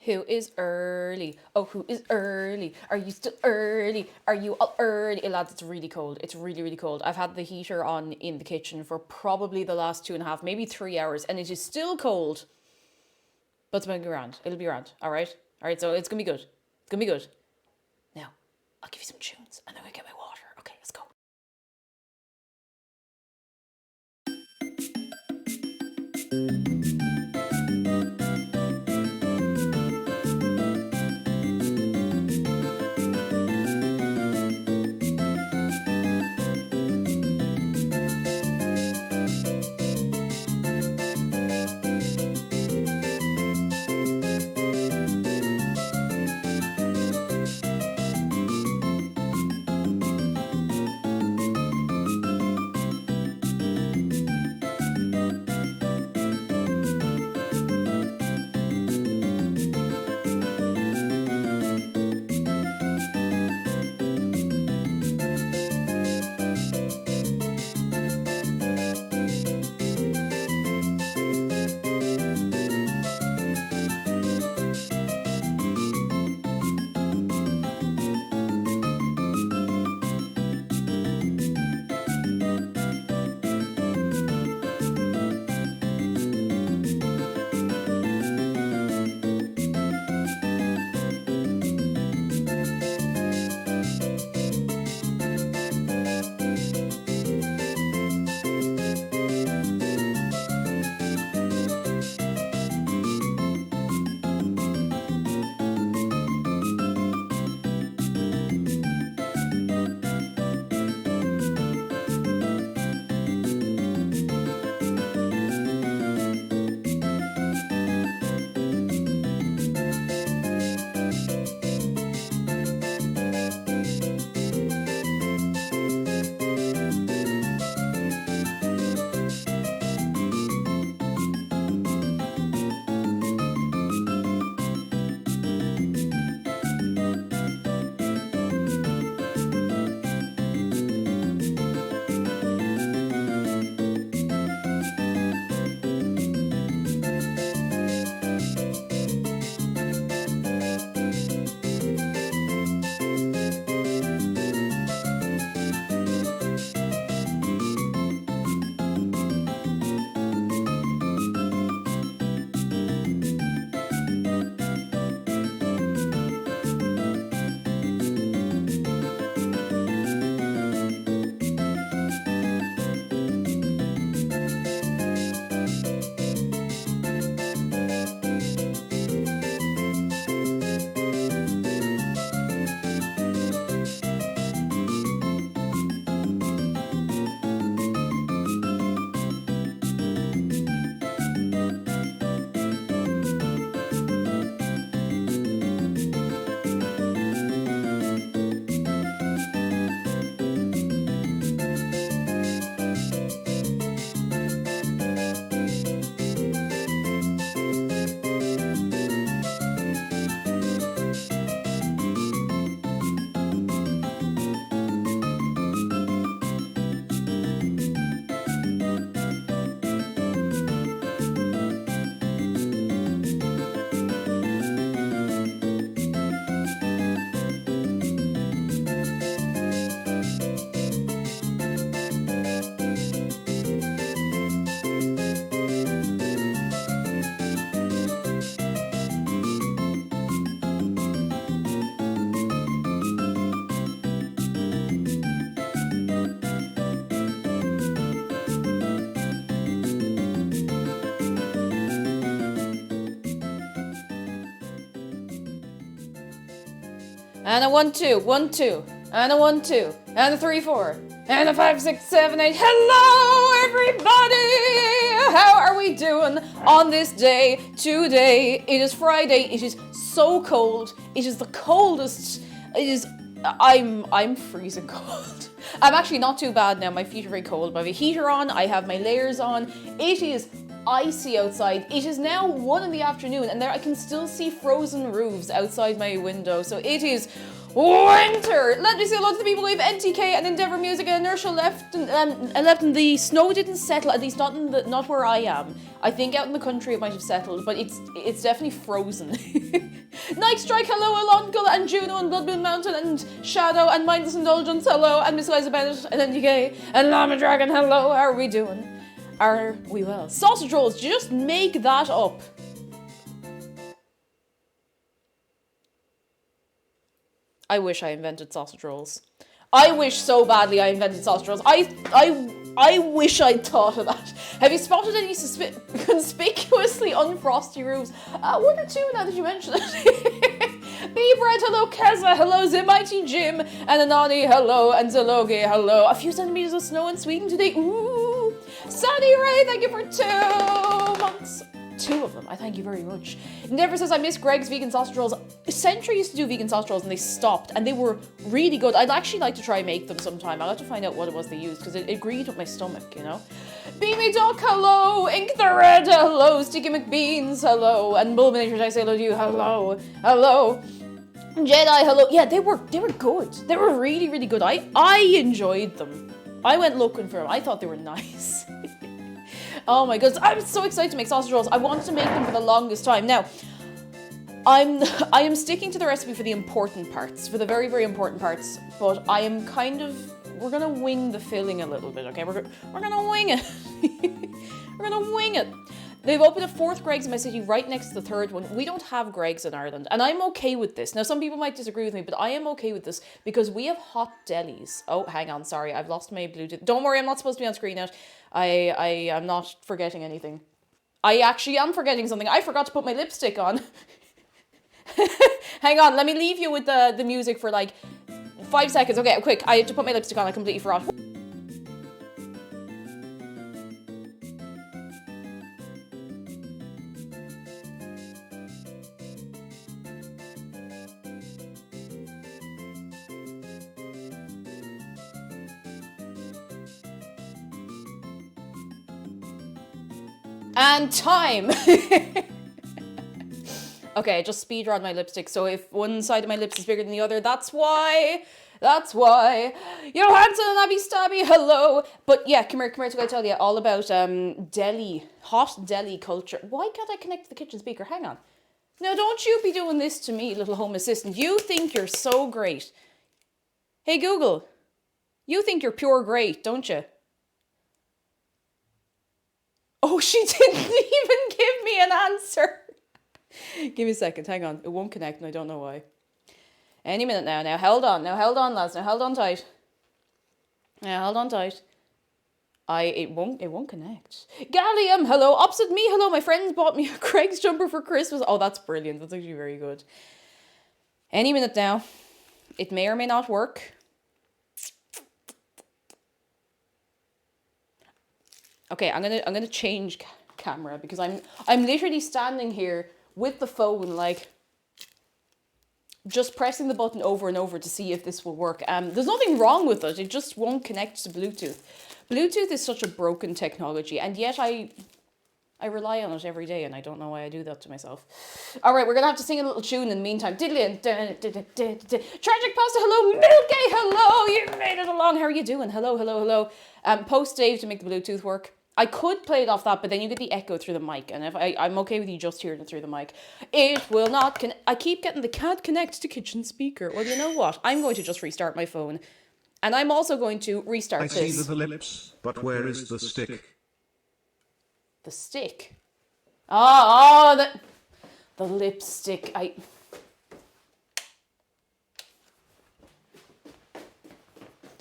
Who is early? Oh, who is early? Are you still early? Are you all early? Hey, lads, it's really cold. It's really, really cold. I've had the heater on in the kitchen for probably the last 2.5, maybe 3 hours, and it is still cold. But it's going to be around. It'll be around. All right? All right, so it's going to be good. It's going to be good. Now, I'll give you some tunes, and then we get my water. Okay, let's go. And a 1 2, 1 2, and a 1 2, and a 3 4, and a 5 6 7 8. Hello, everybody! How are we doing on this day? Today, it is Friday. It is so cold. It is the coldest. It is. I'm freezing cold. I'm actually not too bad now. My feet are very cold. I have a heater on. I have my layers on. It is icy outside. It is now 1 in the afternoon and there I can still see frozen roofs outside my window. So it is winter. Let me see lots of people. We have NTK and Endeavour Music and Inertia left and the snow didn't settle, at least not where I am. I think out in the country it might have settled, but it's definitely frozen. Night Strike, hello, Alongal and Juno and Blood Moon Mountain and Shadow and Mindless Indulgence, hello, and Miss Eliza Bennett and NTK and Llama Dragon, hello, how are we doing? Are we well? Sausage rolls, just make that up. I wish I invented sausage rolls. I wish so badly I invented sausage rolls. I wish I'd thought of that. Have you spotted any conspicuously unfrosty roofs? One or two now that you mention it. B-Bread, hello. Keza, hello. Zimighty Jim. And Anani, hello. And Zalogi, hello. A few centimeters of snow in Sweden today. Ooh. Sunny Ray, thank you for 2 months. 2 of them, I thank you very much. Endeavour says, I miss Greg's vegan sausage rolls. Century used to do vegan sausage rolls and they stopped and they were really good. I'd actually like to try and make them sometime. I'll have to find out what it was they used because it agreed with my stomach, you know. Beamy Duck, hello. Ink the Red, hello. Sticky McBeans, hello. And Bullminator, I say hello to you, hello. Hello. Jedi, hello. Yeah, they were good. They were really, really good. I enjoyed them. I went looking for them. I thought they were nice. Oh my goodness, I'm so excited to make sausage rolls. I wanted to make them for the longest time. Now, I am sticking to the recipe for the important parts, for the very, very important parts, but I am we're gonna wing the filling a little bit, okay? We're gonna wing it. We're gonna wing it. They've opened a 4th Greggs in my city right next to the 3rd one. We don't have Greggs in Ireland, and I'm okay with this. Now, some people might disagree with me, but I am okay with this because we have hot delis. Oh, hang on, sorry, I've lost my Bluetooth. Don't worry, I'm not supposed to be on screen now. I am not forgetting anything. I actually am forgetting something. I forgot to put my lipstick on. Hang on, let me leave you with the music for like 5 seconds. Okay, quick, I have to put my lipstick on. I completely forgot. And time! Okay, I just speedrun my lipstick, so if one side of my lips is bigger than the other, that's why. That's why. Johansson and Abby Stabby, hello. But yeah, come here till I tell you all about hot deli culture. Why can't I connect to the kitchen speaker? Hang on. Now, don't you be doing this to me, little home assistant. You think you're so great. Hey, Google. You think you're pure great, don't you? Oh, she didn't even give me an answer. Give me a second. Hang on. It won't connect and I don't know why. Any minute now. Now, hold on. Now, hold on, lads. Now, hold on tight. Now, hold on tight. It won't connect. Gallium, hello. Opposite me, hello. My friends bought me a Craig's jumper for Christmas. Oh, that's brilliant. That's actually very good. Any minute now. It may or may not work. Okay, I'm gonna change camera because I'm literally standing here with the phone, like just pressing the button over and over to see if this will work. There's nothing wrong with it. It just won't connect to Bluetooth. Bluetooth is such a broken technology, and yet I rely on it every day, and I don't know why I do that to myself. All right, we're gonna have to sing a little tune in the meantime. Diddly, Tragic Pasta, hello. Milky, hello. You made it along. How are you doing? Hello, hello, hello. Post Dave to make the Bluetooth work. I could play it off that, but then you get the echo through the mic, and if I'm okay with you just hearing it through the mic. It will not I keep getting the can't connect to kitchen speaker. Well, you know what? I'm going to just restart my phone, and I'm also going to restart this. I see the lips, but where is the stick? The stick? The lipstick.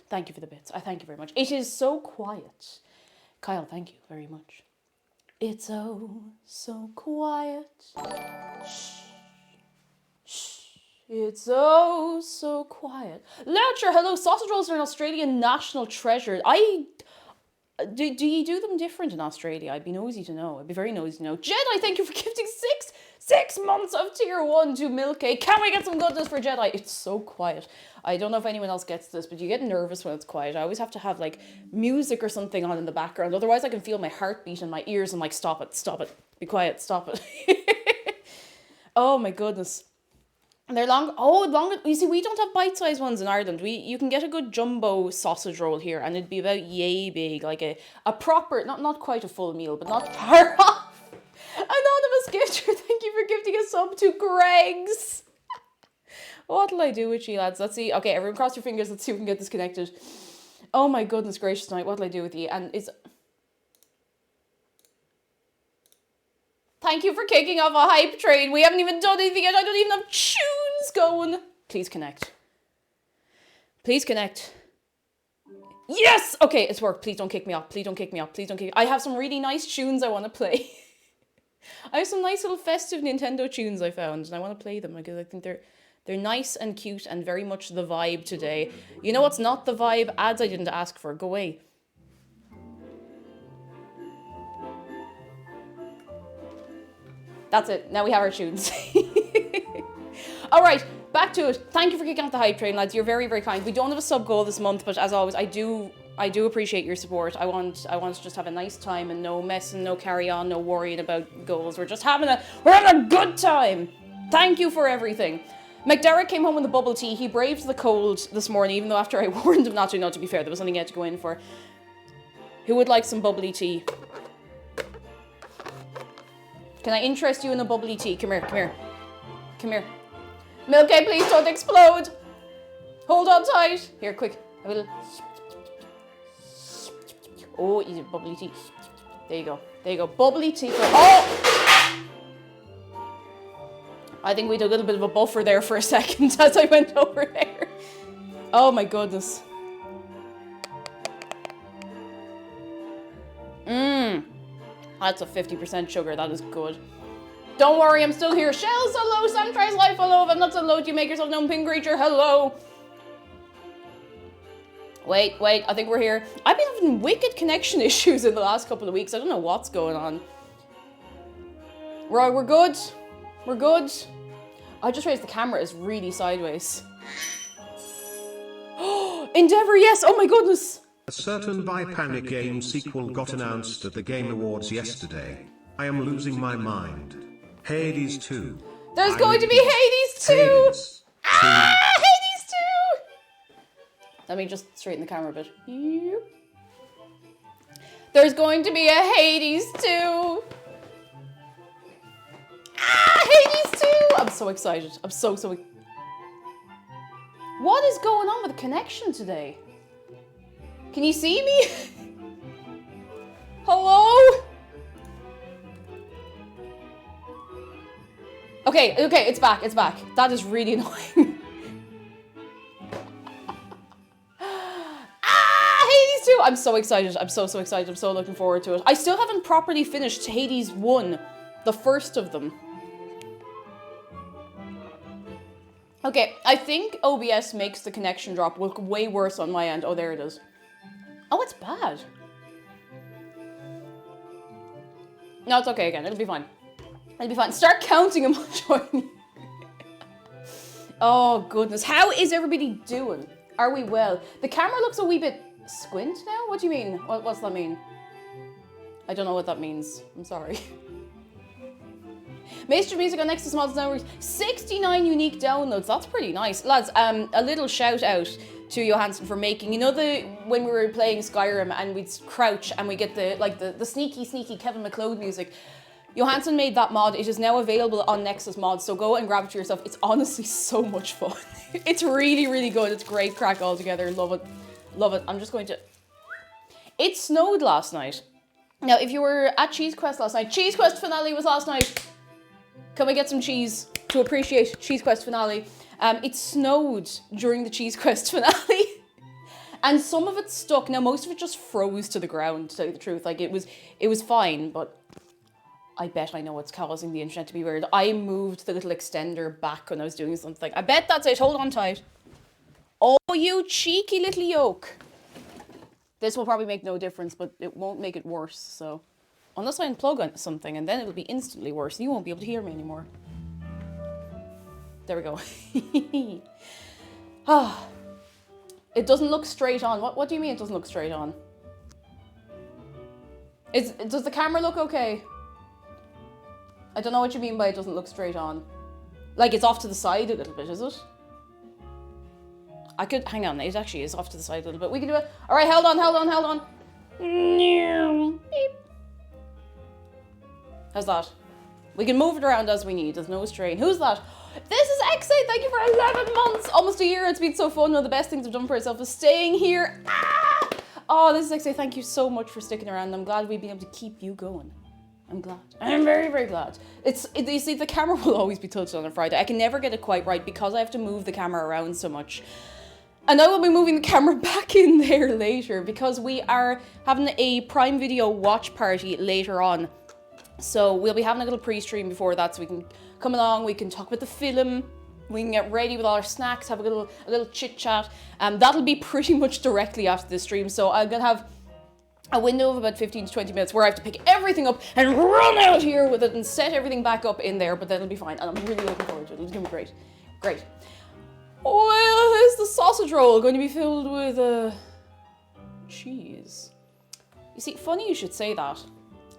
Thank you for the bits. I thank you very much. It is so quiet. Kyle, thank you very much. It's oh so quiet. Shh. Shh. It's oh so quiet. Loucher, hello. Sausage rolls are an Australian national treasure. Do you do them different in Australia? I'd be nosy to know. I'd be very nosy to know. Jedi, thank you for gifting six months of tier 1 to Milky. Can we get some goodness for Jedi? It's so quiet. I don't know if anyone else gets this, but you get nervous when it's quiet. I always have to have like music or something on in the background. Otherwise I can feel my heartbeat in my ears and like, stop it, be quiet, stop it. Oh my goodness. They're long. Oh, long. You see, we don't have bite-sized ones in Ireland. You can get a good jumbo sausage roll here, and it'd be about yay big, like a proper, not quite a full meal, but not far off. Anonymous gifter, thank you for gifting a sub to Greg's. What'll I do with you, lads? Let's see. Okay, everyone cross your fingers. Let's see if we can get this connected. Oh my goodness gracious tonight. What'll I do with you? And it's... Thank you for kicking off a hype train. We haven't even done anything yet. I don't even have tunes going. Please connect. Please connect. Yes! Okay, it's worked. Please don't kick me off. Please don't kick me off. Please don't kick me off. I have some really nice tunes I want to play. I have some nice little festive Nintendo tunes I found, and I want to play them because I think they're nice and cute and very much the vibe today. You know what's not the vibe? Ads I didn't ask for. Go away. That's it. Now we have our tunes. All right, back to it. Thank you for kicking off the hype train, lads. You're very, very kind. We don't have a sub goal this month, but as always, I do appreciate your support. I want to just have a nice time and no messing, no carry on, no worrying about goals. We're having a good time. Thank you for everything. McDerrick came home with the bubble tea. He braved the cold this morning, even though after I warned him not to. No, to be fair, there was something he had to go in for. Who would like some bubbly tea? Can I interest you in a bubbly tea? Come here, come here. Come here. Milky, please don't explode. Hold on tight. Here, quick. A little. Oh, easy bubbly tea. There you go. There you go. Bubbly tea for... Oh! I think we did a little bit of a buffer there for a second as I went over there. Oh my goodness. That's a 50% sugar. That is good. Don't worry, I'm still here. Shells, hello. Sam tries life, hello. If I'm not so low, do you make yourself known, pin creature? Hello. Wait. I think we're here. I've been having wicked connection issues in the last couple of weeks. I don't know what's going on. Right, we're good. We're good. I just realized the camera is really sideways. Endeavour, yes. Oh my goodness. A certain Panic game sequel got announced at the Game Awards yesterday. I am losing my mind. Hades 2. There's going to be Hades 2! Hades 2. Hades 2! Let me just straighten the camera a bit. Yep. There's going to be a Hades 2! Hades 2! I'm so excited. I'm so... What is going on with the connection today? Can you see me? Hello? Okay, it's back. That is really annoying. Hades 2! I'm so excited. I'm so excited. I'm so looking forward to it. I still haven't properly finished Hades 1, the first of them. Okay, I think OBS makes the connection drop look way worse on my end. Oh, there it is. Oh, it's bad. No, it's okay again. It'll be fine. It'll be fine. Start counting them. Oh, goodness. How is everybody doing? Are we well? The camera looks a wee bit squint now? What do you mean? What's that mean? I don't know what that means. I'm sorry. Maestro Music on Nexus Mods now 69 unique downloads. That's pretty nice. Lads, a little shout out to Johansson for making, you know, when we were playing Skyrim and we'd crouch and we get the sneaky Kevin MacLeod music. Johansson made that mod. It is now available on Nexus Mods, so go and grab it for yourself. It's honestly so much fun. It's really, really good. It's great crack altogether. Love it. Love it. I'm just going to... It snowed last night. Now, if you were at Cheese Quest last night, Cheese Quest finale was last night. Can we get some cheese to appreciate Cheese Quest finale? It snowed during the Cheese Quest finale. And some of it stuck. Now, most of it just froze to the ground, to tell you the truth. Like, it was fine, but I bet I know what's causing the internet to be weird. I moved the little extender back when I was doing something. I bet that's it. Hold on tight. Oh, you cheeky little yoke. This will probably make no difference, but it won't make it worse, so... Unless I unplug something, and then it'll be instantly worse. You won't be able to hear me anymore. There we go. It doesn't look straight on. What do you mean it doesn't look straight on? Does the camera look okay? I don't know what you mean by it doesn't look straight on. Like, it's off to the side a little bit, is it? I could, hang on, it actually is off to the side a little bit. We can do it. All right, hold on. Beep. How's that? We can move it around as we need. There's no strain. Who's that? This is XA. Thank you for 11 months. Almost a year. It's been so fun. One of the best things I've done for myself is staying here. Ah! Oh, this is XA. Thank you so much for sticking around. I'm glad we've been able to keep you going. I'm glad. I'm very, very glad. You see, the camera will always be tilted on a Friday. I can never get it quite right because I have to move the camera around so much. And I will be moving the camera back in there later because we are having a Prime Video watch party later on. So we'll be having a little pre-stream before that so we can come along, we can talk about the film, we can get ready with all our snacks, have a little chit chat. That'll be pretty much directly after the stream. So I'm gonna have a window of about 15 to 20 minutes where I have to pick everything up and run out here with it and set everything back up in there, but then it'll be fine. And I'm really looking forward to it. It's gonna be great. Great. Well, is the sausage roll going to be filled with cheese? You see, funny you should say that.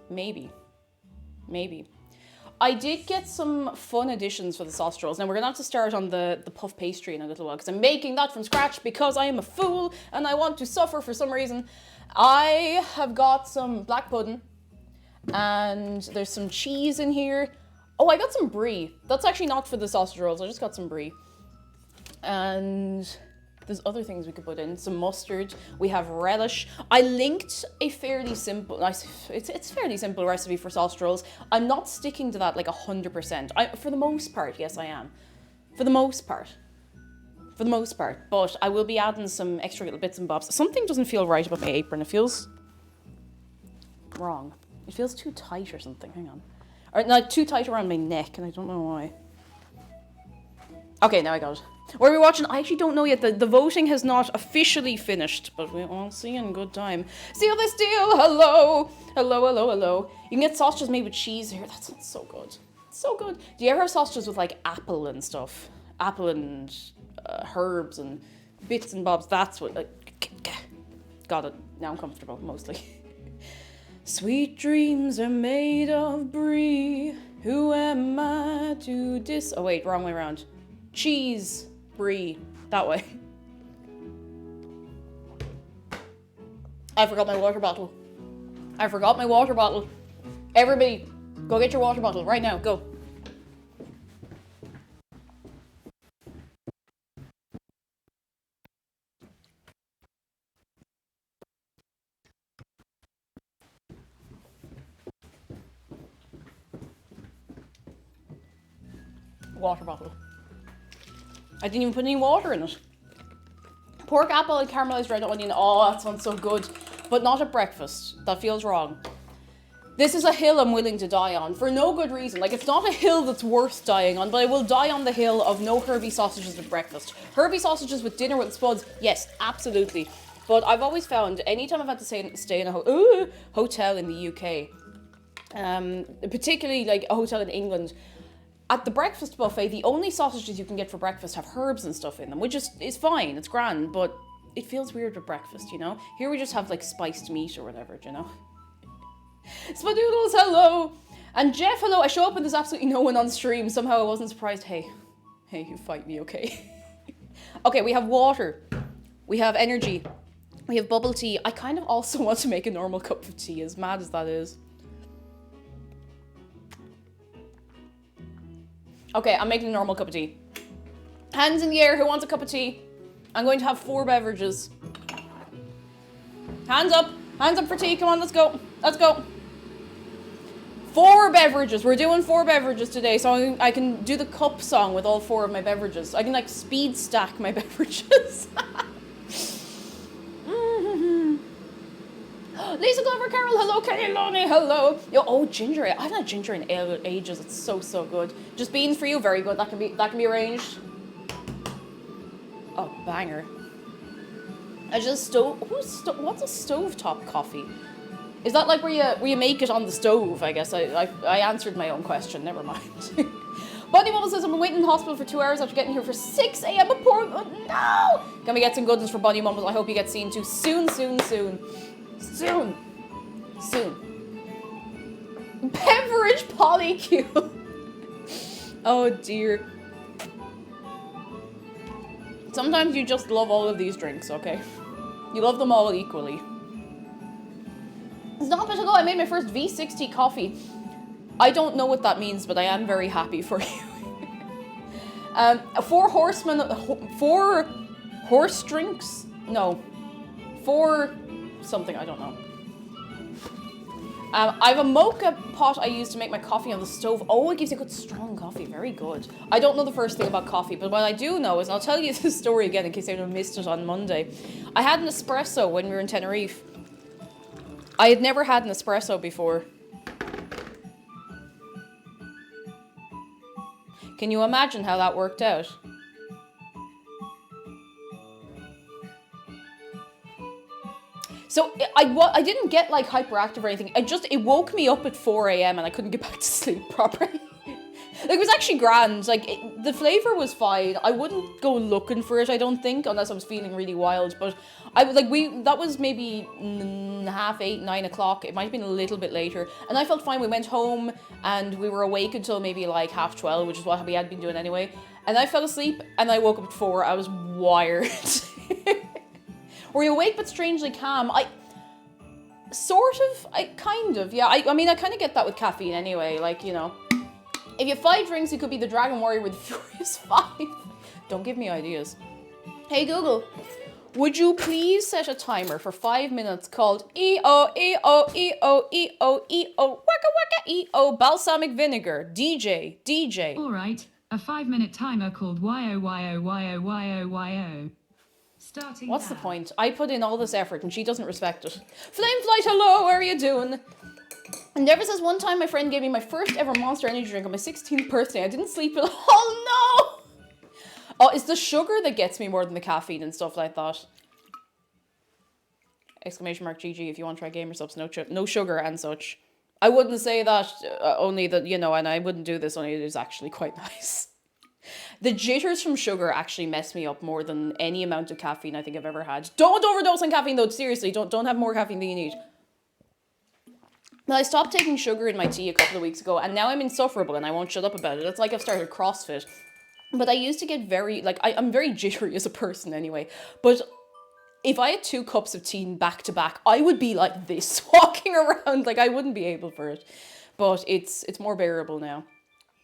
Maybe. I did get some fun additions for the sausage rolls. Now we're gonna have to start on the puff pastry in a little while because I'm making that from scratch because I am a fool and I want to suffer for some reason. I have got some black pudding and there's some cheese in here. Oh, I got some brie. That's actually not for the sausage rolls. I just got some brie. And there's other things we could put in. Some mustard. We have relish. I linked a fairly simple, it's fairly simple recipe for sausage rolls. I'm not sticking to that like 100%. For the most part, yes I am. For the most part. But I will be adding some extra little bits and bobs. Something doesn't feel right about my apron. It feels wrong. It feels too tight or something. Hang on. Or no, too tight around my neck and I don't know why. Okay, now I got it. What are we watching? I actually don't know yet. The voting has not officially finished, but we'll see in good time. Seal this deal. Hello. You can get sausages made with cheese here. That sounds so good. So good. Do you ever have sausages with like apple and stuff? Apple and herbs and bits and bobs. That's what. Got it. Now I'm comfortable, mostly. Sweet dreams are made of brie. Who am I to dis... Oh wait, wrong way around. Cheese, brie, that way. I forgot my water bottle. Everybody, go get your water bottle right now, go. Water bottle. I didn't even put any water in it. Pork, apple, and caramelized red onion. Oh, that sounds so good. But not at breakfast. That feels wrong. This is a hill I'm willing to die on for no good reason. Like, it's not a hill that's worth dying on, but I will die on the hill of no Herbie sausages at breakfast. Herbie sausages with dinner with spuds, yes, absolutely. But I've always found, anytime I've had to stay in a hotel in the UK, particularly like a hotel in England, at the breakfast buffet, the only sausages you can get for breakfast have herbs and stuff in them, which is fine, it's grand, but it feels weird with breakfast, you know? Here we just have like spiced meat or whatever, you know? Spadoodles, hello! And Jeff, hello. I show up and there's absolutely no one on stream. Somehow I wasn't surprised. Hey, you fight me, okay? Okay, we have water. We have energy. We have bubble tea. I kind of also want to make a normal cup of tea, as mad as that is. Okay, I'm making a normal cup of tea. Hands in the air, who wants a cup of tea? I'm going to have 4 beverages. Hands up for tea, come on, let's go. 4 beverages, we're doing 4 beverages today, so I can do the cup song with all 4 of my beverages. I can like speed stack my beverages. Lisa Glover Carol, hello. Kenny Loney, hello. Yo, oh, ginger ale. I haven't had ginger in ale in ages. It's so good. Just beans for you, very good. That can be arranged. Oh, banger. What's a stovetop coffee? Is that like where you make it on the stove? I guess I answered my own question. Never mind. Bunny Mama says I'm waiting in the hospital for 2 hours after getting here for 6 a.m. A poor no. Can we get some good ones for Bunny Mama? I hope you get seen too soon. Beverage polycule. Oh dear. Sometimes you just love all of these drinks, okay? You love them all equally. It's not much ago I made my first V60 coffee. I don't know what that means, but I am very happy for you. 4 horse drinks? No. 4 something, I don't know. I have a mocha pot I use to make my coffee on the stove. Oh, it gives you good strong coffee. Very good. I don't know the first thing about coffee, but what I do know is, and I'll tell you this story again in case anyone missed it on Monday. I had an espresso when we were in Tenerife. I had never had an espresso before. Can you imagine how that worked out? So I didn't get like hyperactive or anything. It woke me up at 4 a.m. and I couldn't get back to sleep properly. Like, it was actually grand. Like, the flavor was fine. I wouldn't go looking for it, I don't think, unless I was feeling really wild. But that was maybe 8:30, 9 o'clock. It might have been a little bit later. And I felt fine. We went home and we were awake until maybe like 12:30, which is what we had been doing anyway. And I fell asleep and I woke up at 4. I was wired. Were you awake but strangely calm? Kind of, yeah. I mean, I kind of get that with caffeine anyway, like, you know. If you have 5 drinks, you could be the Dragon Warrior with Furious 5. Don't give me ideas. Hey Google, would you please set a timer for 5 minutes called E-O, E-O, E-O, E-O, E-O, waka waka, E-O, balsamic vinegar, DJ. All right, a 5-minute timer called Y-O, Y-O, Y-O, Y-O, Y-O. Starting What's now. the point? I put in all this effort and she doesn't respect it. Flameflight, hello, how are you doing? And Never says, one time my friend gave me my first ever Monster Energy drink on my 16th birthday. I didn't sleep at all. Oh no! Oh, it's the sugar that gets me more than the caffeine and stuff like that. Exclamation mark GG if you want to try gamer subs, no sugar and such. I wouldn't say that, only that, you know, and I wouldn't do this, only it is actually quite nice. The jitters from sugar actually mess me up more than any amount of caffeine I think I've ever had. Don't overdose on caffeine though, seriously, don't have more caffeine than you need. Now, I stopped taking sugar in my tea a couple of weeks ago, and now I'm insufferable and I won't shut up about it. It's like I've started CrossFit. But I used to get very, like, I'm very jittery as a person anyway. But if I had 2 cups of tea back to back, I would be like this, walking around, like I wouldn't be able for it. But it's more bearable now.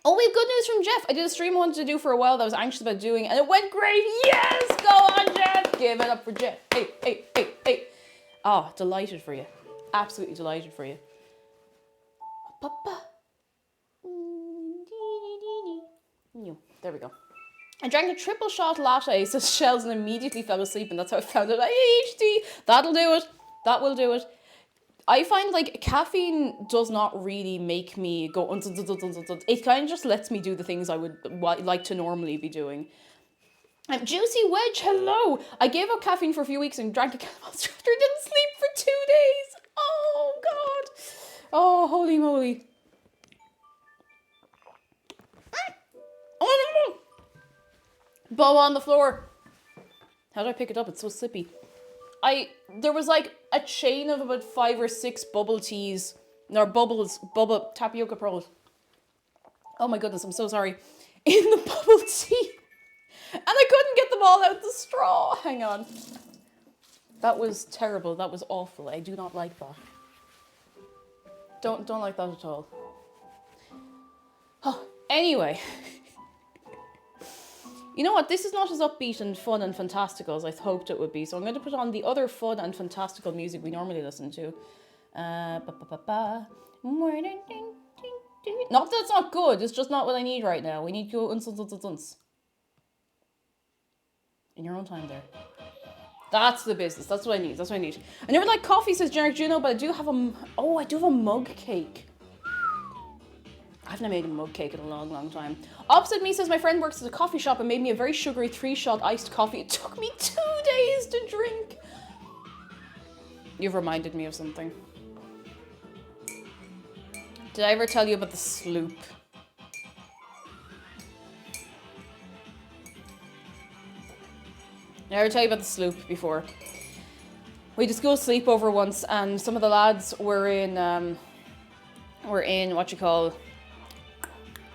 Oh, we have good news from Jeff. I did a stream I wanted to do for a while that I was anxious about doing, and it went great. Yes! Go on, Jeff! Give it up for Jeff. Hey. Oh, delighted for you. Absolutely delighted for you. There we go. I drank a triple shot latte, says Shells, and immediately fell asleep, and that's how I found it. ADHD. That'll do it. That will do it. I find, like, caffeine does not really make me go... It kind of just lets me do the things I would like to normally be doing. Juicy Wedge, hello! I gave up caffeine for a few weeks and drank a can of Monster after I didn't sleep for 2 days. Oh, God. Oh, holy moly. Oh, no. Bow on the floor. How do I pick it up? It's so slippy. There was like a chain of about 5 or 6 bubble teas, or bubble tapioca pearls. Oh my goodness, I'm so sorry. In the bubble tea. And I couldn't get them all out the straw. Hang on. That was terrible. That was awful. I do not like that. Don't like that at all. Oh, anyway. You know what? This is not as upbeat and fun and fantastical as I hoped it would be. So I'm going to put on the other fun and fantastical music we normally listen to. Not that it's not good. It's just not what I need right now. We need to go in your own time there. That's the business. That's what I need. That's what I need. I never liked coffee, says Generic Juno, but I do have a mug cake. I haven't made a mug cake in a long, long time. Opposite me says my friend works at a coffee shop and made me a very sugary 3-shot iced coffee. It took me 2 days to drink. You've reminded me of something. Did I ever tell you about the sloop? Did I ever tell you about the sloop before? We had a school sleepover once, and some of the lads were in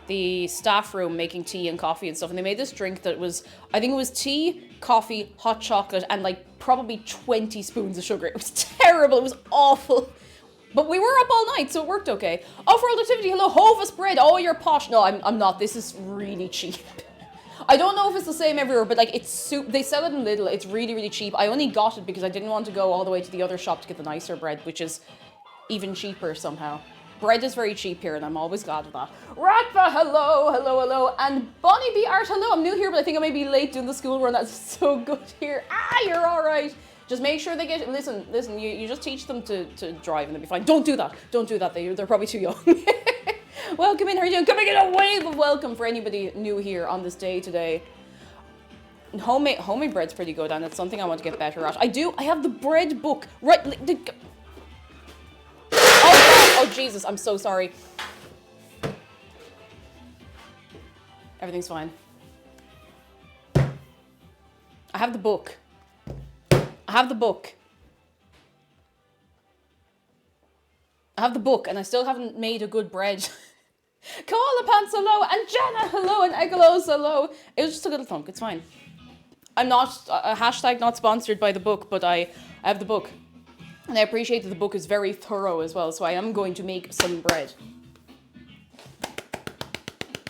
the staff room making tea and coffee and stuff, and they made this drink that was, I think it was tea, coffee, hot chocolate, and like probably 20 spoons of sugar. It was terrible. It was awful. But we were up all night, so it worked okay. Off-world activity, hello, Hovis bread. Oh, you're posh. No, I'm not. This is really cheap. I don't know if it's the same everywhere, but like they sell it in Lidl. It's really, really cheap. I only got it because I didn't want to go all the way to the other shop to get the nicer bread, which is even cheaper somehow. Bread is very cheap here, and I'm always glad of that. Ratva, hello, hello, hello. And Bonnie B. Art, hello. I'm new here, but I think I may be late doing the school run. That's so good here. You're all right. Just make sure they get, listen, you just teach them to drive and they'll be fine. Don't do that. Don't do that. They're probably too young. Welcome in, how are you doing? Can we get a wave of welcome for anybody new here on this day today? Homemade bread's pretty good, and it's something I want to get better at. I have the bread book. Right, oh, Jesus, I'm so sorry. Everything's fine. I have the book. I have the book, and I still haven't made a good bread. Koala Pants, hello, and Jenna, hello, and Eggalos, hello. It was just a little thunk, it's fine. I'm not, hashtag not sponsored by the book, but I have the book. And I appreciate that the book is very thorough as well, so I am going to make some bread.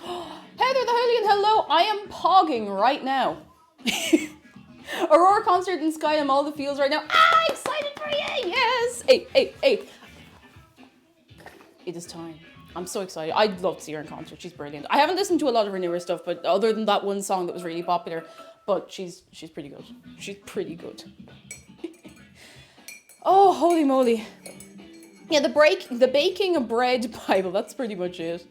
Heather the Hellion, hello, I am pogging right now. Aurora concert in Skylum, all the fields right now. Excited for you, yes! Hey. It is time. I'm so excited. I'd love to see her in concert. She's brilliant. I haven't listened to a lot of her newer stuff, but other than that one song that was really popular, but she's pretty good. She's pretty good. Oh, holy moly. Yeah, the baking of bread Bible, that's pretty much it.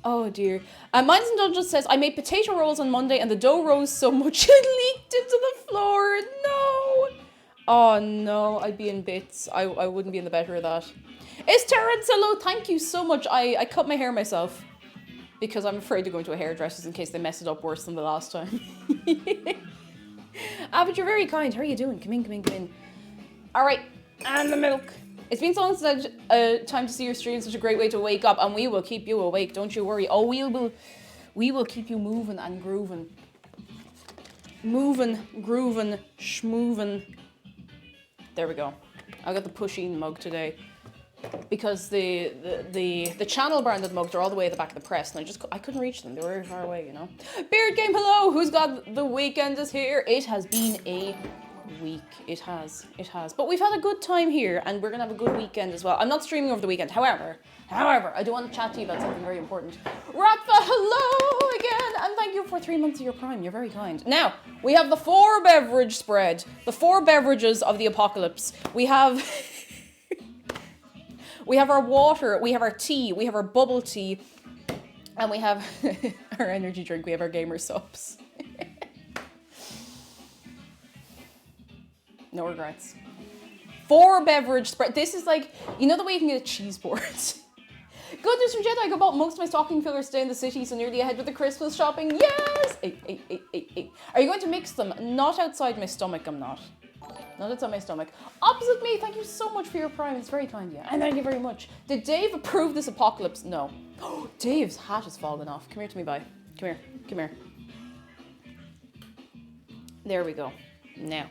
Oh dear. Mines and Dungeons says, I made potato rolls on Monday and the dough rose so much it leaked into the floor. No. Oh no, I'd be in bits. I wouldn't be in the better of that. It's Terrence, hello, thank you so much. I cut my hair myself because I'm afraid to go into a hairdresser's in case they mess it up worse than the last time. But you're very kind. How are you doing? Come in. All right, and the milk. It's been so long since I had time to see your stream. Such a great way to wake up, and we will keep you awake. Don't you worry. Oh, we will keep you moving and grooving. Moving, grooving, schmooving. There we go. I got the pushing mug today because the channel branded mugs are all the way at the back of the press, and I couldn't reach them. They were very far away, you know. Beard Game, hello. Who's got the weekend is here? It has been a week. It has. But we've had a good time here, and we're gonna have a good weekend as well. I'm not streaming over the weekend. However, I do want to chat to you about something very important. Ratva, hello again, and thank you for 3 months of your Prime. You're very kind. Now we have the 4 beverage spread, the 4 beverages of the apocalypse. We have. We have our water, we have our tea, we have our bubble tea, and we have our energy drink, we have our gamer subs. No regrets. 4 beverage spread. This is like, you know the way you can get a cheese board? Good news from Jedi, I bought most of my stocking fillers today in the city, so nearly ahead with the Christmas shopping. Yes! Hey. Are you going to mix them? Not outside my stomach, I'm not. Not outside my stomach. Opposite me, thank you so much for your Prime. It's very kind of you. And thank you very much. Did Dave approve this apocalypse? No. Oh, Dave's hat has fallen off. Come here to me, bye. Come here. There we go. Now.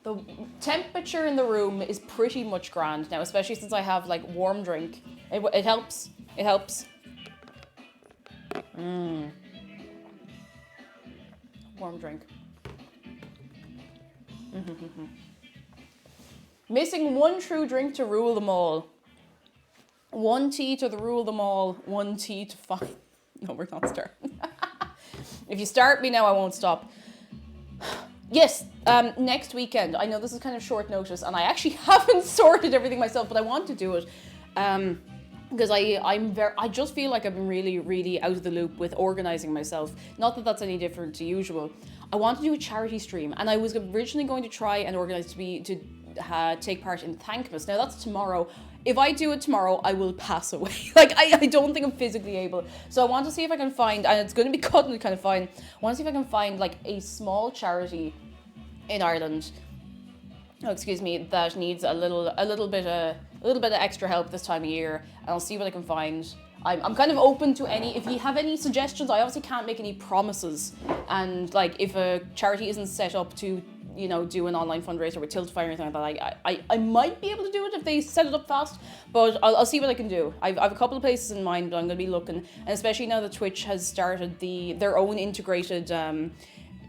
The temperature in the room is pretty much grand now, especially since I have like warm drink. It helps. Warm drink. Missing one true drink to rule them all. 1 tea to rule them all. 1 tea to find. No, we're not starting. If you start me now, I won't stop. Yes, next weekend. I know this is kind of short notice, and I actually haven't sorted everything myself, but I want to do it. Because I just feel like I've been really, really out of the loop with organising myself. Not that that's any different to usual. I want to do a charity stream, and I was originally going to try and organise to take part in Thankmas. Now that's tomorrow. If I do it tomorrow, I will pass away. Like, I don't think I'm physically able. So I want to see if I can find, and it's going to be cutting it kind of fine. I want to see if I can find like a small charity in Ireland. Oh, excuse me, that needs a little bit of extra help this time of year, and I'll see what I can find. I'm kind of open to any, if you have any suggestions. I obviously can't make any promises, and like if a charity isn't set up to, you know, do an online fundraiser with Tiltify or anything like that, I might be able to do it if they set it up fast, but I'll see what I can do. I've a couple of places in mind, but I'm going to be looking, and especially now that Twitch has started their own integrated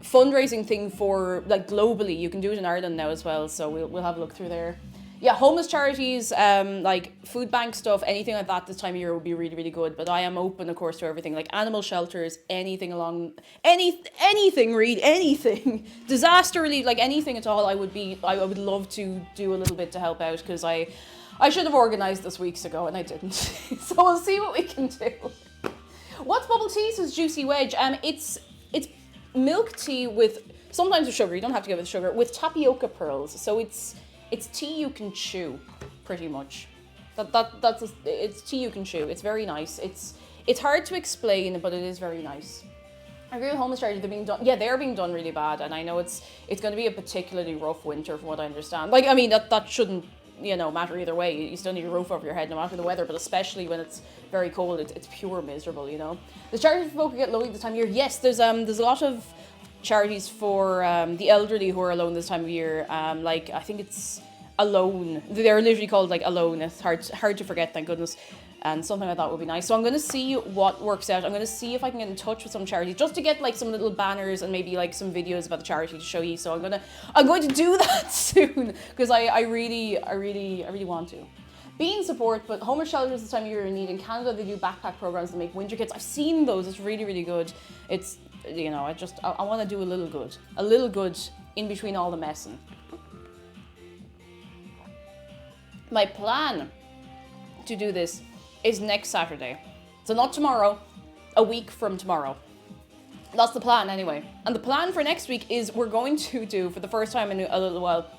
fundraising thing for, like, globally. You can do it in Ireland now as well, so we'll have a look through there. Yeah, homeless charities, like food bank stuff, anything like that this time of year would be really, really good. But I am open, of course, to everything, like animal shelters, anything along, anything, really, anything, disaster relief, like anything at all. I would love to do a little bit to help out, because I should have organised this weeks ago and I didn't. So we'll see what we can do. What's bubble tea? Says Juicy Wedge. It's milk tea with, sometimes with sugar. You don't have to go with sugar, with tapioca pearls. So it's tea you can chew, pretty much. It's tea you can chew. It's very nice. It's hard to explain, but it is very nice. I agree with homeless charities. They're being done. Yeah, they're being done really bad, and I know it's going to be a particularly rough winter, from what I understand. Like, I mean, that shouldn't, you know, matter either way. You still need a roof over your head, no matter the weather. But especially when it's very cold, it's pure miserable. You know, the charities for folk who get lonely this time of year. Yes, there's a lot of charities for the elderly who are alone this time of year. Like, I think it's Alone. They're literally called, like, Alone. It's hard to forget, thank goodness. And something like that would be nice. So I'm going to see what works out. I'm going to see if I can get in touch with some charities, just to get, like, some little banners and maybe, like, some videos about the charity to show you. So I'm going to do that soon, because I really want to. Bean support, but homeless shelters this time of year are in need. In Canada, they do backpack programs that make winter kits. I've seen those. It's really, really good. It's, you know, I want to do a little good in between all the messing. My plan to do this is next Saturday. So not tomorrow, a week from tomorrow. That's the plan anyway. And the plan for next week is we're going to do, for the first time in a little while,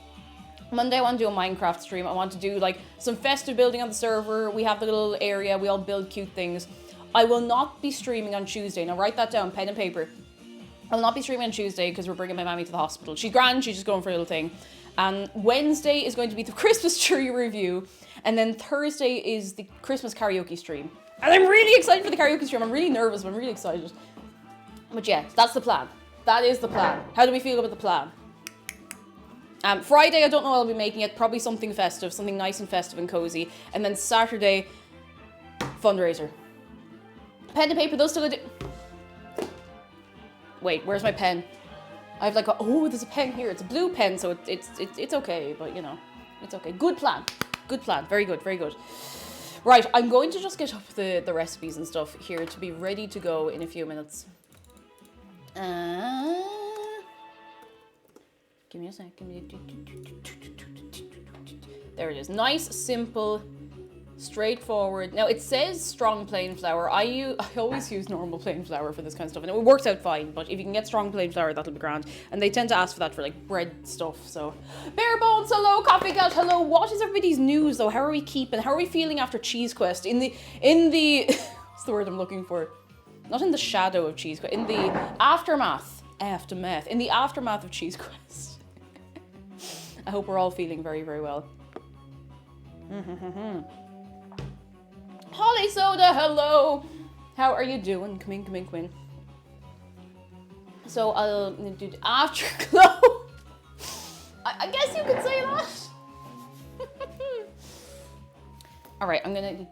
Monday I want to do a Minecraft stream. I want to do, like, some festive building on the server. We have the little area, we all build cute things. I will not be streaming on Tuesday. Now write that down, pen and paper. I will not be streaming on Tuesday because we're bringing my mammy to the hospital. She's grand, she's just going for a little thing. And Wednesday is going to be the Christmas tree review. And then Thursday is the Christmas karaoke stream. And I'm really excited for the karaoke stream. I'm really nervous, but I'm really excited. But yeah, that's the plan. That is the plan. How do we feel about the plan? Friday, I don't know what I'll be making it. Probably something festive, something nice and festive and cozy. And then Saturday, fundraiser. Pen and paper, those still... Wait, where's my pen? I have like there's a pen here. It's a blue pen, so it's okay, but you know, it's okay. Good plan. Good plan. Very good, very good. Right, I'm going to just get up the recipes and stuff here to be ready to go in a few minutes. Give me a sec. There it is. Nice, simple, straightforward. Now it says strong plain flour. I always use normal plain flour for this kind of stuff, and it works out fine. But if you can get strong plain flour, that'll be grand. And they tend to ask for that for like bread stuff. So, bare bones, hello, coffee cat, hello. What is everybody's news though? How are we keeping? How are we feeling after Cheese Quest? In the what's the word I'm looking for? Not in the shadow of Cheese Quest. In the aftermath. In the aftermath of Cheese Quest. I hope we're all feeling very, very well. Holly Soda, hello. How are you doing? Come in. So I'll do the afterglow. I guess you could say that. All right, I'm gonna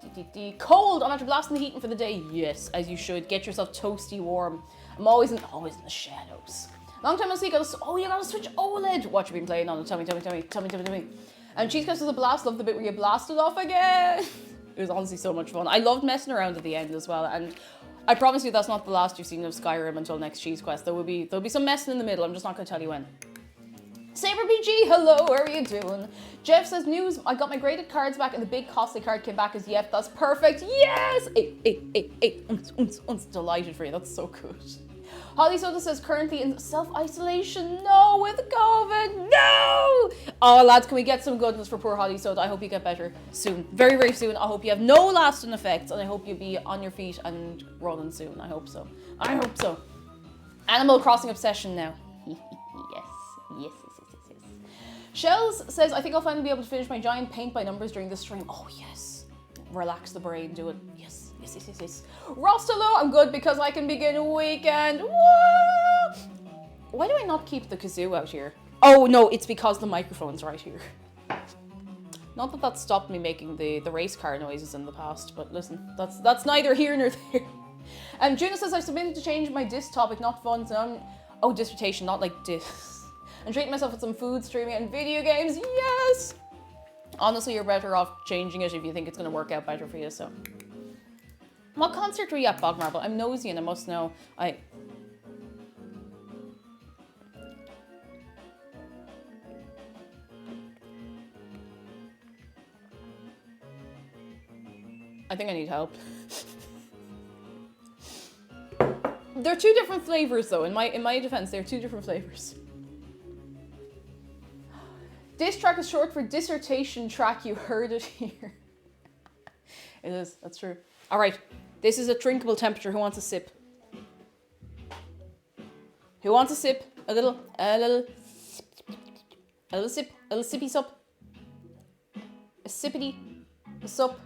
cold. I'm after blasting the heating for the day. Yes, as you should. Get yourself toasty warm. I'm always in the shadows. Long time no see. You gotta switch OLED. What you been playing on? Tell me. And Cheese Quest was a blast. Love the bit where you blasted off again. It was honestly so much fun. I loved messing around at the end as well. And I promise you that's not the last you've seen of Skyrim until next Cheese Quest. There'll be some messing in the middle. I'm just not going to tell you when. Saber PG, hello, how are you doing? Jeff says, news, I got my graded cards back and the big costly card came back as yep, that's perfect. Yes! Delighted for you, that's so good. Holly Soda says, currently in self-isolation. No, with COVID, no! Oh, lads, can we get some goodness for poor Holly Soda? I hope you get better soon. Very, very soon. I hope you have no lasting effects, and I hope you'll be on your feet and running soon. I hope so. Animal Crossing obsession now. Yes. Shells says, I think I'll finally be able to finish my giant paint by numbers during this stream. Oh, yes. relax the brain, do it. Yes, yes, yes, yes, yes. Ross, hello, I'm good because I can begin a weekend. Woo! Why do I not keep the kazoo out here? Oh no, it's because the microphone's right here. Not that that stopped me making the race car noises in the past, but listen, that's neither here nor there. And Juna says I submitted to change my diss topic, not fun, so I'm... Oh, dissertation, not like diss. And treating myself with some food, streaming, and video games, yes! Honestly, you're better off changing it if you think it's going to work out better for you, so... What concert were you at, Bogmarble? I'm nosy and I must know. I think I need help. They're two different flavors, though. In my defense, they're two different flavors. Diss track is short for dissertation track. You heard it here. It is. That's true. All right. This is a drinkable temperature. Who wants a sip? Who wants a sip? A little sip. A little sippy sup. A sippity. A sup.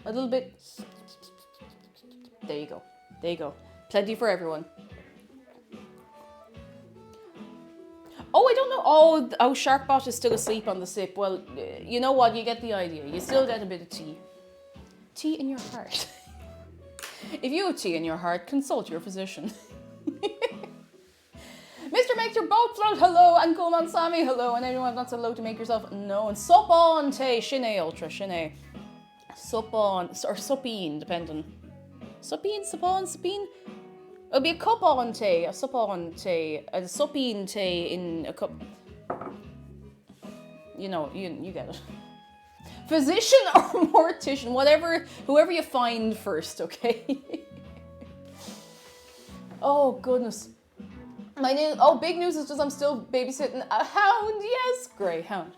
A little bit. There you go. There you go. Plenty for everyone. Oh, I don't know. Oh, Sharkbot is still asleep on the sip. Well, you know what? You get the idea. You still get a bit of tea. Tea in your heart. If you have tea in your heart, consult your physician. Mr. Makes Your Boat Float, hello. And Coleman Sammy, hello. And anyone not so low to make yourself known. Sup on te, shine ultra, shine. Sup on, or supine, depending. Supine, supon, supine? It'll be a cup on tea, a sup on tea, a supine tea in a cup. You know, you get it. Physician or mortician, whoever you find first, okay? Oh, goodness. Big news is just I'm still babysitting a hound, yes! Greyhound.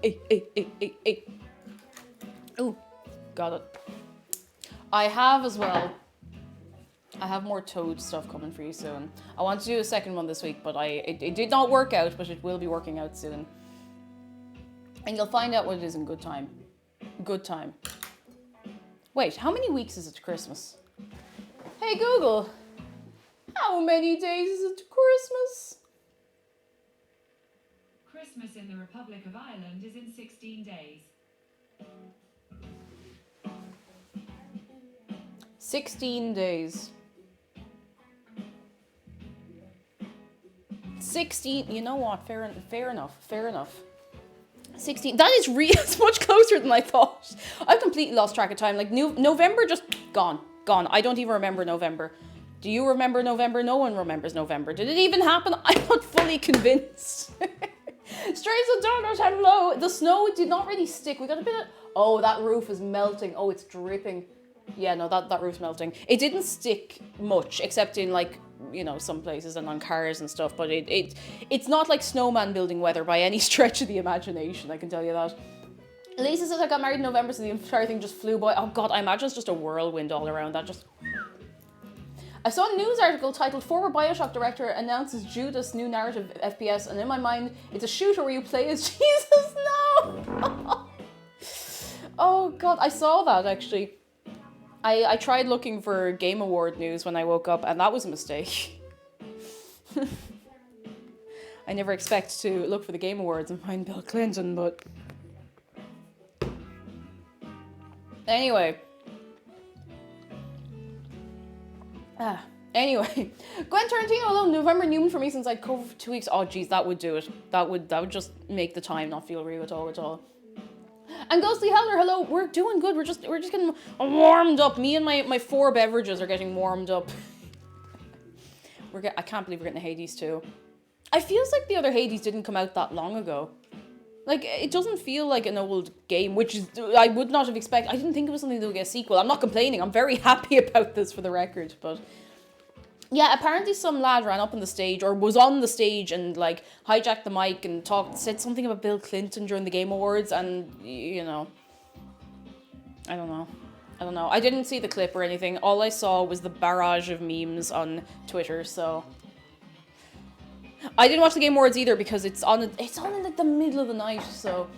Hey. Ooh, got it. I have more Toad stuff coming for you soon. I want to do a second one this week, but it did not work out, but it will be working out soon. And you'll find out what it is in good time. Good time. Wait, how many weeks is it to Christmas? Hey Google, how many days is it to Christmas? Christmas in the Republic of Ireland is in 16 days. 16 days. 16, you know what, fair enough. 16, that is really, it's much closer than I thought. I've completely lost track of time, like November just gone. I don't even remember November. Do you remember November? No one remembers November. Did it even happen? I'm not fully convinced. Strays of Donuts, hello. The snow did not really stick. We got a bit of, oh, that roof is melting. Oh, it's dripping. Yeah, no, that roof's melting. It didn't stick much, except in like, you know, some places and on cars and stuff, but it's not like snowman building weather by any stretch of the imagination, I can tell you that. Lisa says I got married in November, so the entire thing just flew by. Oh god, I imagine it's just a whirlwind all around that. Just. I saw a news article titled "Former Bioshock Director Announces Judas New Narrative FPS," and in my mind, it's a shooter where you play as Jesus. No! Oh god, I saw that actually. I tried looking for Game Award news when I woke up, and that was a mistake. I never expect to look for the Game Awards and find Bill Clinton, but... Anyway. Anyway. Gwen Tarantino, although November Newman for me since I'd COVID for 2 weeks. Oh, geez, that would do it. That would just make the time not feel real at all. And Ghostly Heller, hello, we're doing good. We're just getting warmed up. Me and my 4 beverages are getting warmed up. I can't believe we're getting a Hades too. I feels like the other Hades didn't come out that long ago. Like, it doesn't feel like an old game, which is, I would not have expected. I didn't think it was something that would get a sequel. I'm not complaining. I'm very happy about this for the record, but... Yeah, apparently some lad ran up on the stage, or was on the stage and, like, hijacked the mic and said something about Bill Clinton during the Game Awards, and, you know, I don't know. I didn't see the clip or anything. All I saw was the barrage of memes on Twitter, so... I didn't watch the Game Awards either because it's on in, like, the middle of the night, so...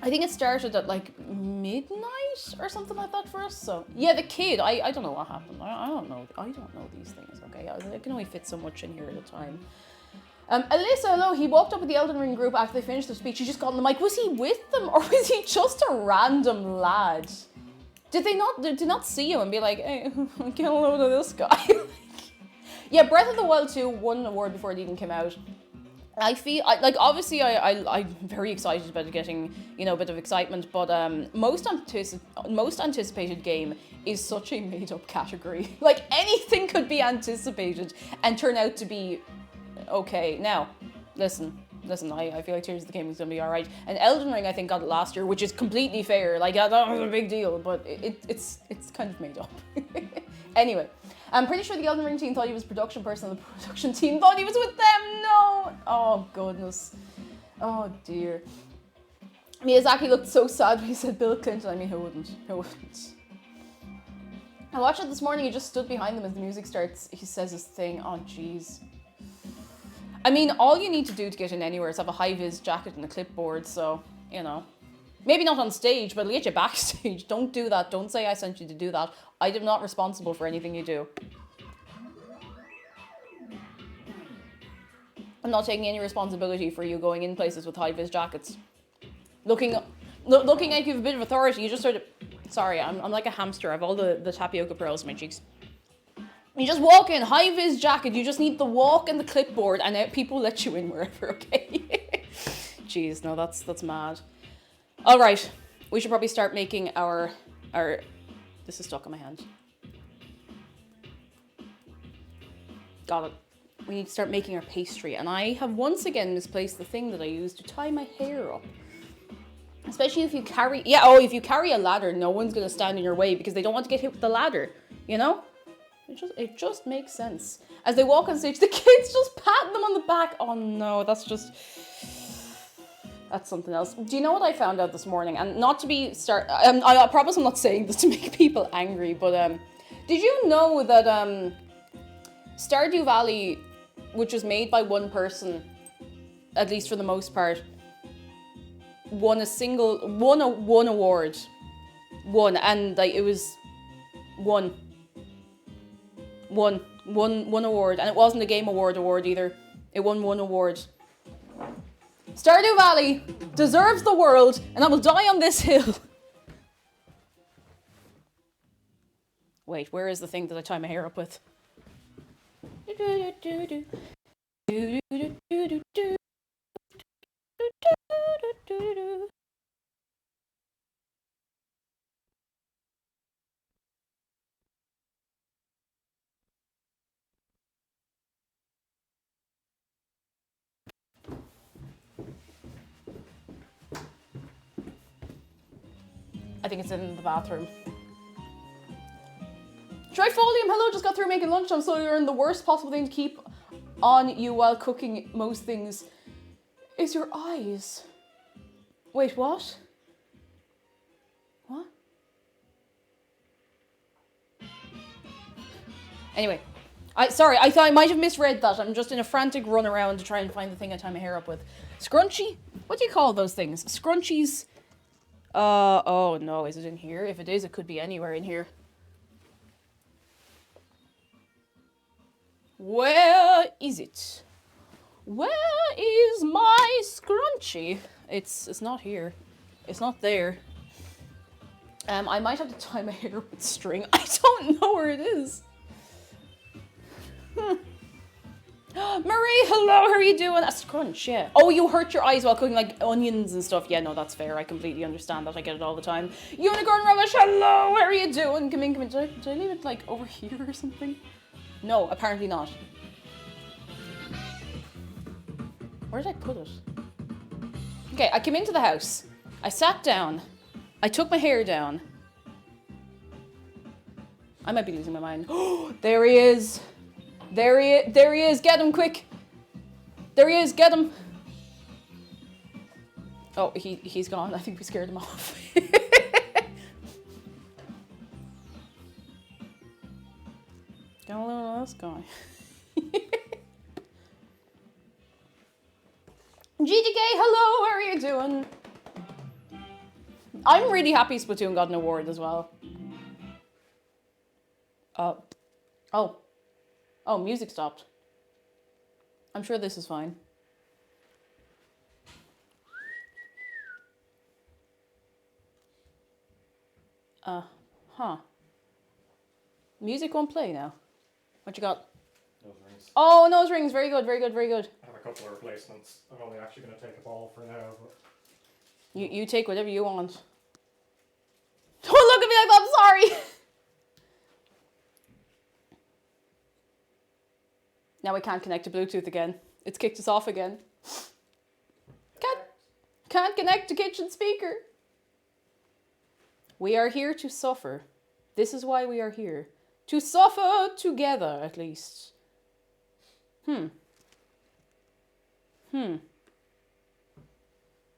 I think it started at, like, midnight? night or something like that for us. So yeah, the kid. I don't know what happened. I don't know. I don't know these things. Okay, I can only fit so much in here at a time. Alyssa, hello. He walked up with the Elden Ring group after they finished the speech. He just got on the mic. Was he with them or was he just a random lad? Did they not see him and be like, hey, get a load of this guy? Yeah, Breath of the Wild 2 won an award before it even came out. I feel like obviously I'm very excited about it getting, you know, a bit of excitement, but most anticipated game is such a made up category. Like anything could be anticipated and turn out to be okay. Now, listen, I feel like Tears of the Kingdom is gonna be alright. And Elden Ring I think got it last year, which is completely fair. Like that was a big deal, but it's kind of made up. Anyway. I'm pretty sure the Elden Ring team thought he was a production person and the production team thought he was with them. No! Oh, goodness. Oh, dear. Miyazaki looked so sad when he said Bill Clinton. I mean, who wouldn't? Who wouldn't? I watched it this morning. He just stood behind them as the music starts. He says his thing. Oh, jeez. I mean, all you need to do to get in anywhere is have a high-vis jacket and a clipboard, so, you know. Maybe not on stage, but I'll get you backstage. Don't do that. Don't say I sent you to do that. I am not responsible for anything you do. I'm not taking any responsibility for you going in places with high-vis jackets. Looking like you have a bit of authority, you just sort of... Sorry, I'm like a hamster. I have all the tapioca pearls in my cheeks. You just walk in, high-vis jacket. You just need the walk and the clipboard, and people let you in wherever, okay? Jeez, no, that's mad. All right, we should probably start making our... This is stuck on my hand. Got it. We need to start making our pastry. And I have once again misplaced the thing that I use to tie my hair up. Especially if you carry... Yeah, oh, if you carry a ladder, no one's going to stand in your way because they don't want to get hit with the ladder. You know? It just makes sense. As they walk on stage, the kids just pat them on the back. Oh no, that's something else. Do you know what I found out this morning? And not to be I promise I'm not saying this to make people angry, but did you know that Stardew Valley, which was made by one person, at least for the most part, won one award. And like it was one award, and it wasn't a Game Award either. It won one award. Stardew Valley deserves the world, and I will die on this hill. Wait, where is the thing that I tie my hair up with? I think it's in the bathroom. Trifolium, hello, just got through making lunch. I'm so you're in the worst possible thing to keep on you while cooking most things is your eyes. Wait, what? What? Anyway, sorry, I thought I might have misread that. I'm just in a frantic run around to try and find the thing I tie my hair up with. Scrunchie? What do you call those things? Scrunchies? Oh no, is it in here? If it is, it could be anywhere in here. Where is it? Where is my scrunchie? It's not here. It's not there. I might have to tie my hair with string. I don't know where it is. Marie, hello, how are you doing? A scrunch, yeah. Oh, you hurt your eyes while cooking like onions and stuff. Yeah, no, that's fair. I completely understand that. I get it all the time. Unicorn Rubbish, hello, how are you doing? Come in. Did I leave it like over here or something? No, apparently not. Where did I put it? Okay, I came into the house. I sat down. I took my hair down. I might be losing my mind. Oh, there he is. There he is. Get him quick. There he is. Get him. Oh, he's gone. I think we scared him off. Don't let us go. GTK, hello. How are you doing? I'm really happy Splatoon got an award as well. Oh, music stopped. I'm sure this is fine. Music won't play now. What you got? Nose rings. Oh, nose rings. Very good, very good, very good. I have a couple of replacements. I'm only actually going to take a ball for now. But... You take whatever you want. Don't look at me like that, I'm sorry. Now we can't connect to Bluetooth again. It's kicked us off again. Can't connect to kitchen speaker. We are here to suffer. This is why we are here. To suffer together, at least.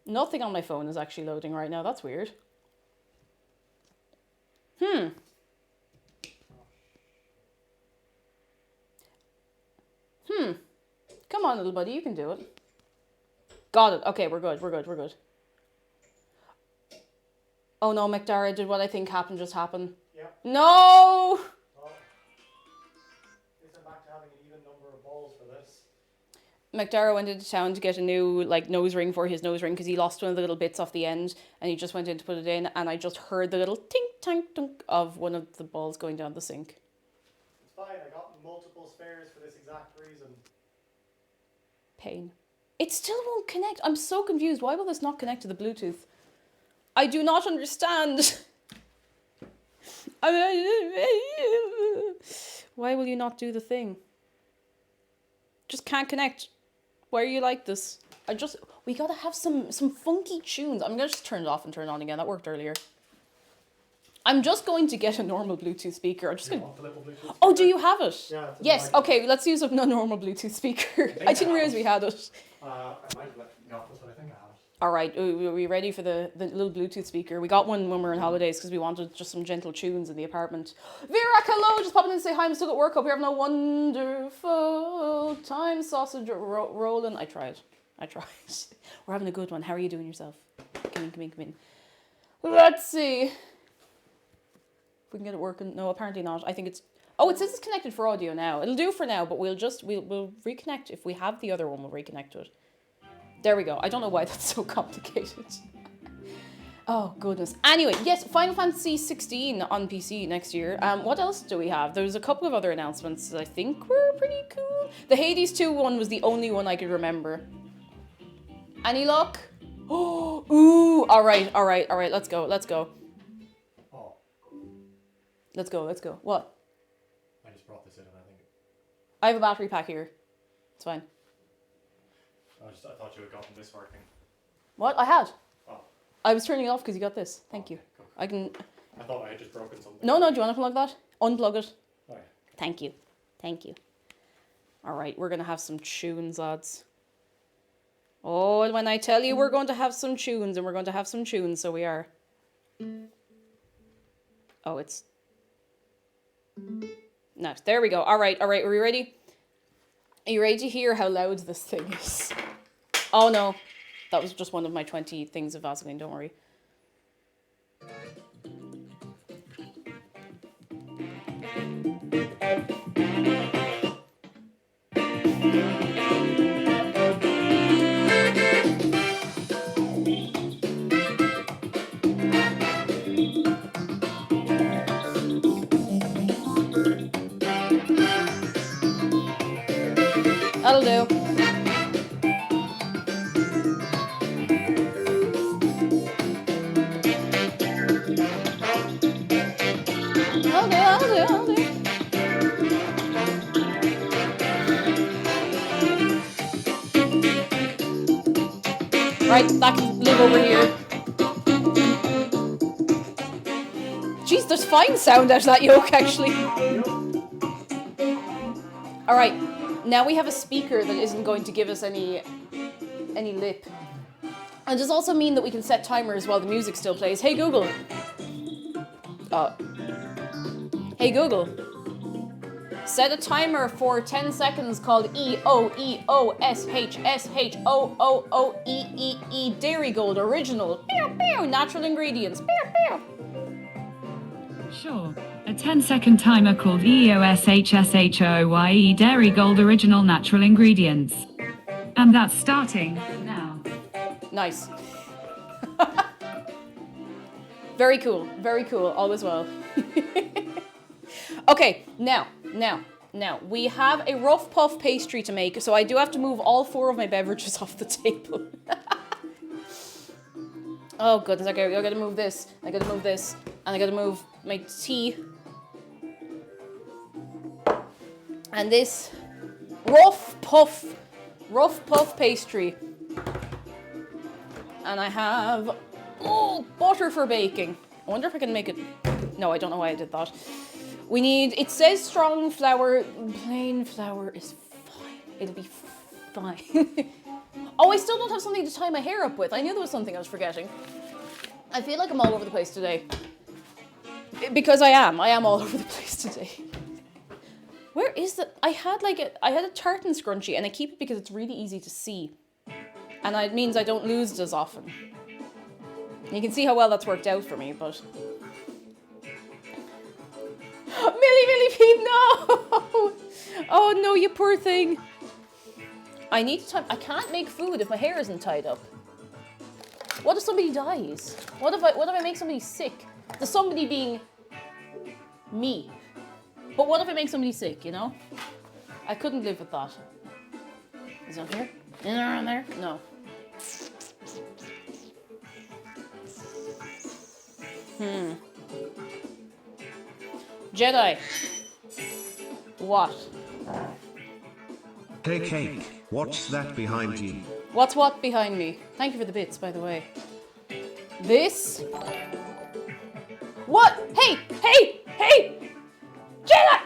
Nothing on my phone is actually loading right now. That's weird. Come on, little buddy, you can do it. Got it. Okay, we're good. Oh no, McDara did what I think just happened. Yep. No! Oh. Guess I'm back to having an even number of balls for this. McDara went into town to get a new nose ring for his nose ring because he lost one of the little bits off the end, and he just went in to put it in, and I just heard the little tink tank dunk of one of the balls going down the sink. It's fine, I got multiple spares for this exact reason. Pain. It still won't connect. I'm so confused. Why will this not connect to the Bluetooth? I do not understand. Why will you not do the thing? Just can't connect. Why are you like this? We gotta have some funky tunes. I'm gonna just turn it off and turn it on again. That worked earlier. I'm just going to get a normal Bluetooth speaker. I'm just gonna... Want the little Bluetooth speaker? Oh, do you have it? Yeah. Yes. Okay. Let's use a normal Bluetooth speaker. I didn't realize we had it. I might have got this, but I think I have it. All right. Are we ready for the little Bluetooth speaker? We got one when we were on holidays because we wanted just some gentle tunes in the apartment. Virak, hello. Just popping in to say hi. I'm still at work. Hope you're having a wonderful time. Sausage rolling. I tried. We're having a good one. How are you doing yourself? Come in. Let's see. If we can get it working. No, apparently not. I think it's... Oh, it says it's connected for audio now. It'll do for now, but we'll reconnect. If we have the other one, we'll reconnect to it. There we go. I don't know why that's so complicated. Oh, goodness. Anyway, yes, Final Fantasy 16 on PC next year. What else do we have? There's a couple of other announcements that I think were pretty cool. The Hades 2 one was the only one I could remember. Any luck? Oh, ooh. All right. Let's go. Oh, Let's go. What? I just brought this in and I think... I have a battery pack here. It's fine. I thought you had gotten this working. What? I had. Oh. I was turning it off because you got this. Thank you. Cool. I can... I thought I had just broken something. No, do you want to plug that? Unplug it. Oh, yeah. Thank you. All right, we're going to have some tunes, lads. Oh, and when I tell you we're going to have some tunes, so we are. Oh, it's... No, there we go. All right, are we ready? Are you ready to hear how loud this thing is? Oh no, that was just one of my 20 things of Vaseline, don't worry. That'll do. That'll do. Right, that can live over here. Jeez, there's fine sound out of that yoke, actually. Alright, now we have a speaker that isn't going to give us any lip. And does also mean that we can set timers while the music still plays. Hey Google. Hey Google. Set a timer for 10 seconds called EOEOSHSHOOOEEE Dairy Gold Original. Pew, pew, natural ingredients. Pew, pew. Sure. A 10-second timer called EOSHSHOOYE Dairy Gold Original Natural Ingredients. And that's starting now. Nice. Very cool. Very cool. Always well. Okay, now, we have a rough puff pastry to make, so I do have to move all 4 of my beverages off the table. Oh goodness, okay, I gotta move this, I gotta move this, and I gotta move my tea. And this rough puff pastry. And I have, butter for baking. I wonder if I can make it, no, I don't know why I did that. We need, it says strong flour, plain flour is fine. It'll be fine. Oh, I still don't have something to tie my hair up with. I knew there was something I was forgetting. I feel like I'm all over the place today. Because I am all over the place today. Where is the, I had a tartan scrunchie and I keep it because it's really easy to see. And it means I don't lose it as often. You can see how well that's worked out for me, but... Millie Peep, no! Oh no, you poor thing. I need to tie, I can't make food if my hair isn't tied up. What if somebody dies? What if I make somebody sick? The somebody being me. But what if I make somebody sick, you know? I couldn't live with that. Is it here? Is it around there? No. Jedi. What? Hey Cake, what's that behind you? What's what behind me? Thank you for the bits, by the way. This? What? Hey! Jedi!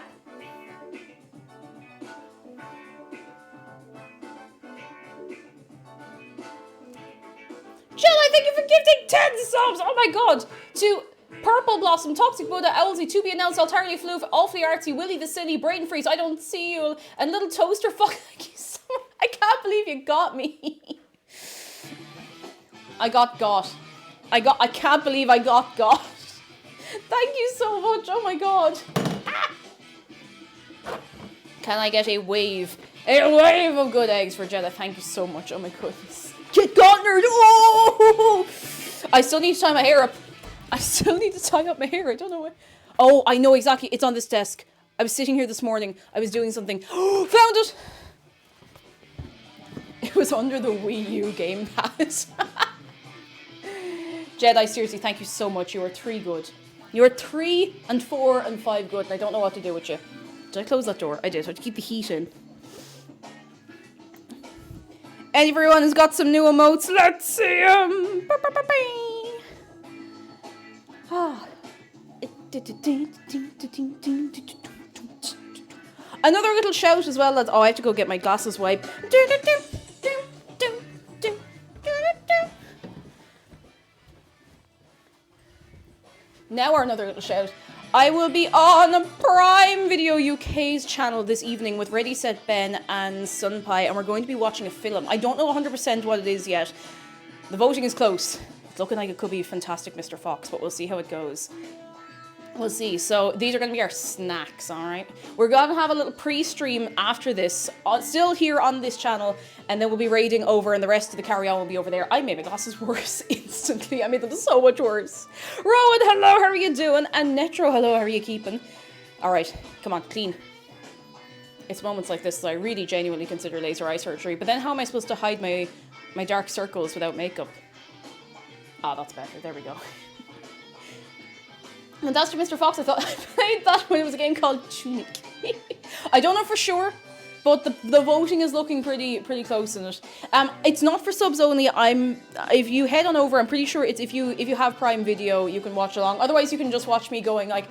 Jedi, thank you for gifting 10 subs! Oh my god! To Purple Blossom, Toxic Buddha, Owlsy, To Be Announced, Altarly Floof, Awfully Artsy, Willy the Silly, Brain Freeze, I Don't See You, and Little Toaster Fuck. Thank you so much. I can't believe you got me. I can't believe I got. Thank you so much. Oh my god. Ah. Can I get a wave? A wave of good eggs for Jedi. Thank you so much. Oh my goodness. Get Gottnerd. Oh! I still need to tie my hair up. I still need to tie up my hair. I don't know why. Oh, I know exactly. It's on this desk. I was sitting here this morning. I was doing something. Found it! It was under the Wii U gamepad. Jedi, seriously, thank you so much. You are 3 good. You are 3 and 4 and 5 good, and I don't know what to do with you. Did I close that door? I did. I had to keep the heat in. Everyone has got some new emotes. Let's see them. Another little shout as well. Oh, I have to go get my glasses wiped. Now another little shout. I will be on Prime Video UK's channel this evening with Ready Set Ben and Sunpie, and we're going to be watching a film. I don't know 100% what it is yet. The voting is close. It's looking like it could be fantastic, Mr. Fox, but we'll see how it goes. We'll see. So these are going to be our snacks, all right? We're going to have a little pre-stream after this, still here on this channel, and then we'll be raiding over, and the rest of the carry-on will be over there. I made my glasses worse instantly. I made them so much worse. Rowan, hello, how are you doing? And Netro, hello, how are you keeping? All right, come on, clean. It's moments like this that I really genuinely consider laser eye surgery, but then how am I supposed to hide my dark circles without makeup? Ah, that's better. There we go. And that's to Mr. Fox. I thought I played that when it was a game called Tunic. I don't know for sure, but the voting is looking pretty close in it. It's not for subs only. If you head on over, I'm pretty sure it's if you have Prime Video, you can watch along. Otherwise, you can just watch me going like,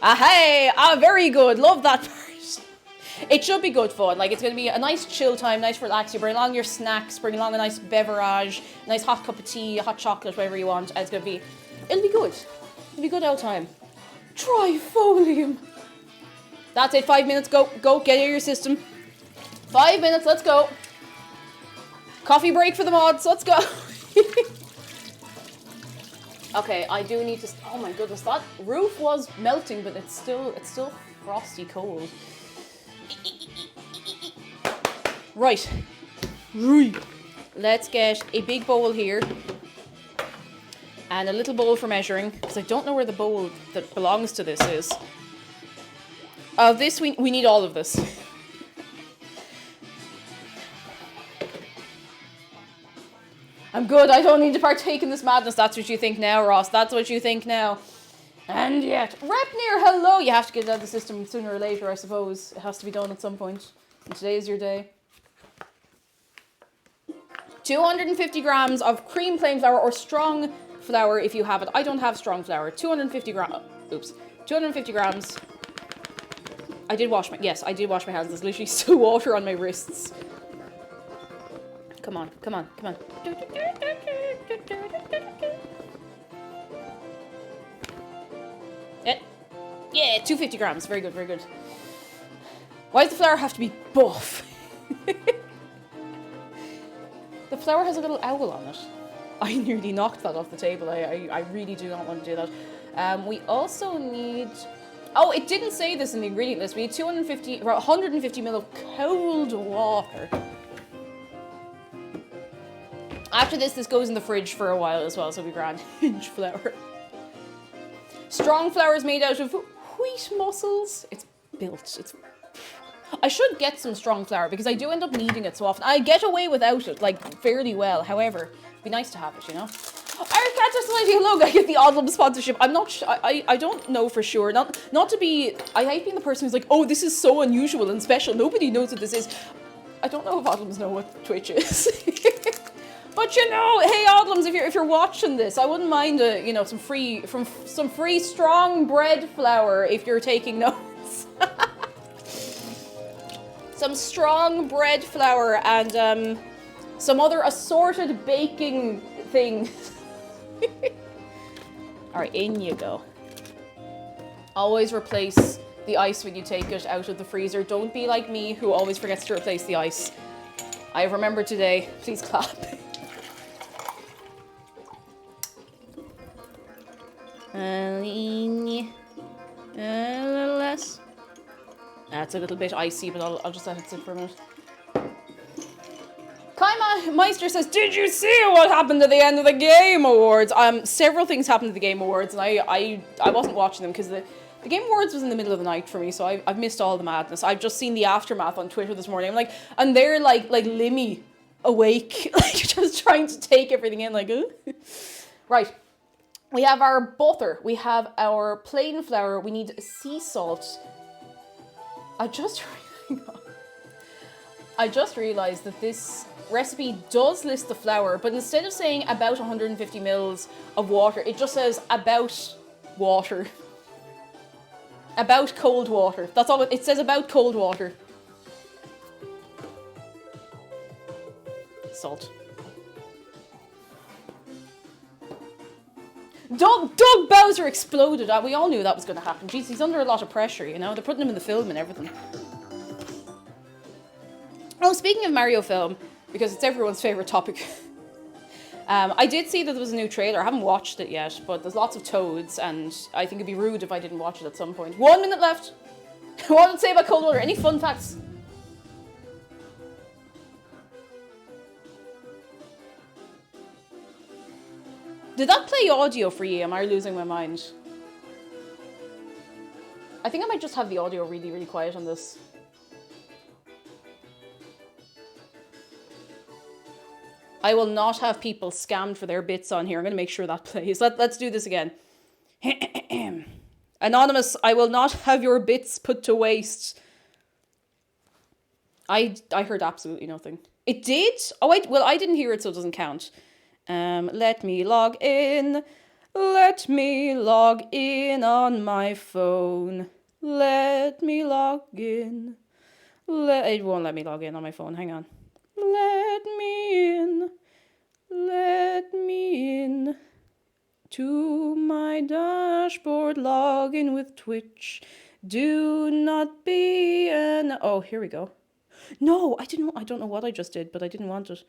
hey, very good, love that part. It should be good fun. Like, it's going to be a nice chill time, nice relax. You bring along your snacks, bring along a nice beverage, a nice hot cup of tea, hot chocolate, whatever you want. And it'll be good. It'll be good old time. Trifolium. That's it, 5 minutes, go, get out of your system. 5 minutes, let's go. Coffee break for the mods, let's go. Okay, I do need to, oh my goodness, that roof was melting, but it's still frosty cold. Right. Let's get a big bowl here. And a little bowl for measuring, because I don't know where the bowl that belongs to this is. This, we need all of this. I'm good, I don't need to partake in this madness. That's what you think now, Ross. That's what you think now. And yet, Repnir, hello! You have to get it out of the system sooner or later, I suppose. It has to be done at some point. And today is your day. 250 grams of cream plain flour or strong flour if you have it. I don't have strong flour. 250 grams. Oops. 250 grams. I did wash my hands. There's literally still water on my wrists. Come on. Yeah, 250 grams. Very good. Why does the flour have to be buff? The flour has a little owl on it. I nearly knocked that off the table. I really do not want to do that. We also need... Oh, it didn't say this in the ingredient list. We need 150 ml of cold water. After this goes in the fridge for a while as well, so we grand. Hinge flour. Strong flour is made out of wheat mussels. It's built. I should get some strong flour because I do end up needing it so often. I get away without it, like, fairly well. However, it'd be nice to have it, you know? Irish Cat Society, hello, I get the Oddlum sponsorship. I'm not, I don't know for sure. Not to be, I hate being the person who's like, oh, this is so unusual and special. Nobody knows what this is. I don't know if Oddlums know what Twitch is. But you know, hey Oddlums, if you're watching this, I wouldn't mind you know, some free strong bread flour if you're taking notes. Some strong bread flour and some other assorted baking things. Alright, in you go. Always replace the ice when you take it out of the freezer. Don't be like me who always forgets to replace the ice. I have remembered today. Please clap. A little less. That's a little bit icy, but I'll just let it sit for a minute. Kaima Meister says, did you see what happened at the end of the Game Awards? Several things happened at the Game Awards, and I wasn't watching them because the Game Awards was in the middle of the night for me, so I've missed all the madness. I've just seen the aftermath on Twitter this morning. I'm like, and they're like Limmy awake, like just trying to take everything in, like, Right. We have our butter. We have our plain flour. We need sea salt. I just realized that this recipe does list the flour, but instead of saying about 150 mils of water, it just says about water. About cold water. That's all it says, about cold water. Salt. Doug Bowser exploded. We all knew that was going to happen. Jeez, he's under a lot of pressure, you know? They're putting him in the film and everything. Oh, speaking of Mario film, because it's everyone's favourite topic. I did see that there was a new trailer. I haven't watched it yet, but there's lots of toads, and I think it'd be rude if I didn't watch it at some point. 1 minute left. What did it say about cold water? Any fun facts? Did that play audio for you? Am I losing my mind? I think I might just have the audio really, really quiet on this. I will not have people scammed for their bits on here. I'm going to make sure that plays. Let's do this again. Anonymous, I will not have your bits put to waste. I heard absolutely nothing. It did? Oh, well, I didn't hear it, so it doesn't count. Let me log in. Let me log in on my phone. Let me log in. It won't let me log in on my phone. Hang on. Let me in. Let me in. To my dashboard, log in with Twitch. Do not be an... Oh, here we go. No, I don't know what I just did, but I didn't want it.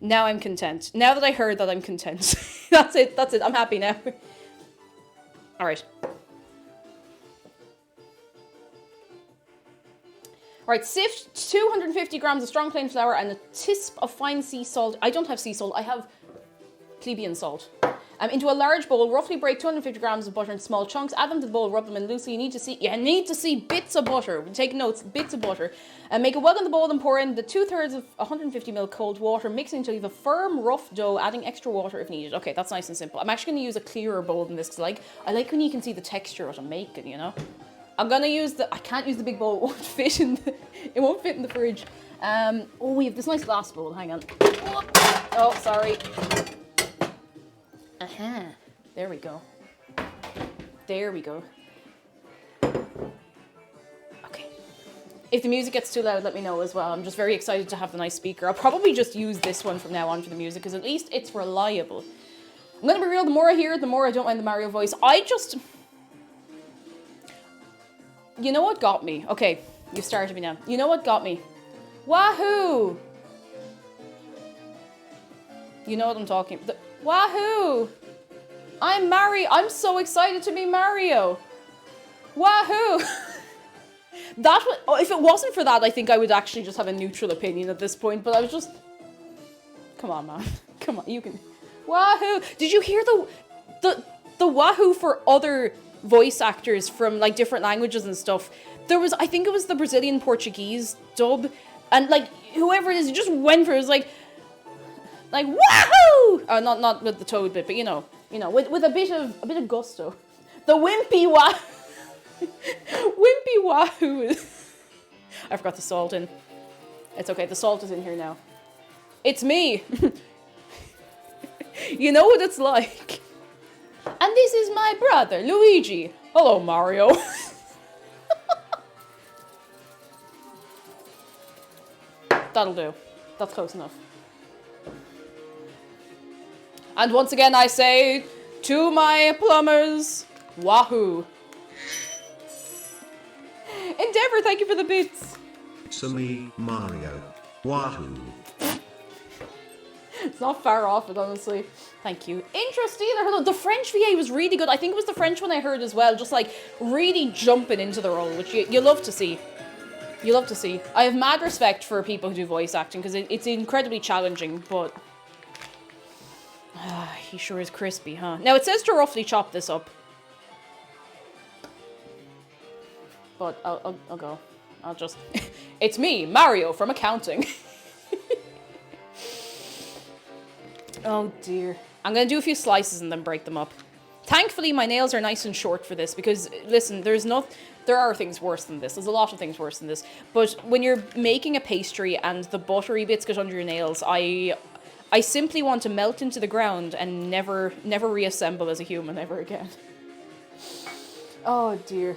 Now I'm content. Now that I heard that, I'm content. That's it. I'm happy now. All right. Alright, sift 250 grams of strong plain flour and a tisp of fine sea salt. I don't have sea salt, I have plebeian salt. Into a large bowl, roughly break 250 grams of butter in small chunks. Add them to the bowl, rub them in loosely. You need to see bits of butter. Take notes, bits of butter. And make a well in the bowl and pour in the 2/3 of 150 ml cold water, mixing until you have a firm, rough dough, adding extra water if needed. Okay, that's nice and simple. I'm actually going to use a clearer bowl than this because I like when you can see the texture of what I'm making, you know? I'm gonna use I can't use the big bowl, it won't fit in the fridge. Oh, we have this nice glass bowl, hang on. Oh, sorry. Aha, there we go. There we go. Okay. If the music gets too loud, let me know as well. I'm just very excited to have the nice speaker. I'll probably just use this one from now on for the music, because at least it's reliable. I'm gonna be real, the more I hear it, the more I don't mind the Mario voice. You know what got me? Okay, you started me now. You know what got me? Wahoo! You know what I'm talking about. Wahoo! I'm Mario. I'm so excited to be Mario. Wahoo! If it wasn't for that, I think I would actually just have a neutral opinion at this point, but I was just... Come on, man. Come on, you can... Wahoo! Did you hear the wahoo for other voice actors from like different languages and stuff? I think it was the Brazilian Portuguese dub, and like whoever it is, it just went for it. It was like wahoo! Oh, not with the toad bit, but you know, with a bit of gusto. The wimpy wahoo. I forgot the salt in. It's okay, the salt is in here now. It's me. You know what it's like. And this is my brother, Luigi. Hello, Mario. That'll do. That's close enough. And once again I say, to my plumbers, wahoo. Endeavour, thank you for the bits. It's me, Mario. Wahoo. It's not far off it, honestly. Thank you. Interesting. The French VA was really good. I think it was the French one I heard as well. Just like really jumping into the role, which you love to see. You love to see. I have mad respect for people who do voice acting because it's incredibly challenging, but... he sure is crispy, huh? Now, it says to roughly chop this up. But I'll go. I'll just... It's me, Mario, from accounting. Oh dear. I'm gonna do a few slices and then break them up. Thankfully, my nails are nice and short for this because, listen, there are things worse than this. There's a lot of things worse than this. But when you're making a pastry and the buttery bits get under your nails, I simply want to melt into the ground and never reassemble as a human ever again. Oh dear.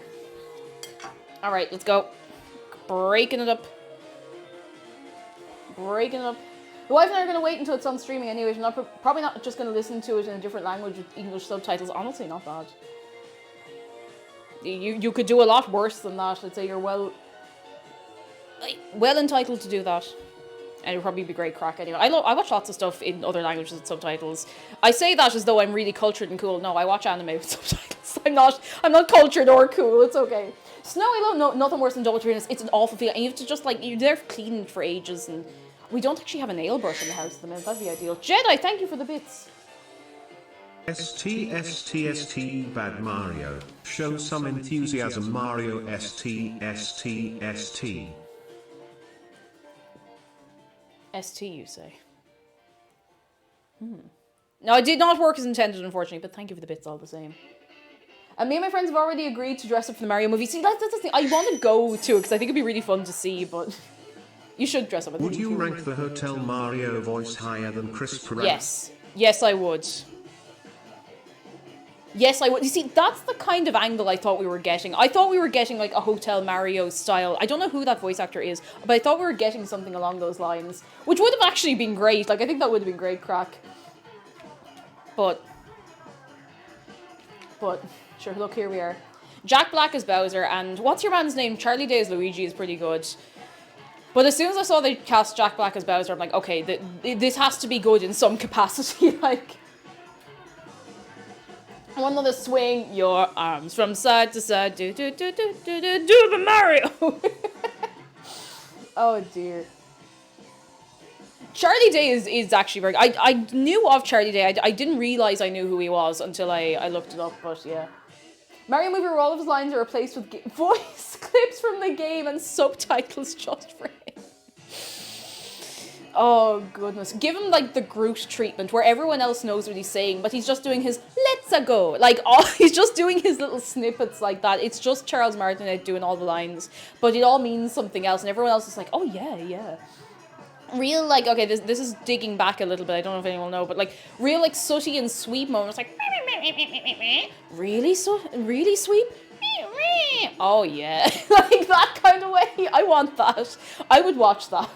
All right, let's go. Breaking it up. Breaking it up. The wife and I are going to wait until it's on streaming anyway. I'm probably not just going to listen to it in a different language with English subtitles. Honestly, not bad. You could do a lot worse than that. I'd say you're well entitled to do that. And it'll probably be great crack anyway. I watch lots of stuff in other languages with subtitles. I say that as though I'm really cultured and cool. No, I watch anime with subtitles. I'm not cultured or cool. It's okay. Snowy Low, no, nothing worse than double treatment. It's an awful feeling. And you have to just you're there cleaning for ages, and we don't actually have a nail brush in the house at the minute. That'd be ideal. Jedi, thank you for the bits. ST Bad Mario. Show some enthusiasm, Mario. ST. ST, you say? No, it did not work as intended, unfortunately, but thank you for the bits all the same. And me and my friends have already agreed to dress up for the Mario movie. See, that's the thing. I want to go to it because I think it'd be really fun to see, but you should dress up. Would you rank the Hotel Mario voice higher than Chris Pratt? Yes. Yes, I would. Yes, I would. You see, that's the kind of angle I thought we were getting. I thought we were getting like a Hotel Mario style. I don't know who that voice actor is, but I thought we were getting something along those lines, which would have actually been great. Like, I think that would have been great crack. But But sure, look, here we are. Jack Black is Bowser, and what's your man's name? Charlie Day as Luigi is pretty good. But as soon as I saw they cast Jack Black as Bowser, I'm like, okay, this has to be good in some capacity. Like, one of the swing your arms from side to side, do the Mario. Oh dear. Charlie Day is actually very. I knew of Charlie Day. I didn't realize I knew who he was until I looked it up. But yeah. Mario movie where all of his lines are replaced with voice clips from the game and subtitles just for him. Oh goodness. Give him like the Groot treatment where everyone else knows what he's saying, but he's just doing his let's go. Like he's just doing his little snippets like that. It's just Charles Martinet doing all the lines, but it all means something else and everyone else is like, oh yeah. Real, like, okay, this is digging back a little bit, I don't know if anyone will know, but like real like Sooty and Sweep moments, like really Sweep? Oh yeah. Like that kind of way. I want that. I would watch that.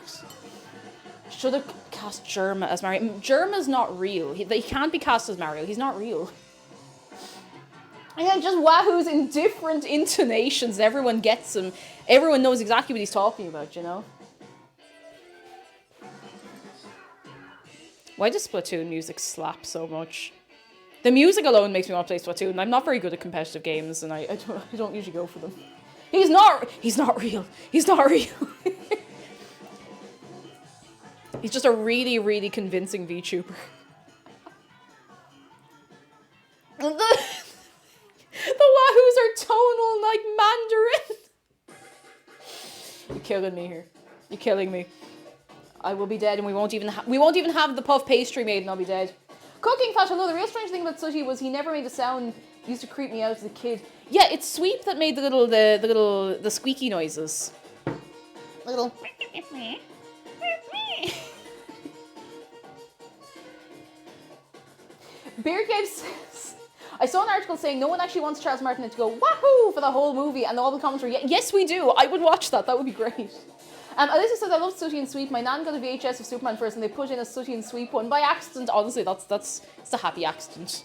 Should have cast Germa as Mario. Germa's not real. He can't be cast as Mario. He's not real. Yeah, just wahoos in different intonations. Everyone gets him. Everyone knows exactly what he's talking about, you know? Why does Splatoon music slap so much? The music alone makes me want to play Splatoon. I'm not very good at competitive games, and I don't usually go for them. He's not real. He's not real. He's just a really, really convincing VTuber. The wahoos are tonal like Mandarin. You're killing me here. You're killing me. I will be dead, and we won't even have the puff pastry made, and I'll be dead. Cooking Fat, hello. The real strange thing about Sooty was he never made a sound. It used to creep me out as a kid. Yeah, it's Sweep that made the squeaky noises. Little. Beard Gabe says, I saw an article saying no one actually wants Charles Martinet to go wahoo for the whole movie, and all the comments were, yes, we do. I would watch that. That would be great. Alyssa says, I love Sooty and Sweep. My nan got a VHS of Superman first, and they put in a Sooty and Sweep one by accident. Honestly, it's a happy accident.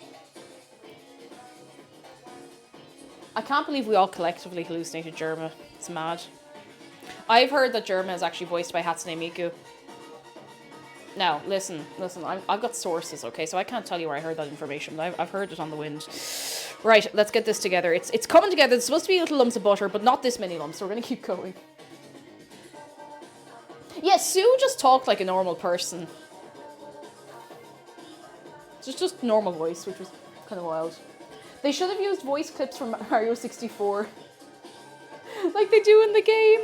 I can't believe we all collectively hallucinated Germa. It's mad. I've heard that Germa is actually voiced by Hatsune Miku. Now, listen, I've got sources, okay, so I can't tell you where I heard that information, but I've heard it on the wind. Right, let's get this together. It's coming together. It's supposed to be little lumps of butter, but not this many lumps, so we're going to keep going. Yeah, Sue just talked like a normal person. Just normal voice, which was kind of wild. They should have used voice clips from Mario 64. Like they do in the game.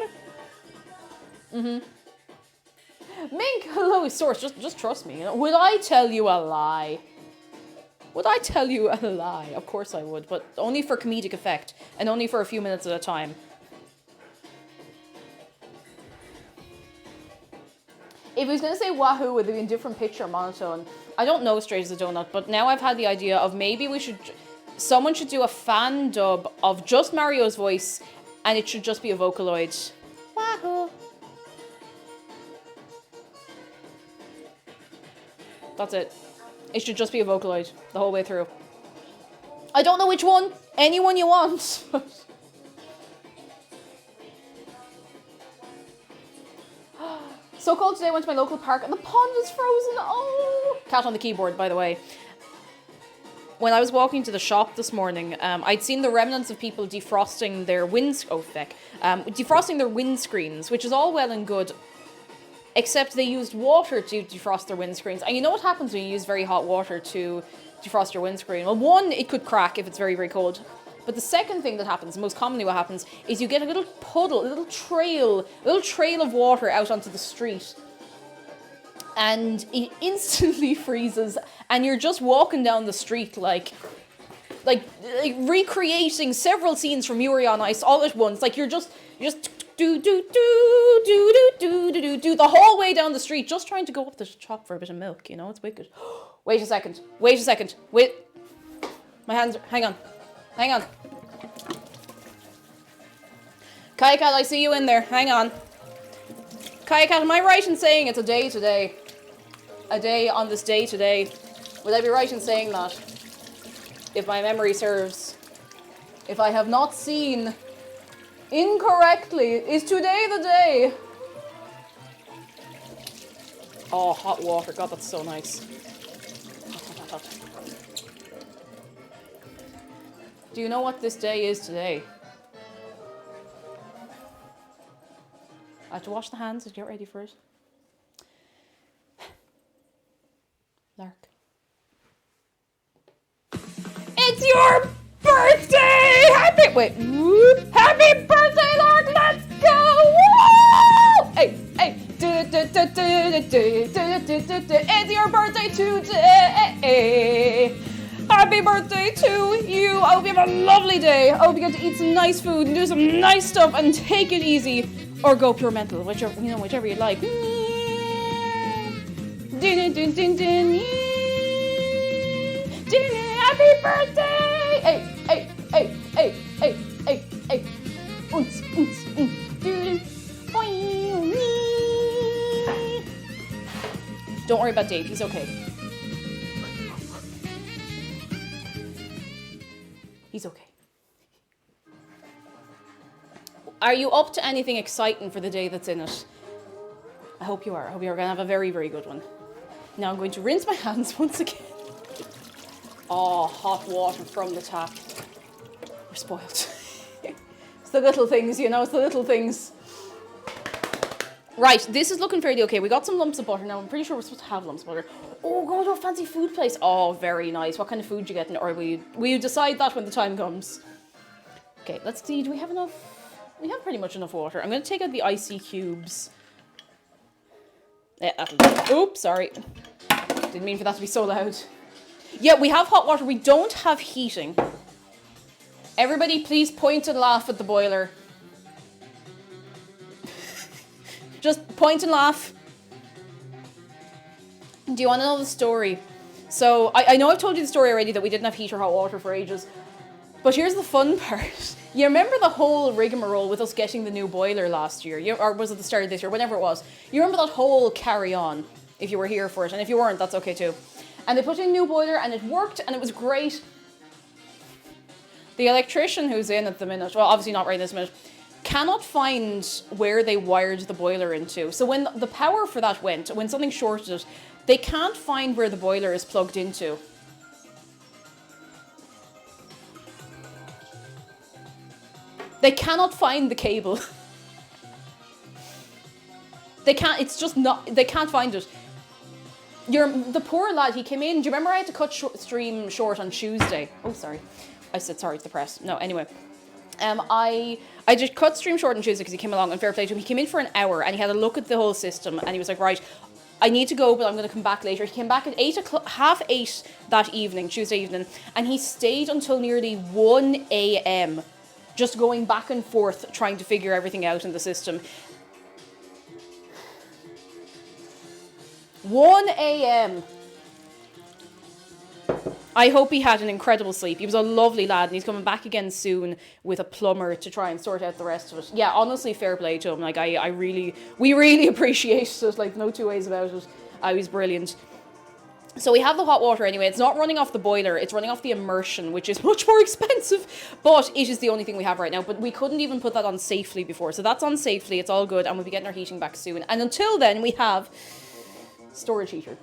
Mink, hello, source, just trust me. You know? Would I tell you a lie? Would I tell you a lie? Of course I would, but only for comedic effect, and only for a few minutes at a time. If he was going to say wahoo, would it be in different pitch or monotone? I don't know, straight as a donut, but now I've had the idea of maybe someone should do a fan dub of just Mario's voice, and it should just be a Vocaloid. Wahoo. That's it. It should just be a Vocaloid the whole way through. I don't know which one. Anyone you want. So cold today, I went to my local park and the pond is frozen. Oh! Cat on the keyboard, by the way. When I was walking to the shop this morning, I'd seen the remnants of people defrosting their defrosting their windscreens, which is all well and good, except they used water to defrost their windscreens. And you know what happens when you use very hot water to defrost your windscreen? Well, one, it could crack if it's very, very cold. But the second thing that happens, most commonly what happens, is you get a little puddle, a little trail of water out onto the street. And it instantly freezes, and you're just walking down the street like recreating several scenes from Yuri on Ice all at once. Like you're just do the whole way down the street, just trying to go up the shop for a bit of milk. You know, it's wicked. Wait a second. Wait. My hands. Hang on. Kayakat, I see you in there. Hang on. Kayakat, am I right in saying it's a day today? A day on this day today. Would I be right in saying that? If my memory serves. if I have not seen incorrectly, is today the day? Oh, hot water. God, that's so nice. Hot. Do you know what this day is today? I have to wash the hands and get ready for it. Lark. It's your birthday! Happy birthday, Lark! Let's go! Woo! Hey! It's your birthday today! Happy birthday to you! I hope you have a lovely day. I hope you get to eat some nice food and do some nice stuff and take it easy, or go pure mental, whichever you like. Happy birthday! Hey! Don't worry about Dave, he's okay. He's okay. Are you up to anything exciting for the day that's in it? I hope you are. I hope you're going to have a very, very good one. Now I'm going to rinse my hands once again. Oh, hot water from the tap. We're spoiled. It's the little things, it's the little things. Right, this is looking fairly okay. We got some lumps of butter now. I'm pretty sure we're supposed to have lumps of butter. Oh, going to a fancy food place. Oh, very nice. What kind of food you getting? Or will you decide that when the time comes? Okay, let's see. Do we have enough? We have pretty much enough water. I'm going to take out the icy cubes. Yeah, that'll do. Oops, sorry. Didn't mean for that to be so loud. Yeah, we have hot water. We don't have heating. Everybody, please point and laugh at the boiler. Just point and laugh. Do you want to know the story? So, I know I've told you the story already that we didn't have heat or hot water for ages. But here's the fun part. You remember the whole rigmarole with us getting the new boiler last year? Or was it the start of this year? Whenever it was. You remember that whole carry-on, if you were here for it. And if you weren't, that's okay too. And they put in a new boiler and it worked and it was great. The electrician who's in at the minute, well, obviously not right this minute, cannot find where they wired the boiler into. So when the power for that went, when something shorted it, they can't find where the boiler is plugged into. They cannot find the cable. They can't find it. The poor lad, he came in. Do you remember I had to cut stream short on Tuesday? Oh, sorry. I said sorry to the press. No, anyway. I just cut stream short on Tuesday because he came along, and fair play to him. He came in for an hour and he had a look at the whole system and he was like, right, I need to go, but I'm going to come back later. He came back at 8:30 that evening, Tuesday evening, and he stayed until nearly 1 a.m. just going back and forth trying to figure everything out in the system. 1 a.m. I hope he had an incredible sleep. He was a lovely lad, and he's coming back again soon with a plumber to try and sort out the rest of it. Yeah, honestly, fair play to him. Like, we really appreciate it. Like, no two ways about it. He was brilliant. So we have the hot water anyway. It's not running off the boiler. It's running off the immersion, which is much more expensive. But it is the only thing we have right now. But we couldn't even put that on safely before. So that's on safely. It's all good. And we'll be getting our heating back soon. And until then, we have storage heater.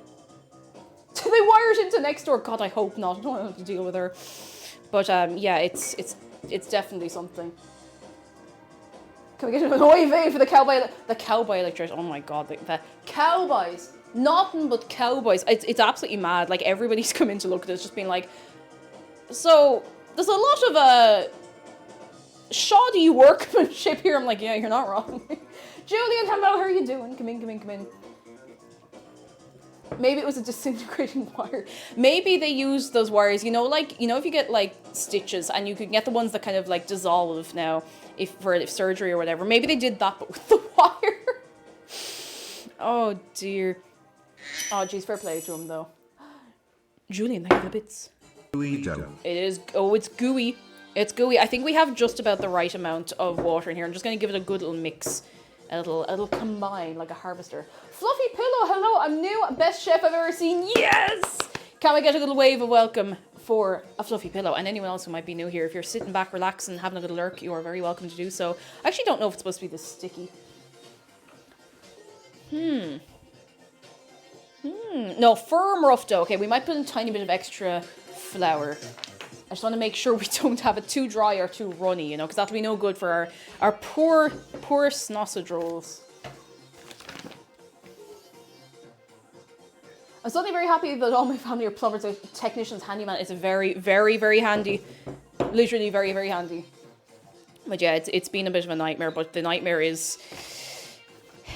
Do they wire it into next door? God, I hope not. I don't want to have to deal with her. But yeah, it's definitely something. Can we get an OIV for the cowboy electrician? Oh my God, the cowboys. Nothing but cowboys. It's absolutely mad. Like, everybody's come in to look at this, just being like, so there's a lot of shoddy workmanship here. I'm like, yeah, you're not wrong. Julian, hello, how are you doing? Come in. Maybe it was a disintegrating wire. Maybe they used those wires, if you get like stitches and you can get the ones that kind of like dissolve now for surgery or whatever. Maybe they did that, but with the wire. Oh dear. Oh geez, fair play to him though. Julian, thank you for the bits. It is. Oh, it's gooey. It's gooey. I think we have just about the right amount of water in here. I'm just going to give it a good little mix. It'll combine like a harvester. Fluffy Pillow, hello, I'm new. Best chef I've ever seen. Yes! Can we get a little wave of welcome for a fluffy pillow. And anyone else who might be new here, if you're sitting back, relaxing, having a little lurk, you are very welcome to do so. I actually don't know if it's supposed to be this sticky. No, firm rough dough. Okay, we might put in a tiny bit of extra flour. I just want to make sure we don't have it too dry or too runny, you know, because that'll be no good for our poor sausage rolls. I'm suddenly very happy that all my family are plumbers, technicians, handyman. It's very, very, very handy. Literally very, very handy. But yeah, it's been a bit of a nightmare, but the nightmare is...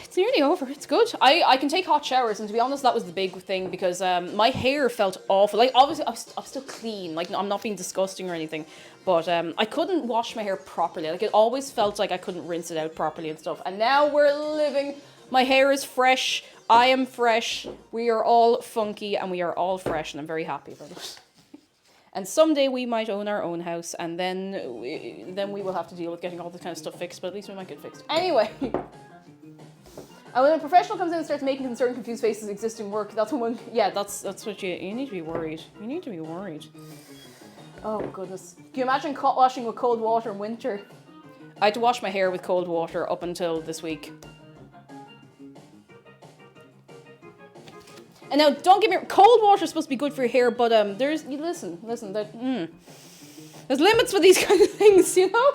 It's nearly over. It's good. I can take hot showers, and to be honest, that was the big thing, because my hair felt awful. Like, obviously, I'm still clean. Like, I'm not being disgusting or anything, but I couldn't wash my hair properly. Like, it always felt like I couldn't rinse it out properly and stuff. And now we're living. My hair is fresh. I am fresh. We are all funky, and we are all fresh, and I'm very happy about it. And someday we might own our own house, and then we will have to deal with getting all this kind of stuff fixed, but at least we might get fixed. Anyway. And when a professional comes in and starts making concerned, confused faces existing work, that's when that's what you need to be worried. You need to be worried. Oh goodness. Can you imagine washing with cold water in winter? I had to wash my hair with cold water up until this week. And now, don't get me wrong, cold water is supposed to be good for your hair, but there's listen, there's limits for these kind of things, you know.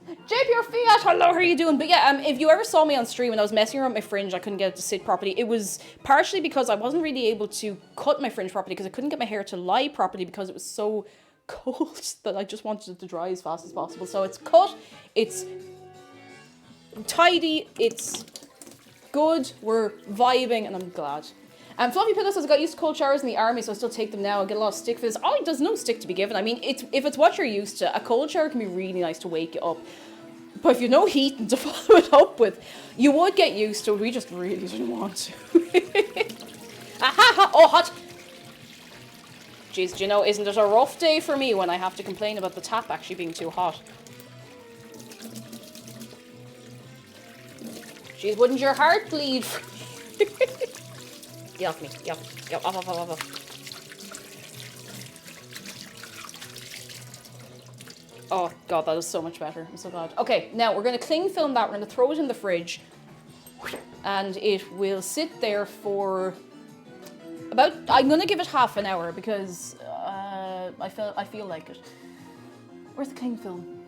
JP Fiat, hello, how are you doing? But yeah, if you ever saw me on stream and I was messing around with my fringe, I couldn't get it to sit properly. It was partially because I wasn't really able to cut my fringe properly, because I couldn't get my hair to lie properly because it was so cold that I just wanted it to dry as fast as possible. So it's cut, it's tidy, it's good, we're vibing, and I'm glad. Fluffy Pillow says, I got used to cold showers in the army, so I still take them now. I get a lot of stick for this. Oh, there's no stick to be given. I mean, if it's what you're used to, a cold shower can be really nice to wake you up. But if you've no heat to follow it up with, you would get used to it. We just really didn't want to. Aha! Oh, hot! Jeez, do you know, isn't it a rough day for me when I have to complain about the tap actually being too hot? Jeez, wouldn't your heart bleed? Get off me. Get off. Oh god, that is so much better. I'm so glad. Okay, now we're going to cling film that. We're going to throw it in the fridge. And it will sit there for about... I'm going to give it half an hour because I feel like it. Where's the cling film?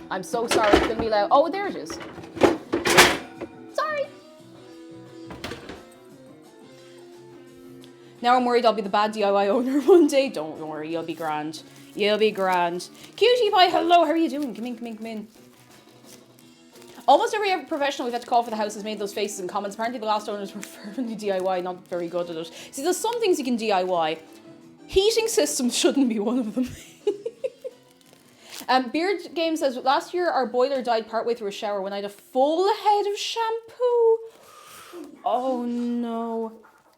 I'm so sorry. It's going to be loud. Oh, there it is. Sorry. Now I'm worried I'll be the bad DIY owner one day. Don't worry, you'll be grand. You'll be grand. Cutie Pie, hello, how are you doing? Come in. Almost every professional we've had to call for the house has made those faces and comments. Apparently the last owners were fervently DIY, not very good at it. See, there's some things you can DIY. Heating systems shouldn't be one of them. Beard Game says, last year our boiler died partway through a shower when I had a full head of shampoo. Oh no.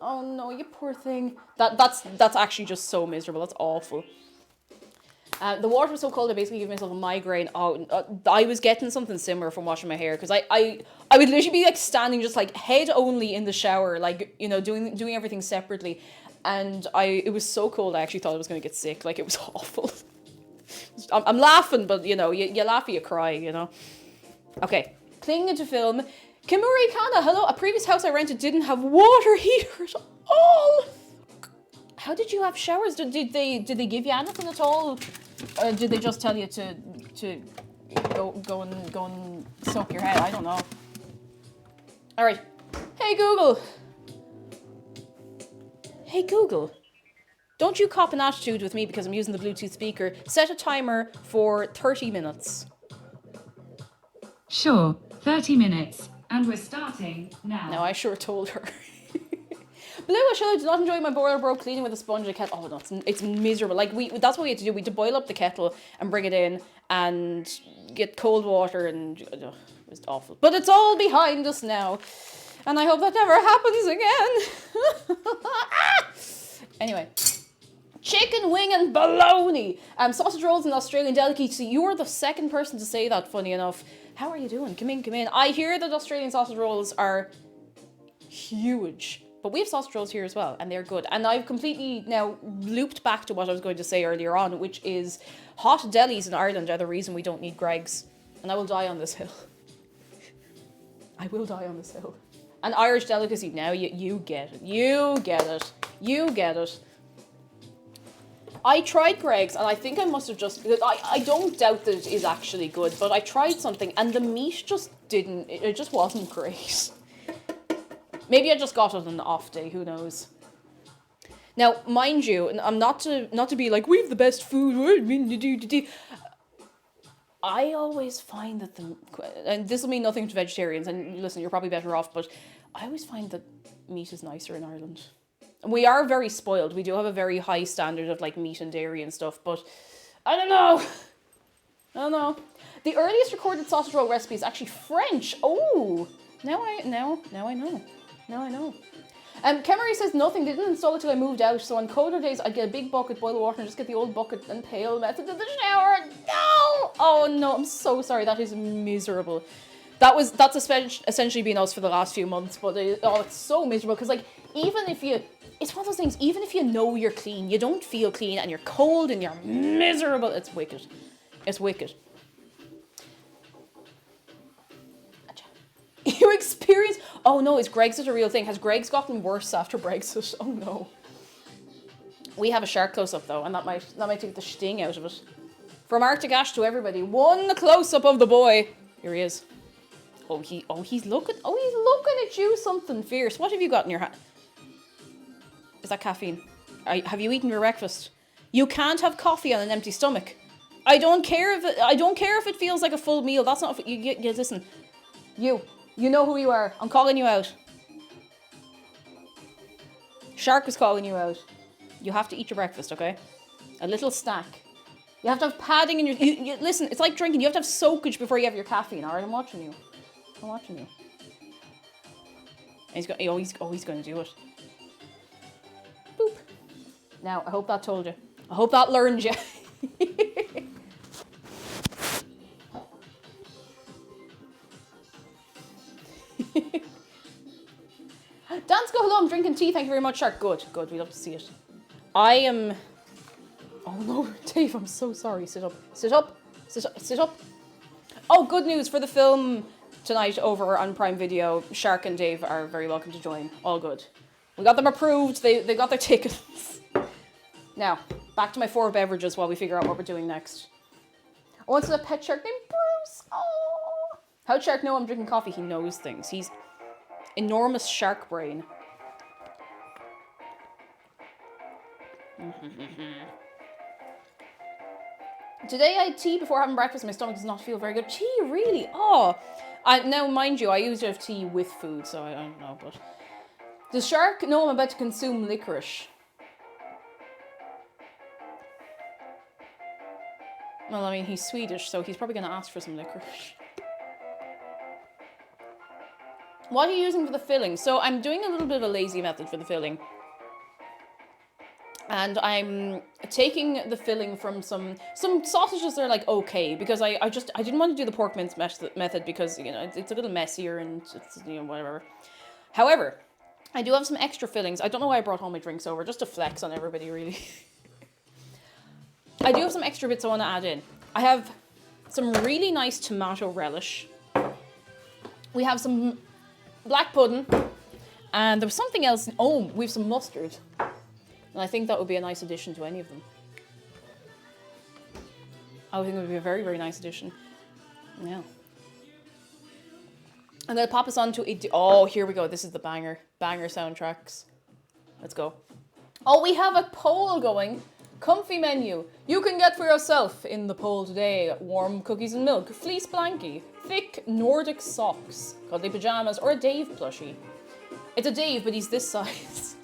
Oh no, you poor thing. That's actually just so miserable. That's awful. The water was so cold I basically gave myself a migraine. Oh, I was getting something similar from washing my hair because I would literally be like standing just like head only in the shower, like, you know, doing everything separately, and it was so cold I actually thought I was gonna get sick. Like, it was awful. I'm laughing, but you know, you laugh or you cry, you know. Okay, clinging to film. Kimuri Kana, hello. A previous house I rented didn't have water heater at all. How did you have showers? Did they give you anything at all? Or did they just tell you to go and soak your head? I don't know. All right. Hey Google. Hey Google. Don't you cop an attitude with me because I'm using the Bluetooth speaker. Set a timer for 30 minutes. Sure, 30 minutes. And we're starting now. No, I sure told her. Blue, I did not enjoy my boiler broke cleaning with a sponge and kettle. Oh no, it's miserable. Like, that's what we had to do. We had to boil up the kettle and bring it in and get cold water, and it was awful. But it's all behind us now. And I hope that never happens again. Anyway. Chicken wing and bologna. Sausage rolls and Australian delicacy. You are the second person to say that, funny enough. How are you doing? Come in. I hear that Australian sausage rolls are huge. But we have sausage rolls here as well, and they're good. And I've completely now looped back to what I was going to say earlier on, which is hot delis in Ireland are the reason we don't need Greggs. And I will die on this hill. I will die on this hill. An Irish delicacy. Now you get it. You get it. You get it. I tried Greggs, and I think I must have just... I don't doubt that it is actually good, but I tried something, and the meat just didn't... It just wasn't great. Maybe I just got it on an off day, who knows. Now, mind you, and I'm not to be like, we have the best food, I always find that and this will mean nothing to vegetarians, and listen, you're probably better off, but I always find that meat is nicer in Ireland. And we are very spoiled. We do have a very high standard of like meat and dairy and stuff, but I don't know. The earliest recorded sausage roll recipe is actually French. Oh, now I know. Kemery says nothing. They didn't install it till I moved out. So on colder days, I'd get a big bucket, boil the water, and just get the old bucket and pail method in the shower. No! Oh no, I'm so sorry. That is miserable. That's essentially been us for the last few months. But it's so miserable because like even if you, it's one of those things. Even if you know you're clean, you don't feel clean, and you're cold and you're miserable. It's wicked. It's wicked. You experience... Oh no, is Brexit a real thing? Has Greggs gotten worse after Brexit? Oh no. We have a shark close-up though, and that might take the sting out of it. From Arctic Ash to everybody, one close-up of the boy. Here he is. He's looking at you, something fierce. What have you got in your hand? Is that caffeine? Have you eaten your breakfast? You can't have coffee on an empty stomach. I don't care if it feels like a full meal. That's not... Listen. You know who you are. I'm calling you out. Shark is calling you out. You have to eat your breakfast, okay? A little snack. You have to have padding in your... listen, it's like drinking. You have to have soakage before you have your caffeine, alright? I'm watching you. And he's going to do it. Boop. Now, I hope that told you. I hope that learned you. Dance, go hello, I'm drinking tea, thank you very much, Shark. Good, we love to see it. I am... Oh no, Dave, I'm so sorry. Sit up. Oh, good news for the film tonight over on Prime Video. Shark and Dave are very welcome to join. All good. We got them approved, they got their tickets. Now, back to my 4 beverages while we figure out what we're doing next. I once had a pet shark named Bruce. Oh, how'd Shark know I'm drinking coffee? He knows things. He's enormous shark brain. Today I had tea before having breakfast. My stomach does not feel very good. Tea, really? Oh, now mind you, I usually have tea with food, so I don't know. But does Shark know I'm about to consume licorice? Well, I mean, he's Swedish, so he's probably going to ask for some licorice. What are you using for the filling? So I'm doing a little bit of a lazy method for the filling. And I'm taking the filling from some sausages that are like okay, because I didn't want to do the pork mince method because, you know, it's a little messier and it's, you know, whatever. However, I do have some extra fillings. I don't know why I brought all my drinks over, just to flex on everybody, really. I do have some extra bits I want to add in. I have some really nice tomato relish. We have some black pudding, and there was something else. Oh, we have some mustard. And I think that would be a nice addition to any of them. I think it would be a very, very nice addition. Yeah. I'm going to pop us on to it. Oh, here we go. This is the banger soundtracks. Let's go. Oh, we have a poll going. Comfy menu. You can get for yourself in the poll today. Warm cookies and milk, fleece blankie, thick Nordic socks, cuddly pajamas, or a Dave plushie. It's a Dave, but he's this size.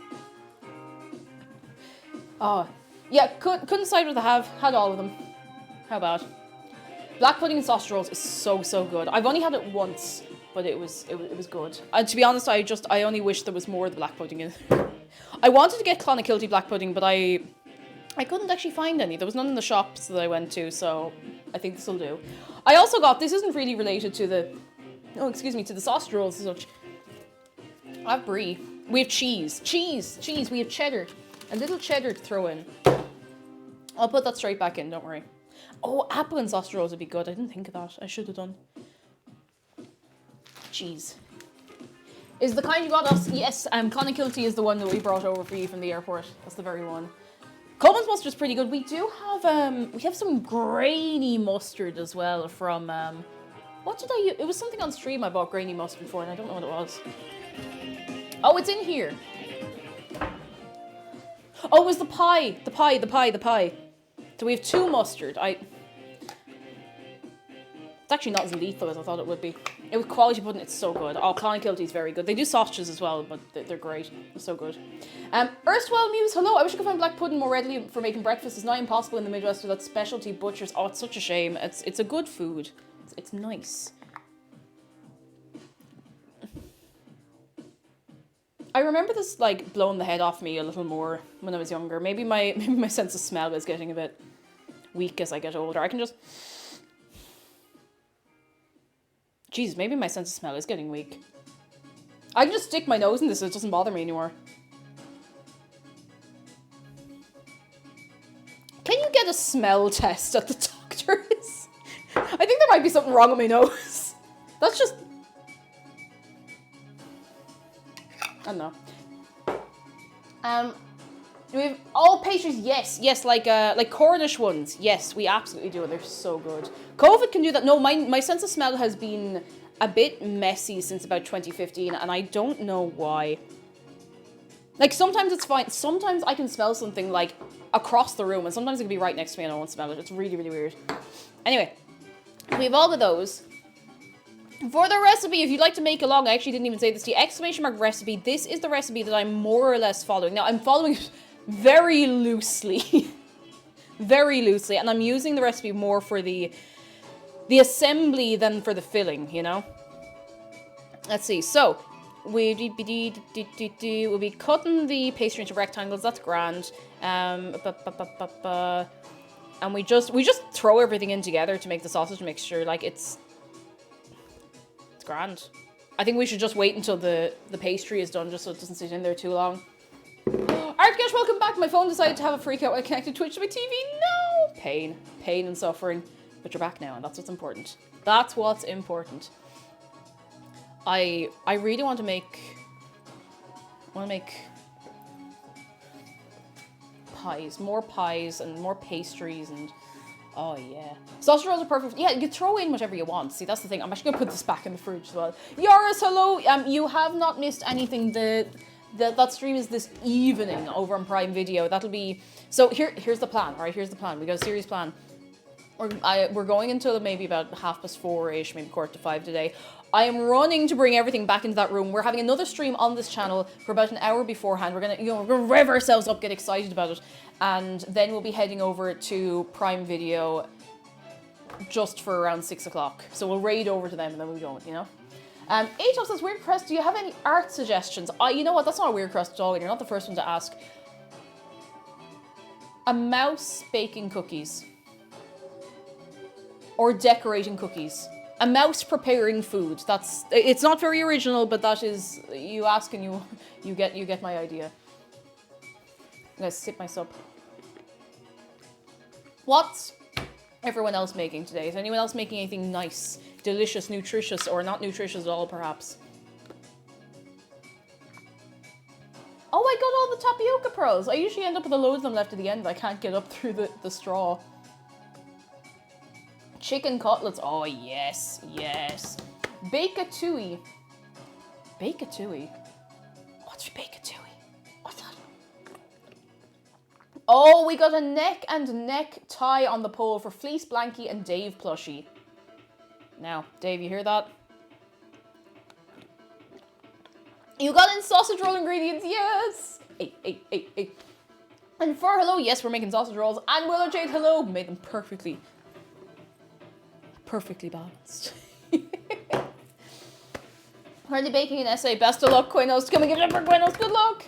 Oh, yeah, couldn't decide what to have. Had all of them. How bad? Black pudding and sausage rolls is so, so good. I've only had it once, but it was good. And to be honest, I only wish there was more of the black pudding in it. I wanted to get Clonakilty black pudding, but I couldn't actually find any. There was none in the shops that I went to, so I think this will do. I also got, this isn't really related to the, to the sausage rolls as such. I have brie. We have cheese. Cheese. We have cheddar. A little cheddar to throw in. I'll put that straight back in, don't worry. Oh, apple and sausage rolls would be good. I didn't think of that. I should have done. Cheese. Is the kind you got us? Yes, Clonakilty is the one that we brought over for you from the airport. That's the very one. Coleman's mustard is pretty good. We do have we have some grainy mustard as well from what did I use? It was something on stream I bought grainy mustard for and I don't know what it was. Oh, it's in here. Oh, it was the pie. The pie. So we have 2 mustard. It's actually not as lethal as I thought it would be. It was quality pudding, it's so good. Oh, Clonakilty is very good. They do sausages as well, but they're great. They're so good. Erstwhile Muse, hello. I wish I could find black pudding more readily for making breakfast. It's not impossible in the Midwest without specialty butchers. Oh, it's such a shame. It's a good food. It's nice. I remember this like blowing the head off me a little more when I was younger. Maybe my sense of smell is getting a bit weak as I get older. I can just... Jeez, maybe my sense of smell is getting weak. I can just stick my nose in this, it doesn't bother me anymore. Can you get a smell test at the doctor's? I think there might be something wrong with my nose. That's just... I don't know. Do we have all pastries? Yes, like Cornish ones. Yes, we absolutely do, and they're so good. COVID can do that. No, my sense of smell has been a bit messy since about 2015, and I don't know why. Like, sometimes it's fine. Sometimes I can smell something, like, across the room, and sometimes it can be right next to me and I won't smell it. It's really, really weird. Anyway, we have all of those. For the recipe, if you'd like to make along, I actually didn't even say this to you, ! recipe, this is the recipe that I'm more or less following. Now, I'm following it very loosely. Very loosely, and I'm using the recipe more for the assembly than for the filling, you know? Let's see, so, we'll be cutting the pastry into rectangles, that's grand. And we just throw everything in together to make the sausage mixture, like it's grand. I think we should just wait until the pastry is done, just so it doesn't sit in there too long. Artcash, welcome back. My phone decided to have a freak out when I connected Twitch to my TV. No! Pain and suffering. But you're back now, and that's what's important. That's what's important. I really want to make pies. More pies and more pastries and... Oh, yeah. Sausage rolls are perfect. Yeah, you can throw in whatever you want. See, that's the thing. I'm actually going to put this back in the fridge as well. Yaris, hello. You have not missed anything. That stream is this evening over on Prime Video. That'll be... So here's the plan, all right? Here's the plan. We got a serious plan. We're going until maybe about 4:30-ish, maybe 4:45 today. I am running to bring everything back into that room. We're having another stream on this channel for about an hour beforehand. We're gonna rev ourselves up, get excited about it, and then we'll be heading over to Prime Video just for around 6 o'clock. So we'll raid over to them and then we'll go, you know? Atop says, Weird Crest, do you have any art suggestions? You know what, that's not a Weird Crest at all, and you're not the first one to ask. A mouse baking cookies. Or decorating cookies. A mouse preparing food. It's not very original, but that is, you ask and you get my idea. I'm gonna sip my sup. What's everyone else making today? Is anyone else making anything nice, delicious, nutritious, or not nutritious at all, perhaps? Oh, I got all the tapioca pearls. I usually end up with a load of them left at the end. I can't get up through the straw. Chicken cutlets. Oh, yes. Bake-a-tooey. Bake-a-tooey? What's bake-a-tooey? What's that? Oh, we got a neck and neck tie on the pole for Fleece Blanky and Dave plushie. Now, Dave, you hear that? You got in sausage roll ingredients, yes! Hey. And for hello, yes, we're making sausage rolls. And Willow Jade, hello, made them perfectly balanced. Currently baking an essay. Best of luck, Quinos. Come and give it up for Quinos. Good luck.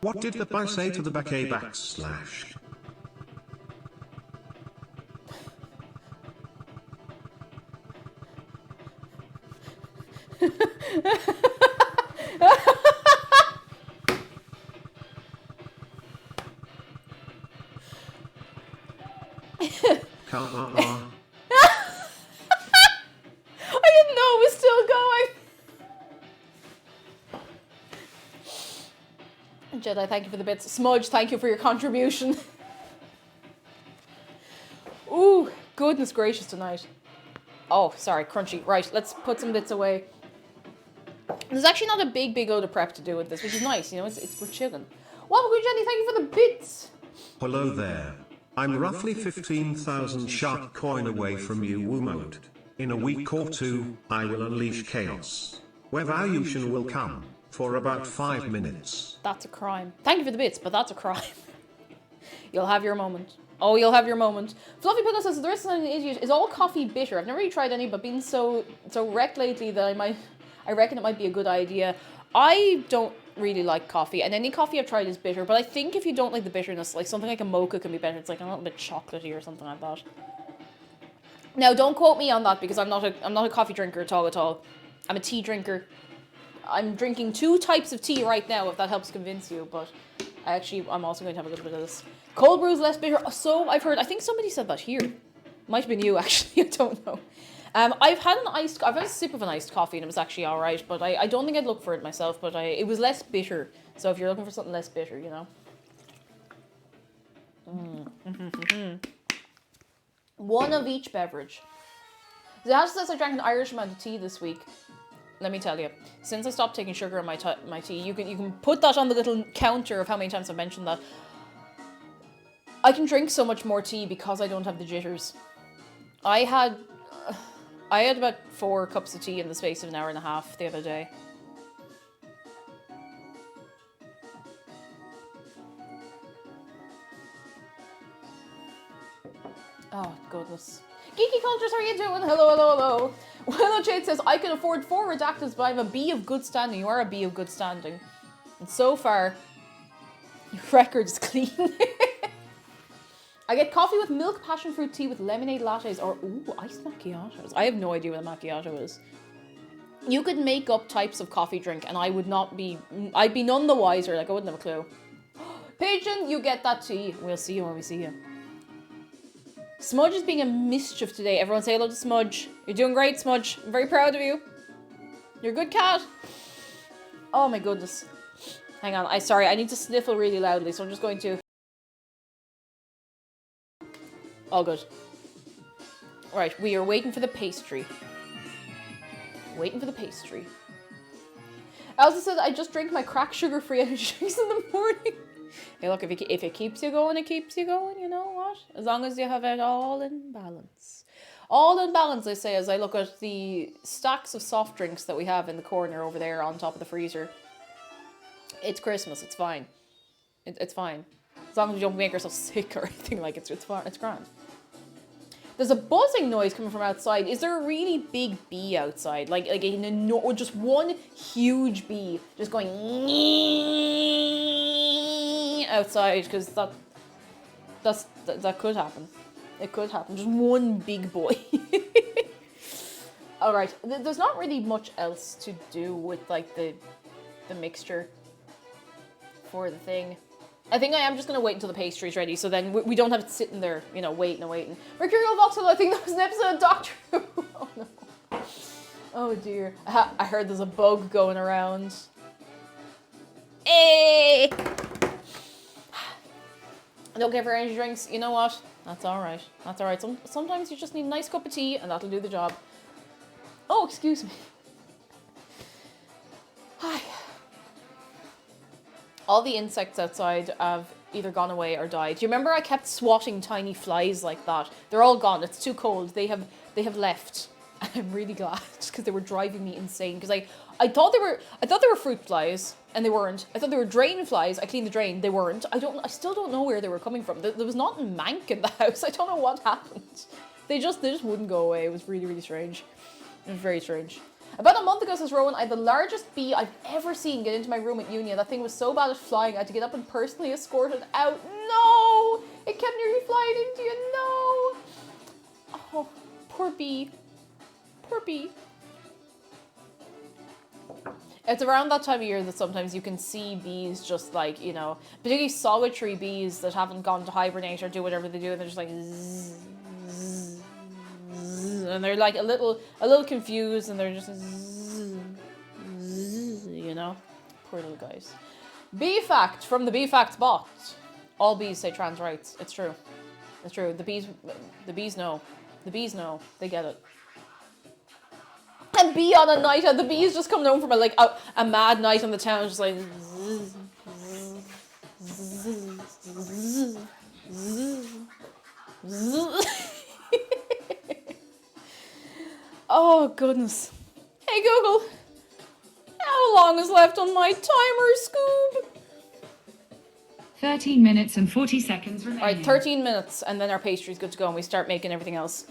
What did the pie say to the /? I didn't know it was still going. Jedi, thank you for the bits. Smudge, thank you for your contribution. Ooh, goodness gracious tonight. Oh, sorry, crunchy. Right, let's put some bits away. There's actually not a big load of prep to do with this, which is nice. You know, we're chilling. Welcome, good Jenny. Thank you for the bits. Hello there. I'm roughly 15,000 shark coin away from you, woo mode. In a week or two, I will unleash chaos. Where Valution will come, for about 5 minutes. That's a crime. Thank you for the bits, but that's a crime. You'll have your moment. Oh, you'll have your moment. Fluffy Pickle says, the rest of an idiot is all coffee bitter. I've never really tried any, but been so wrecked lately that I reckon it might be a good idea. I don't really like coffee, and any coffee I've tried is bitter, but I think if you don't like the bitterness, like something like a mocha can be better. It's like a little bit chocolatey or something like that. Now, don't quote me on that because I'm not a coffee drinker at all. I'm a tea drinker. I'm drinking 2 types of tea right now, if that helps convince you, but I'm also going to have a little bit of this. Cold brew is less bitter. So I've heard. I think somebody said that here. Might have been you, actually. I don't know. I've had a sip of an iced coffee and it was actually all right, but I don't think I'd look for it myself, but it was less bitter. So if you're looking for something less bitter, you know. One of each beverage. Zahaj says I drank an Irish amount of tea this week. Let me tell you, since I stopped taking sugar in my tea, you can put that on the little counter of how many times I've mentioned that. I can drink so much more tea because I don't have the jitters. I had about 4 cups of tea in the space of an hour and a half the other day. Oh, goodness. Geeky Cultures, how are you doing? Hello. Willow Jade says, I can afford 4 redacteds, but I'm a B of good standing. You are a B of good standing. And so far, your record is clean. I get coffee with milk, passion fruit tea with lemonade lattes, or, iced macchiatos. I have no idea what a macchiato is. You could make up types of coffee drink, and I'd be none the wiser, like I wouldn't have a clue. Pigeon, you get that tea. We'll see you when we see you. Smudge is being a mischief today. Everyone say hello to Smudge. You're doing great, Smudge. I'm very proud of you. You're a good cat. Oh my goodness. Hang on, sorry, I need to sniffle really loudly, so I'm just going to... All good. Right, we are waiting for the pastry. Waiting for the pastry. Elsa said, I just drink my crack sugar-free energy drinks in the morning. Hey, look, if it keeps you going, it keeps you going, you know what? As long as you have it all in balance. All in balance, I say, as I look at the stacks of soft drinks that we have in the corner over there on top of the freezer. It's Christmas, it's fine. It's fine. As long as we don't make ourselves sick or anything like it, it's fine, it's grand. There's a buzzing noise coming from outside. Is there a really big bee outside? Like or just one huge bee just going outside? Because that could happen. It could happen. Just one big boy. All right. There's not really much else to do with like the mixture for the thing. I think I am just going to wait until the pastry's ready, so then we don't have it sitting there, you know, waiting and waiting. Mercurial Voxel, I think that was an episode of Doctor Who. Oh, no. Oh, dear. I heard there's a bug going around. Hey! I don't care for energy drinks. You know what? That's all right. That's all right. Sometimes you just need a nice cup of tea, and that'll do the job. Oh, excuse me. Hi. All the insects outside have either gone away or died. Do you remember I kept swatting tiny flies like that? They're all gone. It's too cold. They have left. And I'm really glad, just because they were driving me insane. Because I thought they were fruit flies, and they weren't. I thought they were drain flies. I cleaned the drain. They weren't. I still don't know where they were coming from. There was not a mank in the house. I don't know what happened. They just wouldn't go away. It was really, really strange. It was very strange. About a month ago, says Rowan, I had the largest bee I've ever seen get into my room at uni. That thing was so bad at flying, I had to get up and personally escort it out. No! It kept nearly flying into you. No! Oh, poor bee. Poor bee. It's around that time of year that sometimes you can see bees just like, you know, particularly solitary bees that haven't gone to hibernate or do whatever they do, and they're just like zzz, zzz, zzz, and they're like a little confused, and they're just zzz, zzz, you know, poor little guys. Bee fact from the Bee Facts bot: all bees say trans rights. It's true. It's true. The bees know. The bees know. They get it. And bee on a night out. The bees just coming home from a mad night on the town, just like. Zzz, zzz, zzz, zzz, zzz. Oh goodness. Hey Google, how long is left on my timer, Scoob? 13 minutes and 40 seconds remaining. Alright, 13 minutes, and then our pastry's good to go, and we start making everything else.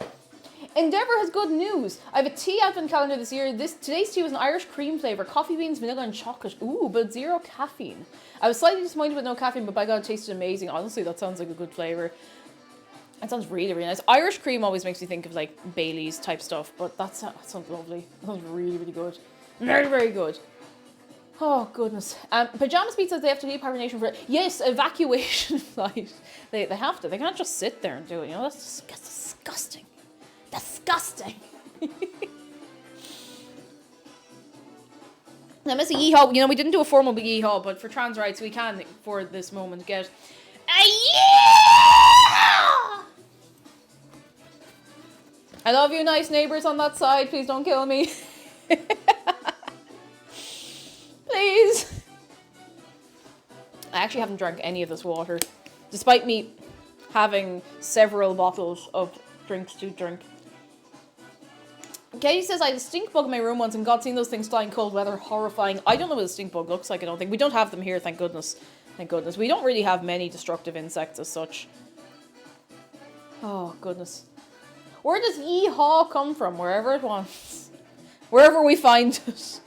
Endeavour has good news. I have a tea advent calendar this year. Today's tea was an Irish cream flavour, coffee beans, vanilla and chocolate. Ooh, but 0 caffeine. I was slightly disappointed with no caffeine, but by God, it tasted amazing. Honestly, that sounds like a good flavour. That sounds really, really nice. Irish cream always makes me think of like Bailey's type stuff, but that sounds lovely. That sounds really, really good. Very, very good. Oh goodness. Pajamas Pizza, they have to leave hibernation for yes, evacuation flight. They have to. They can't just sit there and do it. You know, that's disgusting. Disgusting. Now, Missy Yeehaw, you know, we didn't do a formal big yeehaw, but for trans rights, we can, for this moment, get a yeah! I love you, nice neighbours on that side. Please don't kill me. Please. I actually haven't drank any of this water, despite me having several bottles of drinks to drink. Katie says, I had a stink bug in my room once, and God, seeing those things fly in cold weather, horrifying. I don't know what a stink bug looks like, I don't think. We don't have them here, thank goodness. Thank goodness. We don't really have many destructive insects as such. Oh, goodness. Where does yeehaw come from? Wherever it wants. Wherever we find it.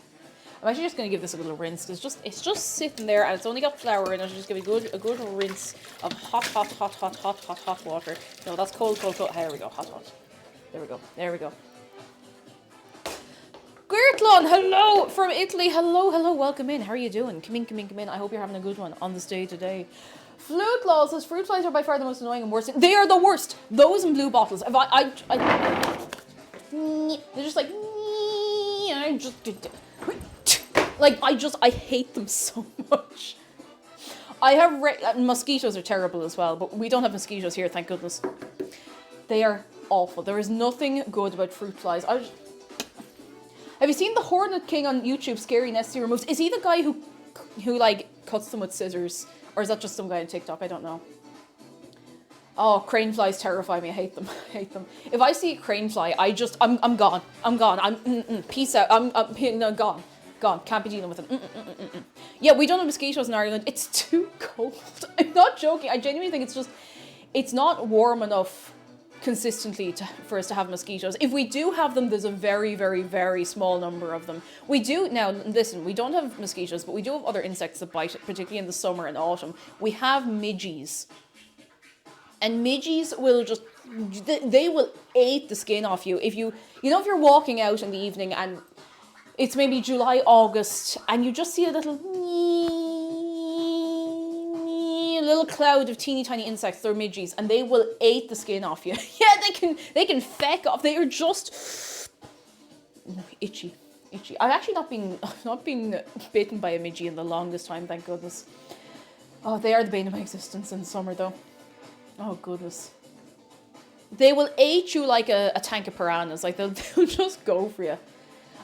I'm actually just going to give this a little rinse, because it's just sitting there, and it's only got flour in it. Just give it a good rinse of hot water. No, that's cold. Here we go, hot. There we go. Gertlon, hello from Italy. Hello, welcome in. How are you doing? Come in. I hope you're having a good one on this day today. Flute Law says fruit flies are by far the most annoying and worst. They are the worst. Those in blue bottles. If they're just like, I hate them so much. I have mosquitoes are terrible as well, but we don't have mosquitoes here, thank goodness. They are awful. There is nothing good about fruit flies. Have you seen the Hornet King on YouTube? Scary Nessie removes. Is he the guy who like cuts them with scissors, or is that just some guy on TikTok? I don't know. Oh, crane flies terrify me. I hate them. If I see a crane fly, I'm gone. Peace out. I'm gone. Can't be dealing with it. Yeah, we don't have mosquitoes in Ireland. It's too cold. I'm not joking. I genuinely think it's not warm enough consistently for us to have mosquitoes. If we do have them, there's a very, very, very small number of them. We do, now listen, we don't have mosquitoes, but we do have other insects that bite, particularly in the summer and autumn. We have midges. And midges will they will eat the skin off you. If you're walking out in the evening and it's maybe July, August, and you just see a little cloud of teeny tiny insects, they're midges, and they will eat the skin off you. Yeah, they can feck off. They are just itchy. I've actually not been bitten by a midgie in the longest time, thank goodness. Oh, they are the bane of my existence in summer though. Oh goodness. They will eat you like a tank of piranhas. Like they'll just go for you.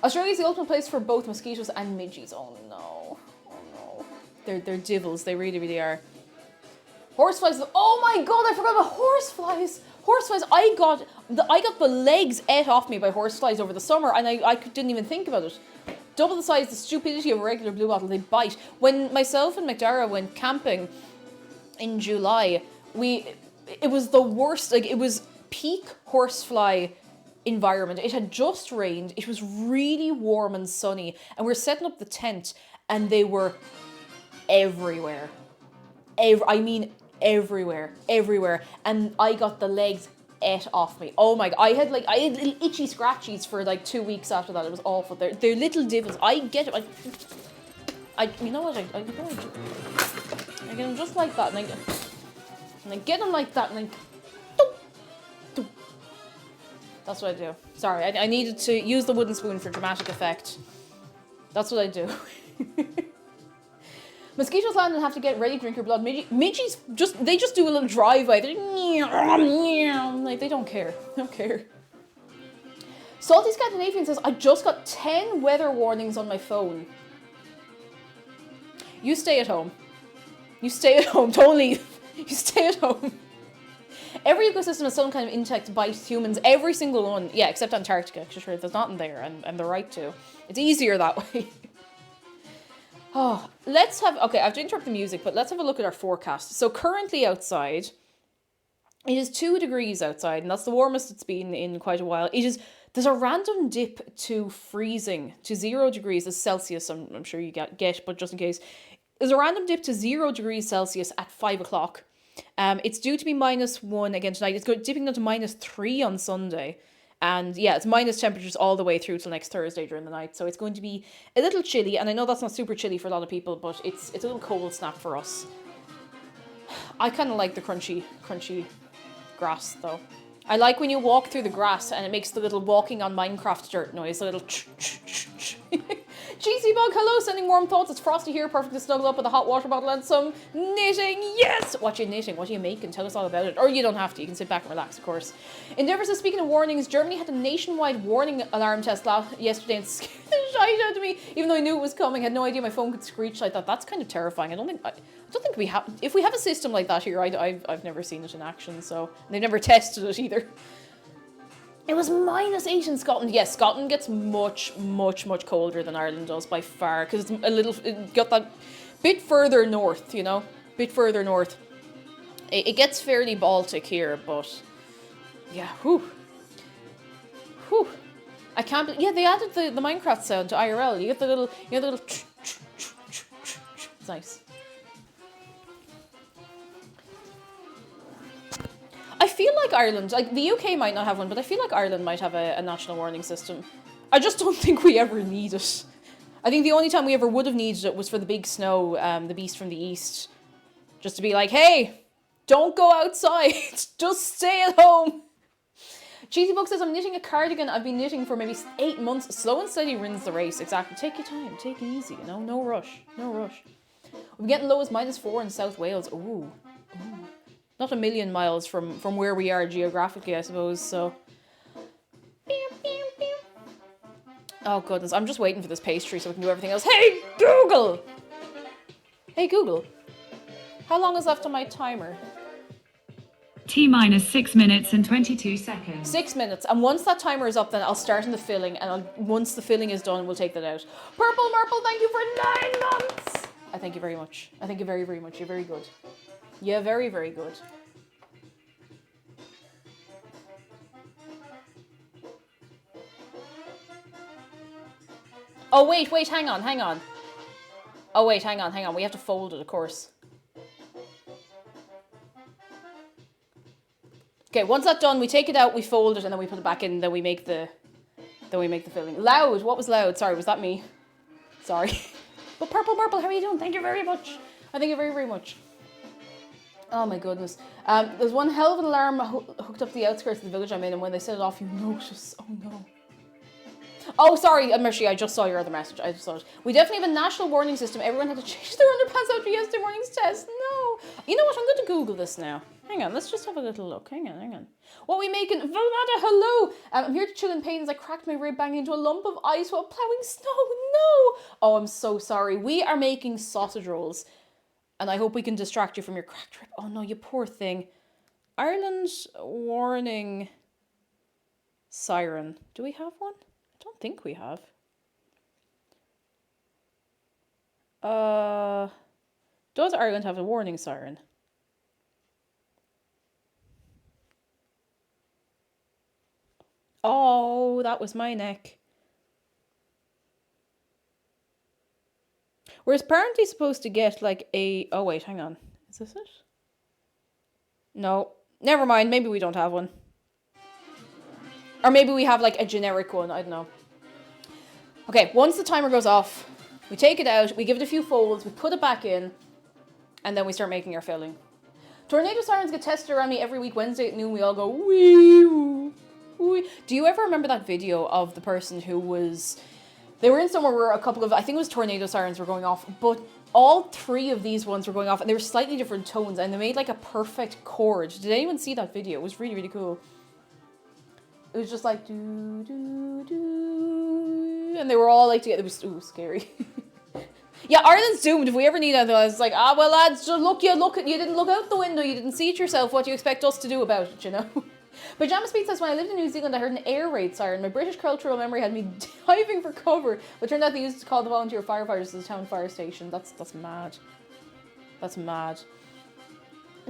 Australia is the ultimate place for both mosquitoes and midges. Oh no. They're devils. They really, really are. Horseflies. Oh my god, I forgot about horseflies. Horseflies. I got the legs ate off me by horseflies over the summer, and I didn't even think about it. Double the size, the stupidity of a regular blue bottle. They bite. When myself and McDara went camping in July, it was the worst. Like, it was peak horsefly environment. It had just rained. It was really warm and sunny, and we were setting up the tent, and they were everywhere. Everywhere. And I got the legs ate off me. Oh my god, I had little itchy scratchies for like 2 weeks after that. It was awful. They're little divils. I get it. You know what? I get them just like that, and I get them like that, and that's what I do. Sorry, I needed to use the wooden spoon for dramatic effect. That's what I do. Mosquitoes land and have to get ready to drink your blood. Midgies just do a little drive-by. Like, they don't care. They don't care. Salty Scandinavian says, I just got 10 weather warnings on my phone. You stay at home. You stay at home. Don't leave. You stay at home. Every ecosystem has some kind of insect bites humans. Every single one. Yeah, except Antarctica. Sure, there's nothing there, and they're right to. It's easier that way. Oh, okay, I have to interrupt the music, but let's have a look at our forecast. So currently outside, it is 2 degrees outside, and that's the warmest it's been in quite a while. There's a random dip to freezing, to 0 degrees Celsius, I'm sure you get, but just in case. There's a random dip to 0 degrees Celsius at 5 o'clock. It's due to be -1 again tonight. It's dipping down to -3 on Sunday. And yeah, it's minus temperatures all the way through till next Thursday during the night. So it's going to be a little chilly. And I know that's not super chilly for a lot of people, but it's a little cold snap for us. I kind of like the crunchy grass though. I like when you walk through the grass and it makes the little walking on Minecraft dirt noise. A little Cheesy Bug, hello, sending warm thoughts. It's frosty here, perfect to snuggle up with a hot water bottle and some knitting. Yes! What are you knitting? What are you making? Tell us all about it. Or you don't have to. You can sit back and relax, of course. Endeavour says, speaking of warnings, Germany had a nationwide warning alarm test yesterday and scared the shite out of me. Even though I knew it was coming, I had no idea my phone could screech like that. That's kind of terrifying. I don't think we have... If we have a system like that here, I've never seen it in action, so... They've never tested it either. It was -8 in Scotland. Yes, Scotland gets much, much, much colder than Ireland does by far. Because it got that bit further north, you know? Bit further north. It gets fairly Baltic here, but... Yeah, whew. Whew. I can't believe... Yeah, they added the Minecraft sound to IRL. You get the little... It's nice. I feel like Ireland, like the UK might not have one, but I feel like Ireland might have a national warning system. I just don't think we ever need it. I think the only time we ever would have needed it was for the big snow, the beast from the east. Just to be like, hey, don't go outside, just stay at home. Cheesy Book says, I'm knitting a cardigan I've been knitting for maybe 8 months. Slow and steady wins the race. Exactly. Take your time, take it easy, you know, no rush, no rush. We're getting low as -4 in South Wales. Ooh. Not a million miles from where we are geographically, I suppose, so... Oh, goodness. I'm just waiting for this pastry so we can do everything else. Hey, Google! Hey, Google. How long is left on my timer? T-minus 6 minutes and 22 seconds. 6 minutes. And once that timer is up, then I'll start in the filling. And once the filling is done, we'll take that out. Purple Murple, thank you for 9 months! I thank you very much. I thank you very, very much. You're very good. Yeah, very, very good. Oh, wait, hang on. Oh, wait, hang on. We have to fold it, of course. Okay, once that's done, we take it out, we fold it, and then we put it back in, then we make the filling. Loud, what was loud? Sorry, was that me? Sorry. But Purple Murple, how are you doing? Thank you very much. I thank you very, very much. Oh my goodness. There's one hell of an alarm hooked up the outskirts of the village I'm in, and when they set it off, you notice. Oh no. Oh, sorry, Mercy, I just saw your other message. I just saw it. We definitely have a national warning system. Everyone had to change their underpants after yesterday morning's test. No. You know what? I'm going to Google this now. Hang on, let's just have a little look. Hang on. What are we making? Valmada, hello. I'm here to chill in pain as I cracked my rib banging into a lump of ice while ploughing snow. No. Oh, I'm so sorry. We are making sausage rolls. And I hope we can distract you from your cracked rib. Oh no, you poor thing. Ireland warning siren. Do we have one? I don't think we have. Does Ireland have a warning siren? Oh, that was my neck. We're apparently supposed to get like a... Oh wait, hang on. Is this it? No. Never mind, maybe we don't have one. Or maybe we have like a generic one, I don't know. Okay, once the timer goes off, we take it out, we give it a few folds, we put it back in, and then we start making our filling. Tornado sirens get tested around me every week. Wednesday at noon, we all go, wee, wee. Do you ever remember that video of the person who was... They were in somewhere where a couple of, I think it was tornado sirens were going off, but all 3 of these ones were going off, and they were slightly different tones, and they made like a perfect chord. Did anyone see that video? It was really, really cool. It was just like, do, do, do, and they were all like together. It was scary. Yeah, Ireland's doomed. If we ever need anything, it's like, well, lads, just you didn't look out the window, you didn't see it yourself. What do you expect us to do about it, you know? Pajama Speed says, when I lived in New Zealand, I heard an air raid siren. My British cultural memory had me diving for cover, but turned out they used to call the volunteer firefighters to the town fire station. That's mad. That's mad.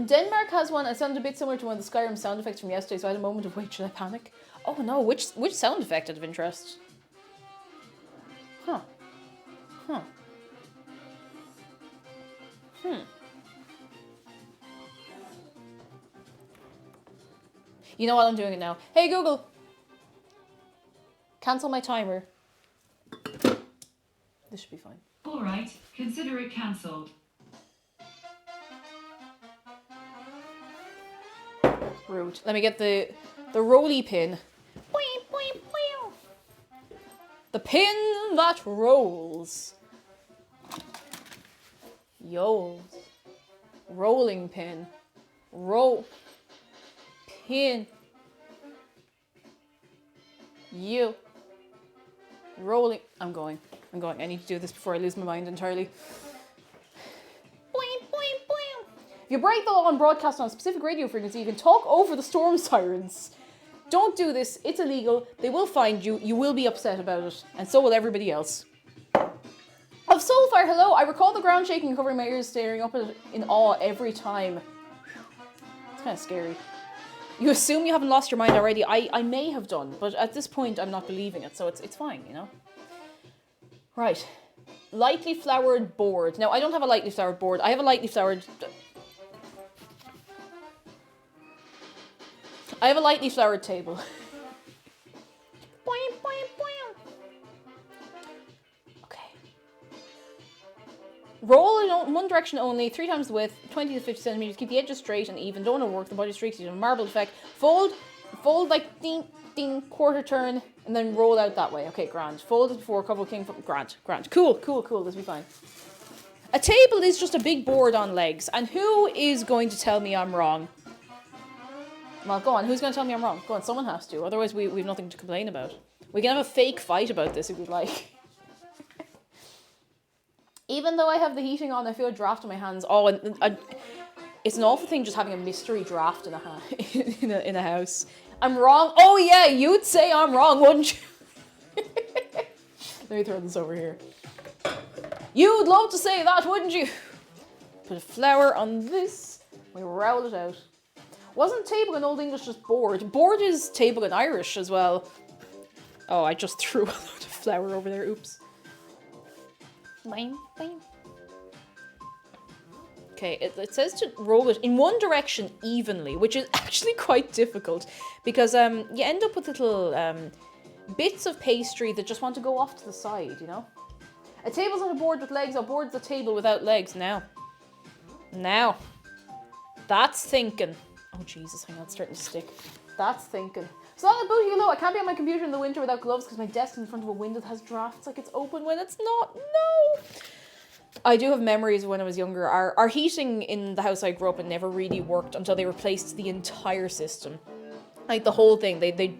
Denmark has one. It sounded a bit similar to one of the Skyrim sound effects from yesterday, so I had a moment of, wait, should I panic? Oh no, which sound effect out of interest? Huh. You know what, I'm doing it now. Hey Google! Cancel my timer. This should be fine. Alright, consider it cancelled. Rude. Let me get the rolly pin. The pin that rolls. Yols. Rolling pin. Roll. Pin. You. Rolling. I'm going. I need to do this before I lose my mind entirely. If you break the law and broadcast on a specific radio frequency, you can talk over the storm sirens. Don't do this. It's illegal. They will find you. You will be upset about it. And so will everybody else. Of Soulfire, hello. I recall the ground shaking, covering my ears, staring up at it in awe every time. It's kind of scary. You assume you haven't lost your mind already. I may have done, but at this point I'm not believing it, so it's fine, you know? Right. Lightly flowered board. Now, I don't have a lightly flowered board. I have a lightly flowered... I have a lightly flowered table. Okay. Roll in one direction only, 3 times the width, 20 to 50 centimeters. Keep the edges straight and even. Don't overwork the body streaks. You do a marble effect. Fold like ding, ding, quarter turn, and then roll out that way. Okay, grand. Fold it before cover king. Grand. Cool. This will be fine. A table is just a big board on legs, and who is going to tell me I'm wrong? Well, go on. Who's going to tell me I'm wrong? Go on, someone has to. Otherwise, we've nothing to complain about. We can have a fake fight about this if you'd like. Even though I have the heating on, I feel a draft in my hands. Oh, and it's an awful thing just having a mystery draft in a house. I'm wrong. Oh, yeah, you'd say I'm wrong, wouldn't you? Let me throw this over here. You'd love to say that, wouldn't you? Put a flower on this. We roll it out. Wasn't table in Old English just board? Board is table in Irish as well. Oh, I just threw a load of flour over there. Oops. Okay, it says to roll it in one direction evenly, which is actually quite difficult because you end up with little bits of pastry that just want to go off to the side, you know? A table's not a board with legs. A board's a table without legs. Now. That's thinking. Oh, Jesus, hang on, it's starting to stick. That's thinking. So on the boot, hello, I can't be on my computer in the winter without gloves because my desk is in front of a window that has drafts like it's open when it's not. No! I do have memories of when I was younger. Our heating in the house I grew up in never really worked until they replaced the entire system. Like the whole thing. They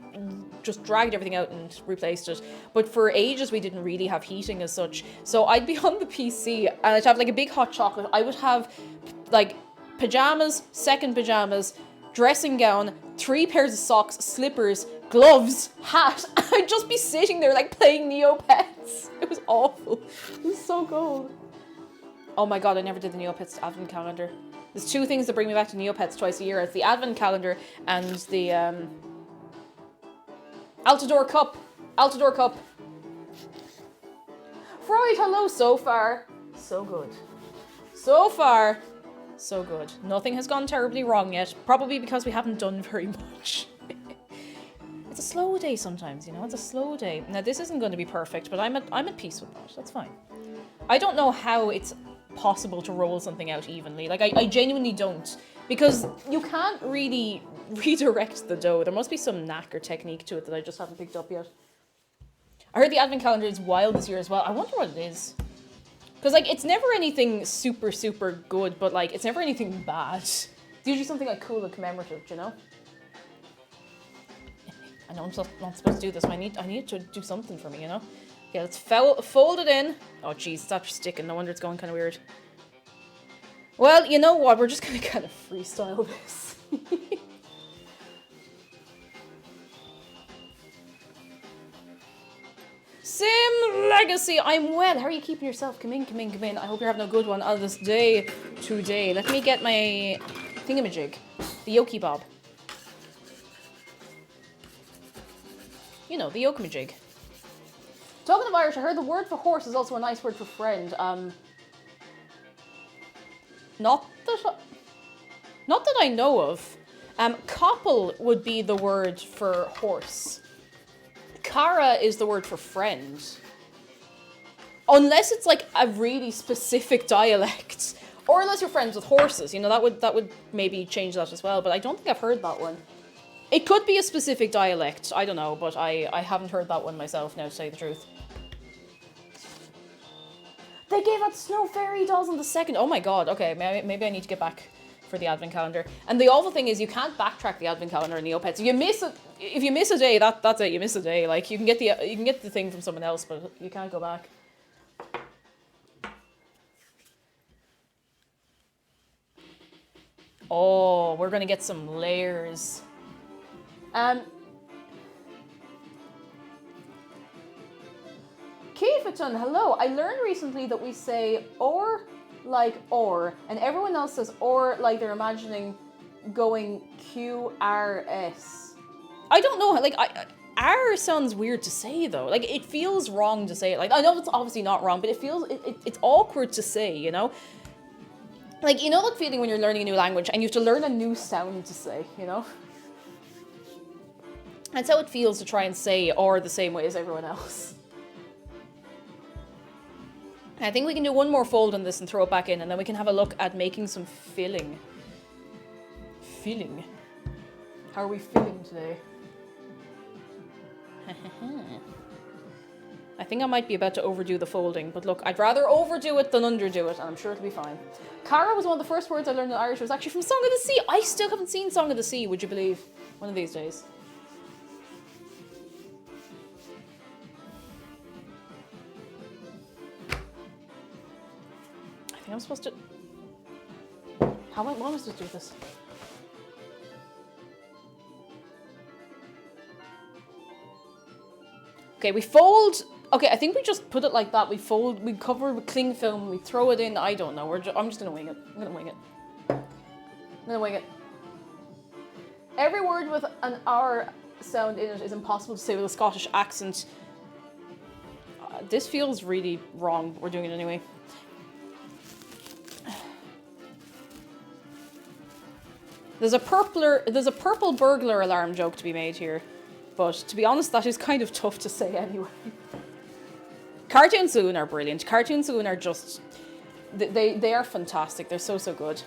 just dragged everything out and replaced it. But for ages we didn't really have heating as such. So I'd be on the PC and I'd have like a big hot chocolate. I would have like pajamas, second pajamas, dressing gown, 3 pairs of socks, slippers, gloves, hat. I'd just be sitting there like playing Neopets. It was awful. It was so cold. Oh my god, I never did the Neopets advent calendar. There's 2 things that bring me back to Neopets twice a year. It's the advent calendar and the Altador cup. Freud, hello, so far. So good. So far. So good. Nothing has gone terribly wrong yet. Probably because we haven't done very much. It's a slow day sometimes, you know. It's a slow day. Now this isn't going to be perfect, but I'm at peace with that. That's fine. I don't know how it's possible to roll something out evenly. Like I genuinely don't, because you can't really redirect the dough. There must be some knack or technique to it that I just haven't picked up yet. I heard the advent calendar is wild this year as well. I wonder what it is. Because, like, it's never anything super, super good, but, like, it's never anything bad. It's usually something, like, cool and commemorative, you know? I know I'm not supposed to do this, but I need to do something for me, you know? Yeah, let's fold it in. Oh, jeez, it's after sticking. No wonder it's going kind of weird. Well, you know what? We're just going to kind of freestyle this. Sim Legacy, I'm well. How are you keeping yourself? Come in, come in, come in. I hope you're having a good one on this day today. Let me get my thingamajig, the Yoki Bob. You know, the Yokamajig. Talking of Irish, I heard the word for horse is also a nice word for friend. Not that I know of. Koppel would be the word for horse. Cara is the word for friend. Unless it's like a really specific dialect. Or unless you're friends with horses, you know, that would maybe change that as well, but I don't think I've heard that one. It could be a specific dialect, I don't know, but I haven't heard that one myself now, to tell you the truth. They gave out snow fairy dolls on the 2nd. Oh my god, okay, maybe I need to get back for the advent calendar. And the awful thing is you can't backtrack the advent calendar in Neopets. If you miss a day, that's it, you miss a day. Like you can get the thing from someone else, but you can't go back. Oh, we're gonna get some layers. Keefaton, hello. I learned recently that we say or like or, and everyone else says or like they're imagining going QRS. I don't know, like R sounds weird to say though. Like it feels wrong to say it. Like I know it's obviously not wrong, but it feels it's awkward to say, you know? Like, you know that feeling when you're learning a new language and you have to learn a new sound to say, you know? That's how it feels to try and say or the same way as everyone else. I think we can do one more fold on this and throw it back in, and then we can have a look at making some filling. Filling? How are we filling today? I think I might be about to overdo the folding, but look, I'd rather overdo it than underdo it, and I'm sure it'll be fine. Cara was one of the first words I learned in Irish. It was actually from Song of the Sea. I still haven't seen Song of the Sea, would you believe? One of these days. I think I'm supposed to... What am I supposed to do with this? Okay, we fold... Okay, I think we just put it like that. We fold, we cover it with cling film, we throw it in. I don't know. I'm just gonna wing it. I'm gonna wing it. I'm gonna wing it. Every word with an R sound in it is impossible to say with a Scottish accent. This feels really wrong. We're doing it anyway. There's a purple burglar alarm joke to be made here, but to be honest, that is kind of tough to say anyway. Cartoon Saloon are brilliant. Cartoon Saloon are just... They are fantastic. They're so good.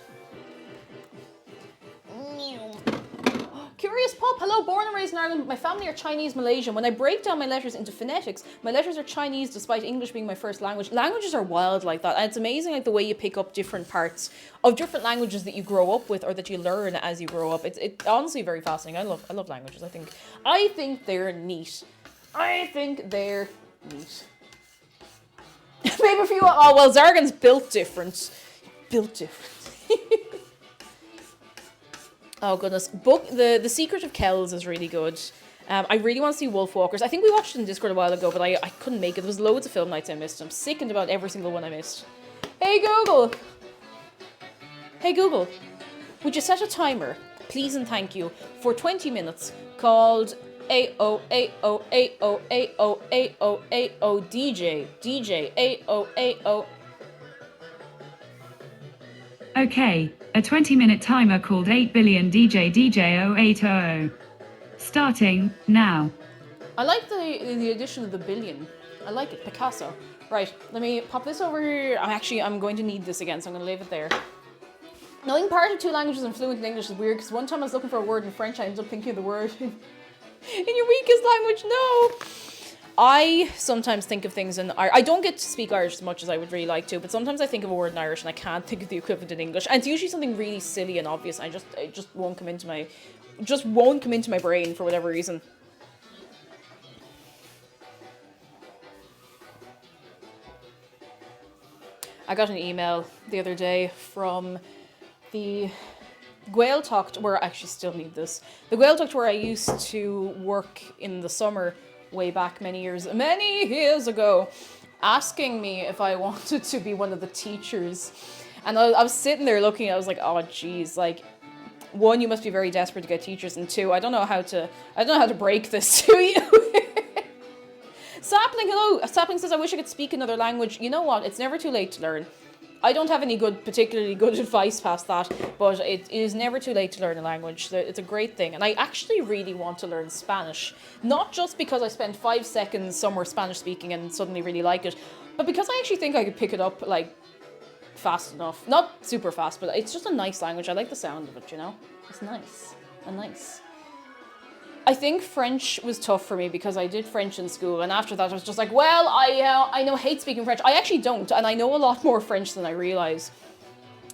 Curious Pup, hello, born and raised in Ireland, but my family are Chinese Malaysian. When I break down my letters into phonetics, my letters are Chinese despite English being my first language. Languages are wild like that, and it's amazing like the way you pick up different parts of different languages that you grow up with or that you learn as you grow up. It's honestly very fascinating. I love languages. I think they're neat. I think they're neat. Maybe for you, oh well, Zargan's built different. Oh goodness, The Secret of Kells is really good. I really want to see Wolfwalkers. I think we watched it in Discord a while ago, but I couldn't make it. There was loads of film nights I missed. I'm sickened about every single one I missed. Hey Google, would you set a timer, please and thank you, for 20 minutes called A-O, A-O, A-O, A-O, A-O, A-O, DJ, A-O, A-O. Okay, a 20-minute timer called 8 billion DJ 080. Starting now. I like the addition of the billion. I like it. Picasso. Right, let me pop this over here. I'm going to need this again, so I'm going to leave it there. Knowing part of two languages and fluent in English is weird, because one time I was looking for a word in French, I ended up thinking of the word in your weakest language. No! I sometimes think of things in Irish. I don't get to speak Irish as much as I would really like to, but sometimes I think of a word in Irish and I can't think of the equivalent in English. And it's usually something really silly and obvious. It just won't come into my brain for whatever reason. I got an email the other day from the Gaeltacht, where I actually still need this. The Gaeltacht where I used to work in the summer way back many years ago, asking me if I wanted to be one of the teachers. And I was sitting there looking, I was like, oh geez, like, one, you must be very desperate to get teachers, and two, I don't know how to break this to you. Sapling, hello. Sapling says, I wish I could speak another language. You know what? It's never too late to learn. I don't have any particularly good advice past that, but it is never too late to learn a language. It's a great thing. And I actually really want to learn Spanish. Not just because I spent 5 seconds somewhere Spanish speaking and suddenly really like it, but because I actually think I could pick it up, like, fast enough. Not super fast, but it's just a nice language. I like the sound of it, you know? It's nice. And nice. I think French was tough for me because I did French in school, and after that I was just like, well, I hate speaking French. I actually don't, and I know a lot more French than I realise.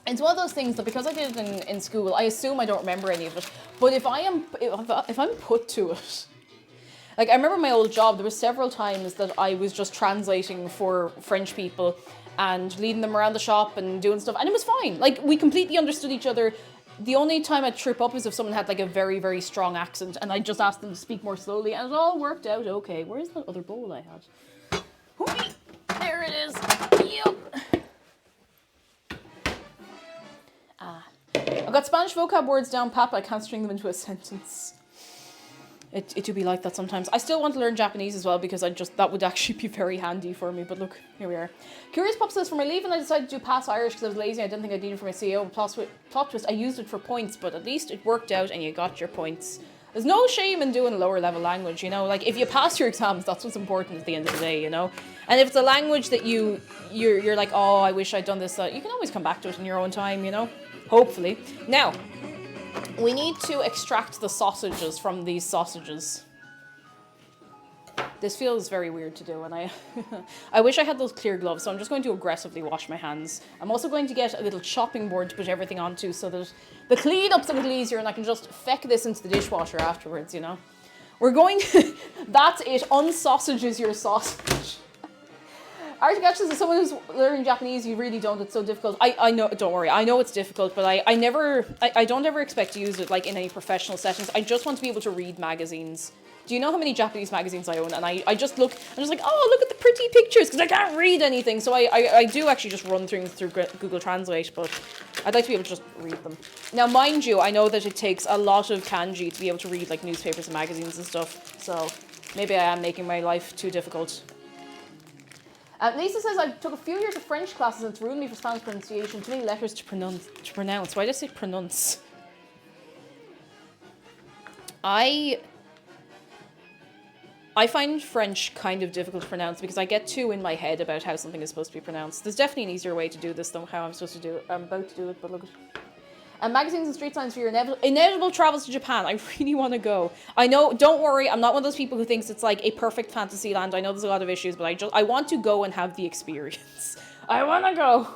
It's one of those things that because I did it in school, I assume I don't remember any of it. But if I'm put to it, like I remember my old job, there were several times that I was just translating for French people and leading them around the shop and doing stuff, and it was fine. Like we completely understood each other. The only time I'd trip up is if someone had like a very, very strong accent and I'd just ask them to speak more slowly, and it all worked out okay. Where's that other bowl I had? Hooey! There it is. Yep. I've got Spanish vocab words down pat, but I can't string them into a sentence. It do be like that sometimes. I still want to learn Japanese as well because that would actually be very handy for me. But look, here we are. Curious Pop says, for my leaving I decided to do Pass Irish because I was lazy. I didn't think I'd need it for my CEO. Plot twist, I used it for points, but at least it worked out and you got your points. There's no shame in doing a lower level language, you know? Like, if you pass your exams, that's what's important at the end of the day, you know? And if it's a language that you're like, oh, I wish I'd done this, you can always come back to it in your own time, you know? Hopefully. Now, we need to extract the sausages from these sausages. This feels very weird to do, and I wish I had those clear gloves, so I'm just going to aggressively wash my hands. I'm also going to get a little chopping board to put everything onto so that the clean-up's a little easier and I can just feck this into the dishwasher afterwards, you know? We're going to... That's it. Unsausages your sausage. Arctic Ash says, as someone who's learning Japanese, you really don't. It's so difficult. I know, don't worry. I know it's difficult, but I don't ever expect to use it like in any professional settings. I just want to be able to read magazines. Do you know how many Japanese magazines I own? And I just look, I'm just like, oh, look at the pretty pictures, because I can't read anything. So I do actually just run through Google Translate, but I'd like to be able to just read them. Now, mind you, I know that it takes a lot of kanji to be able to read like newspapers and magazines and stuff. So maybe I am making my life too difficult. Lisa says, I took a few years of French classes and it's ruined me for Spanish pronunciation. Too many letters to pronounce. Why did I say pronounce? I find French kind of difficult to pronounce because I get too in my head about how something is supposed to be pronounced. There's definitely an easier way to do this than how I'm supposed to do it. I'm about to do it, but look at it. Magazines and street signs for your inevitable travels to Japan. I really want to go. I know, don't worry, I'm not one of those people who thinks it's like a perfect fantasy land. I know there's a lot of issues, but I want to go and have the experience. I want to go.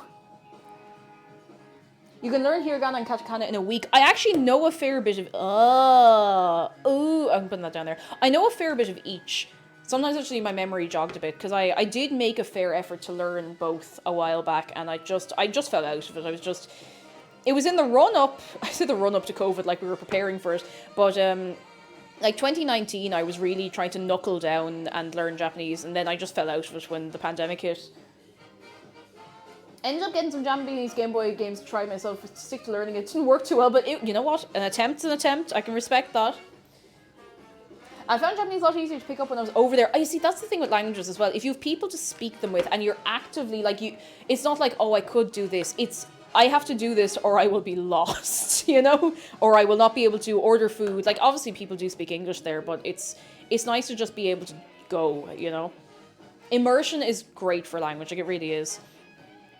You can learn hiragana and katakana in a week. I actually know a fair bit of... I'm putting that down there. I know a fair bit of each. Sometimes actually my memory jogged a bit, because I did make a fair effort to learn both a while back, and I just fell out of it. It was in the run-up, I said the run-up to COVID, like we were preparing for it, but like 2019, I was really trying to knuckle down and learn Japanese, and then I just fell out of it when the pandemic hit. Ended up getting some Japanese Game Boy games to try myself, to stick to learning. It didn't work too well, but you know what? An attempt's an attempt. I can respect that. I found Japanese a lot easier to pick up when I was over there. You see, that's the thing with languages as well. If you have people to speak them with, and you're actively, like, it's not like, oh, I could do this. It's I have to do this or I will be lost, you know? Or I will not be able to order food. Like, obviously people do speak English there, but it's nice to just be able to go, you know? Immersion is great for language, like it really is.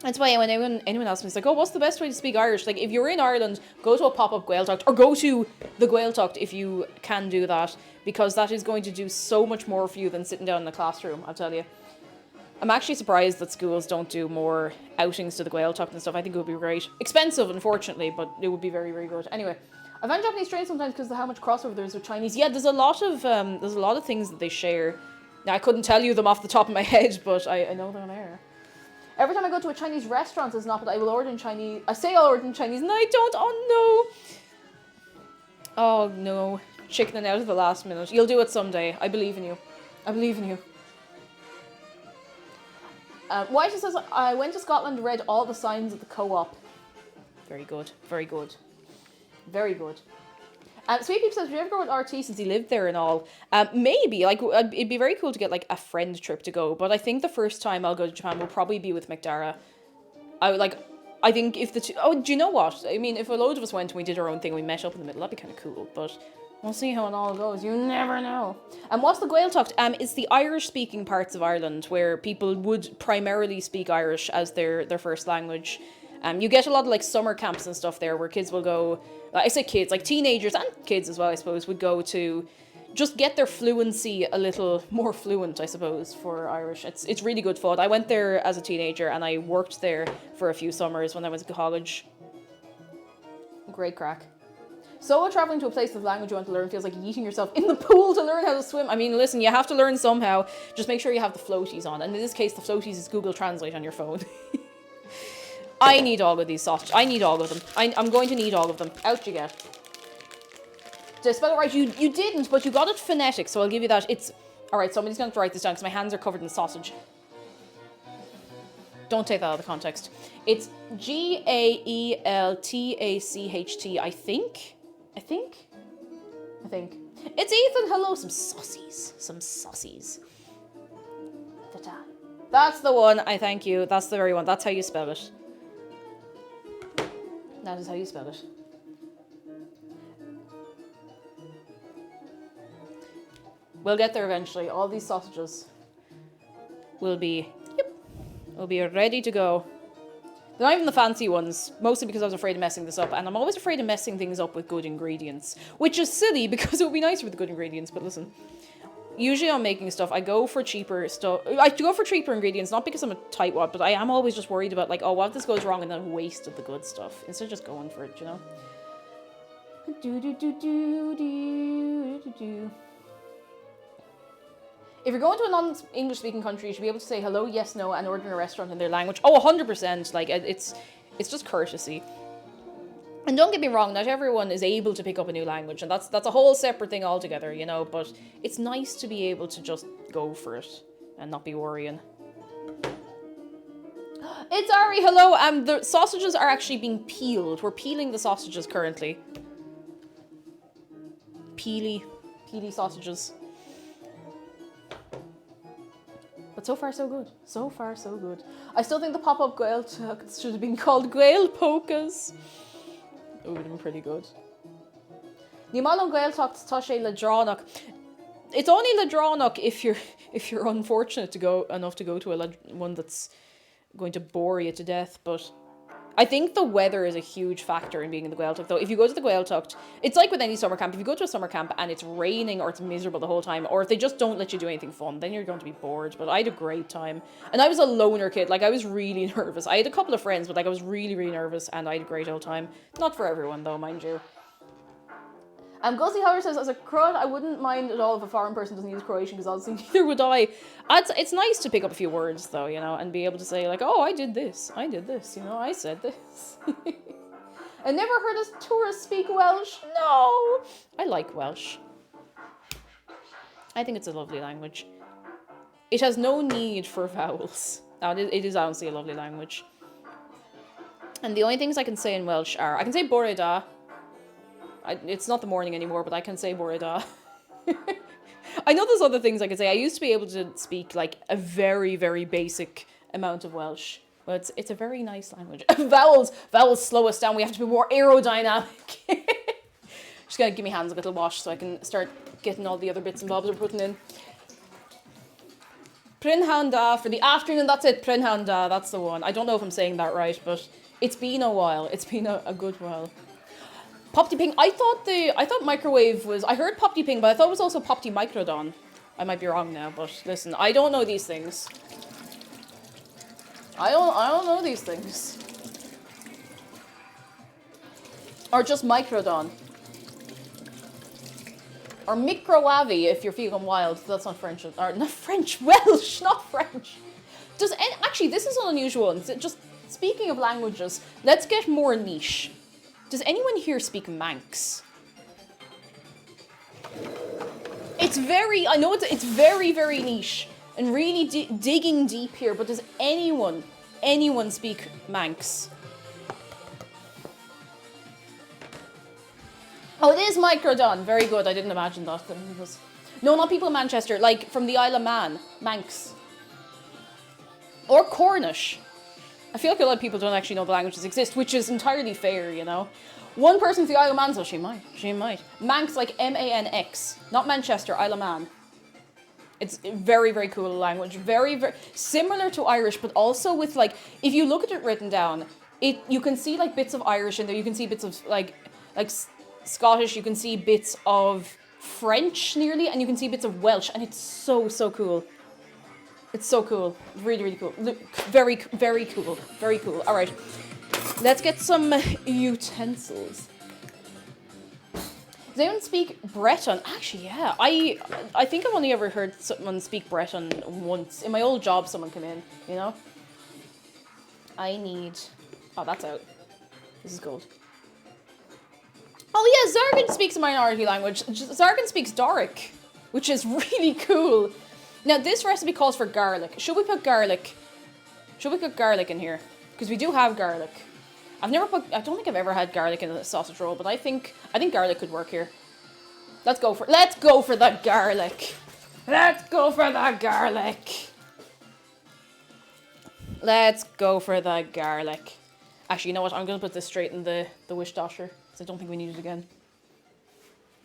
That's why when anyone asks me, it's like, oh, what's the best way to speak Irish? Like, if you're in Ireland, go to a pop-up Gaeltacht, or go to the Gaeltacht if you can do that, because that is going to do so much more for you than sitting down in the classroom, I'll tell you. I'm actually surprised that schools don't do more outings to the Gaeltacht and stuff. I think it would be great. Expensive, unfortunately, but it would be very, very good. Anyway, I find Japanese strange sometimes because of how much crossover there is with Chinese. Yeah, there's a lot of things that they share. Now, I couldn't tell you them off the top of my head, but I know they're there. Every time I go to a Chinese restaurant, it's not, but I will order in Chinese. I say I'll order in Chinese, and I don't. Oh, no. Oh, no. Chickening out at the last minute. You'll do it someday. I believe in you. I believe in you. White says, I went to Scotland and read all the signs of the co-op. Very good. Very good. Very good. Sweet Peep says, did you ever go with RT since he lived there and all? Maybe. Like, it'd be very cool to get, like, a friend trip to go. But I think the first time I'll go to Japan will probably be with McDara. I think if the two... Oh, do you know what? I mean, if a load of us went and we did our own thing and we met up in the middle, that'd be kind of cool. But we'll see how it all goes. You never know. And what's the Gaeltacht? It's the Irish-speaking parts of Ireland where people would primarily speak Irish as their first language. You get a lot of, like, summer camps and stuff there where kids will go... I say kids, like teenagers and kids as well, I suppose, would go to just get their fluency a little more fluent, I suppose, for Irish. It's really good fun. I went there as a teenager and I worked there for a few summers when I was in college. Great crack. So traveling to a place with language you want to learn feels like yeeting yourself in the pool to learn how to swim. I mean, listen, you have to learn somehow. Just make sure you have the floaties on. And in this case, the floaties is Google Translate on your phone. I need all of these sausages. I need all of them. I'm going to need all of them. Out you get. Did I spell it right? You didn't, but you got it phonetic, so I'll give you that. It's... Alright, somebody's going to write this down because my hands are covered in sausage. Don't take that out of the context. It's Gaeltacht, I think. It's Ethan. Hello. Some saucies. Ta-ta. That's the one. I thank you. That's the very one. That's how you spell it. That is how you spell it. We'll get there eventually. All these sausages will be ready to go. They're not even the fancy ones, mostly because I was afraid of messing this up, and I'm always afraid of messing things up with good ingredients, which is silly because it would be nicer with good ingredients, but listen. Usually I'm making stuff, I go for cheaper stuff. I go for cheaper ingredients, not because I'm a tightwad, but I am always just worried about, like, oh, what if this goes wrong and then I've wasted the good stuff, instead of just going for it, you know? If you're going to a non-English speaking country, you should be able to say hello, yes, no, and order in a restaurant in their language. Oh, 100%, like, it's just courtesy. And don't get me wrong, not everyone is able to pick up a new language, and that's a whole separate thing altogether, you know, but it's nice to be able to just go for it and not be worrying. It's Ari, hello. The sausages are actually being peeled. We're peeling the sausages currently. Peely sausages. But so far, so good. So far, so good. I still think the pop-up Gaeltachts should have been called Gael Polkas. It would have been pretty good. Nimalon Gaeltachts Tashe Ladronach. It's only Ladronach if you're unfortunate enough to go to one that's going to bore you to death, but I think the weather is a huge factor in being in the Gaeltacht, though. If you go to the Gaeltacht, it's like with any summer camp. If you go to a summer camp and it's raining or it's miserable the whole time, or if they just don't let you do anything fun, then you're going to be bored. But I had a great time. And I was a loner kid. Like, I was really nervous. I had a couple of friends, but, like, I was really, really nervous, and I had a great old time. Not for everyone, though, mind you. Ghosty Howard says, as a Croat, I wouldn't mind at all if a foreign person doesn't use Croatian, because obviously neither would I. It's nice to pick up a few words, though, you know, and be able to say, like, oh, I did this, you know, I said this. I never heard a tourist speak Welsh. No! I like Welsh. I think it's a lovely language. It has no need for vowels. Now, it is honestly a lovely language. And the only things I can say in Welsh are, I can say Bore da. It's not the morning anymore, but I can say Bore da. I know there's other things I could say. I used to be able to speak, like, a very, very basic amount of Welsh. But it's a very nice language. Vowels slow us down. We have to be more aerodynamic. Just gotta give me hands a little wash so I can start getting all the other bits and bobs we're putting in. Prinhanda for the afternoon. That's it. Prinhanda. That's the one. I don't know if I'm saying that right, but it's been a while. It's been a good while. Popty Ping. I thought microwave was. I heard Popty Ping, but I thought it was also Popty Microdon. I might be wrong now, but listen, I don't know these things. I don't know these things. Or just Microdon. Or Microavi if you're feeling wild. That's not French. Or not French. Welsh, not French. Actually, this is an unusual one. Just speaking of languages, let's get more niche. Does anyone here speak Manx? I know it's very, very niche and really digging deep here, but does anyone speak Manx? Oh, it is Microdon. Very good. I didn't imagine that. No, not people in Manchester. Like from the Isle of Man. Manx. Or Cornish. I feel like a lot of people don't actually know the languages exist, which is entirely fair, you know. One person's the Isle of Man, so she might. Manx, like M-A-N-X. Not Manchester, Isle of Man. It's a very, very cool language. Very, very similar to Irish, but also with like, if you look at it written down, you can see like bits of Irish in there. You can see bits of like Scottish. You can see bits of French nearly, and you can see bits of Welsh, and it's so, so cool. It's so cool. Really, really cool. Very, very cool. Very cool. All right. Let's get some utensils. Does anyone speak Breton? Actually, yeah. I think I've only ever heard someone speak Breton once. In my old job, someone came in, you know? I need... Oh, that's out. This is gold. Oh yeah, Zargan speaks a minority language. Zargan speaks Doric, which is really cool. Now, this recipe calls for garlic. Should we put garlic? Should we put garlic in here? Because we do have garlic. I don't think I've ever had garlic in a sausage roll, but I think garlic could work here. Let's go for the garlic. Let's go for the garlic. Let's go for the garlic. Actually, you know what? I'm going to put this straight in the wish dasher, because I don't think we need it again.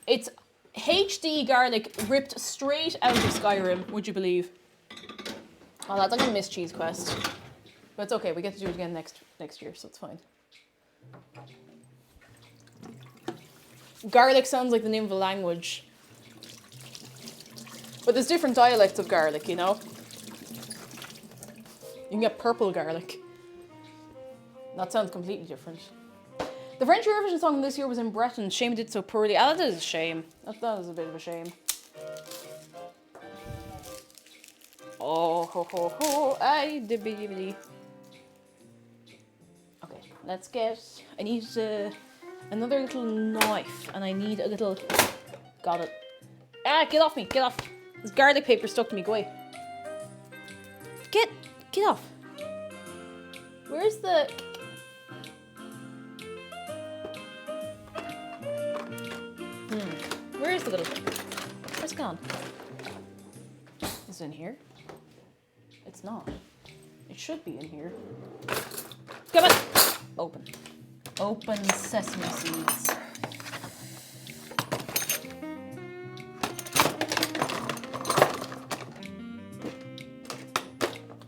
It's HD garlic ripped straight out of Skyrim, would you believe? Oh, that's like a missed cheese quest. But it's okay, we get to do it again next year, so it's fine. Garlic sounds like the name of a language. But there's different dialects of garlic, you know? You can get purple garlic. That sounds completely different. The French Eurovision song this year was in Breton. Shame it did so poorly. Ah, that is a shame. That is a bit of a shame. Oh, ho, ho, ho. Ay, dibby, dibby. Okay, let's get... I need another little knife. And I need a little... Got it. Ah, get off me. Get off. This garlic paper stuck to me. Go away. Get off. Where's the... Where is the little thing? Where's it gone? Is it in here? It's not. It should be in here. Come on! Open. Open sesame seeds.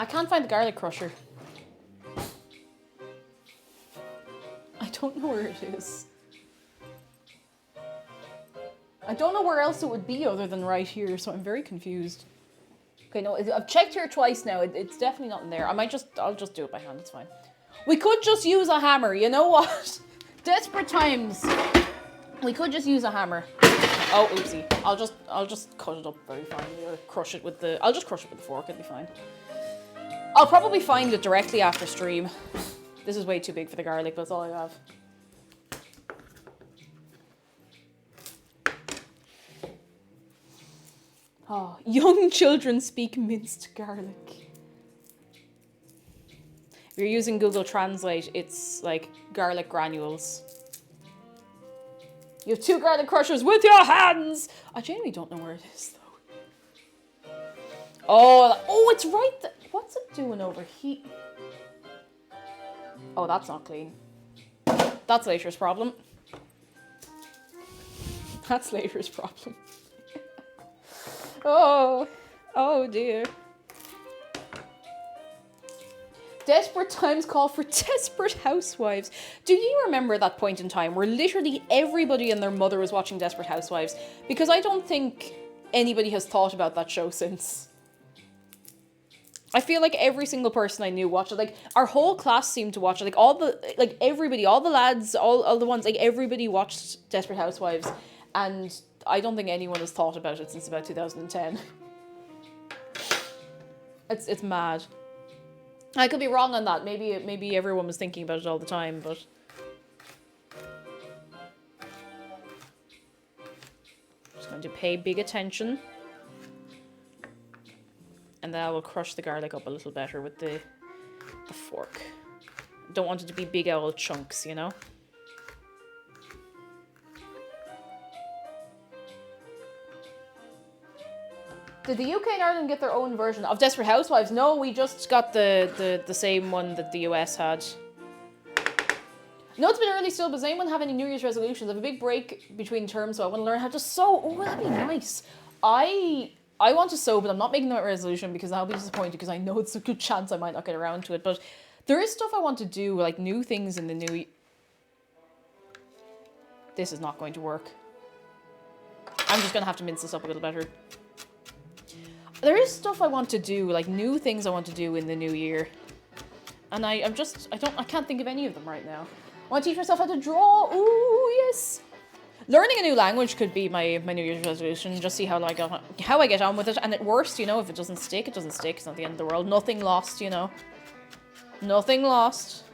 I can't find the garlic crusher. I don't know where it is. I don't know where else it would be other than right here, so I'm very confused. Okay, no, I've checked here twice now. It's definitely not in there. I'll just do it by hand. It's fine. We could just use a hammer. You know what? Desperate times. We could just use a hammer. Oh, oopsie. I'll just cut it up very fine. Crush it with the. I'll just crush it with the fork. It'll be fine. I'll probably find it directly after stream. This is way too big for the garlic, but that's all I have. Oh, young children speak minced garlic. If you're using Google Translate, it's like garlic granules. You have 2 garlic crushers with your hands! I genuinely don't know where it is, though. Oh, it's right there. What's it doing over here? Oh, that's not clean. That's Later's problem. That's Later's problem. Oh dear. Desperate times call for desperate housewives. Do you remember that point in time where literally everybody and their mother was watching Desperate Housewives? Because I don't think anybody has thought about that show since. I feel like every single person I knew watched it. Like, our whole class seemed to watch it. Like, everybody, all the lads, all the ones, like, everybody watched Desperate Housewives. And I don't think anyone has thought about it since about 2010. It's mad. I could be wrong on that. Maybe everyone was thinking about it all the time, but... Just going to pay big attention. And then I will crush the garlic up a little better with the fork. Don't want it to be big old chunks, you know? Did the UK and Ireland get their own version of Desperate Housewives? No, we just got the same one that the US had. No, it's been early still, but does anyone have any New Year's resolutions? I have a big break between terms, so I want to learn how to sew. Oh, that'd be nice. I want to sew, but I'm not making that resolution because I'll be disappointed because I know it's a good chance I might not get around to it. But there is stuff I want to do, like new things in the new... This is not going to work. I'm just going to have to mince this up a little better. There is stuff I want to do, like new things I want to do in the new year. And I can't think of any of them right now. I want to teach myself how to draw. Ooh, yes. Learning a new language could be my New Year's resolution. Just see how I get on with it. And at worst, you know, if it doesn't stick, it doesn't stick. It's not the end of the world. Nothing lost, you know. Nothing lost.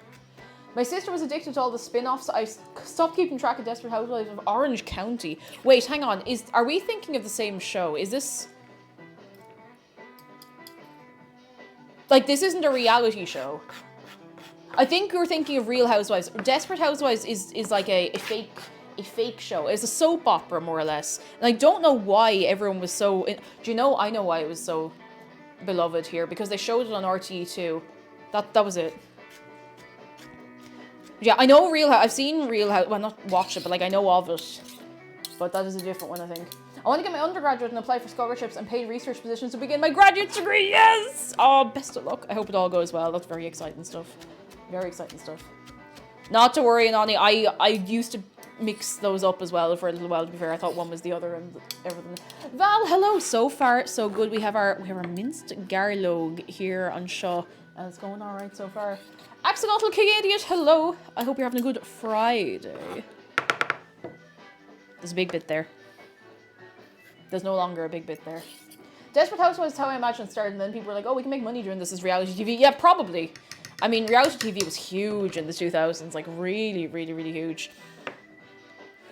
My sister was addicted to all the spin-offs. I stopped keeping track of Desperate Housewives of Orange County. Wait, hang on. Are we thinking of the same show? Is this... Like, this isn't a reality show. I think you're thinking of Real Housewives. Desperate Housewives is like a fake show. It's a soap opera, more or less. And I don't know why everyone was so... Do you know? I know why it was so beloved here. Because they showed it on RTE2. That was it. Yeah, I know I've seen Real House... Well, not watched it, but like I know of it. But that is a different one, I think. I want to get my undergraduate and apply for scholarships and paid research positions to begin my graduate degree. Yes! Oh, best of luck. I hope it all goes well. That's very exciting stuff. Very exciting stuff. Not to worry, Nani. I used to mix those up as well for a little while, to be fair. I thought one was the other and everything. Val, hello. So far, so good. We have our minced garlic here on Shaw. And it's going all right so far. Accidental King Idiot, hello. I hope you're having a good Friday. There's a big bit there. There's no longer a big bit there. Desperate Housewives is how I imagine it started, and then people were like, oh, we can make money doing this as reality TV. Yeah, probably. I mean, reality TV was huge in the 2000s, like really, really, really huge.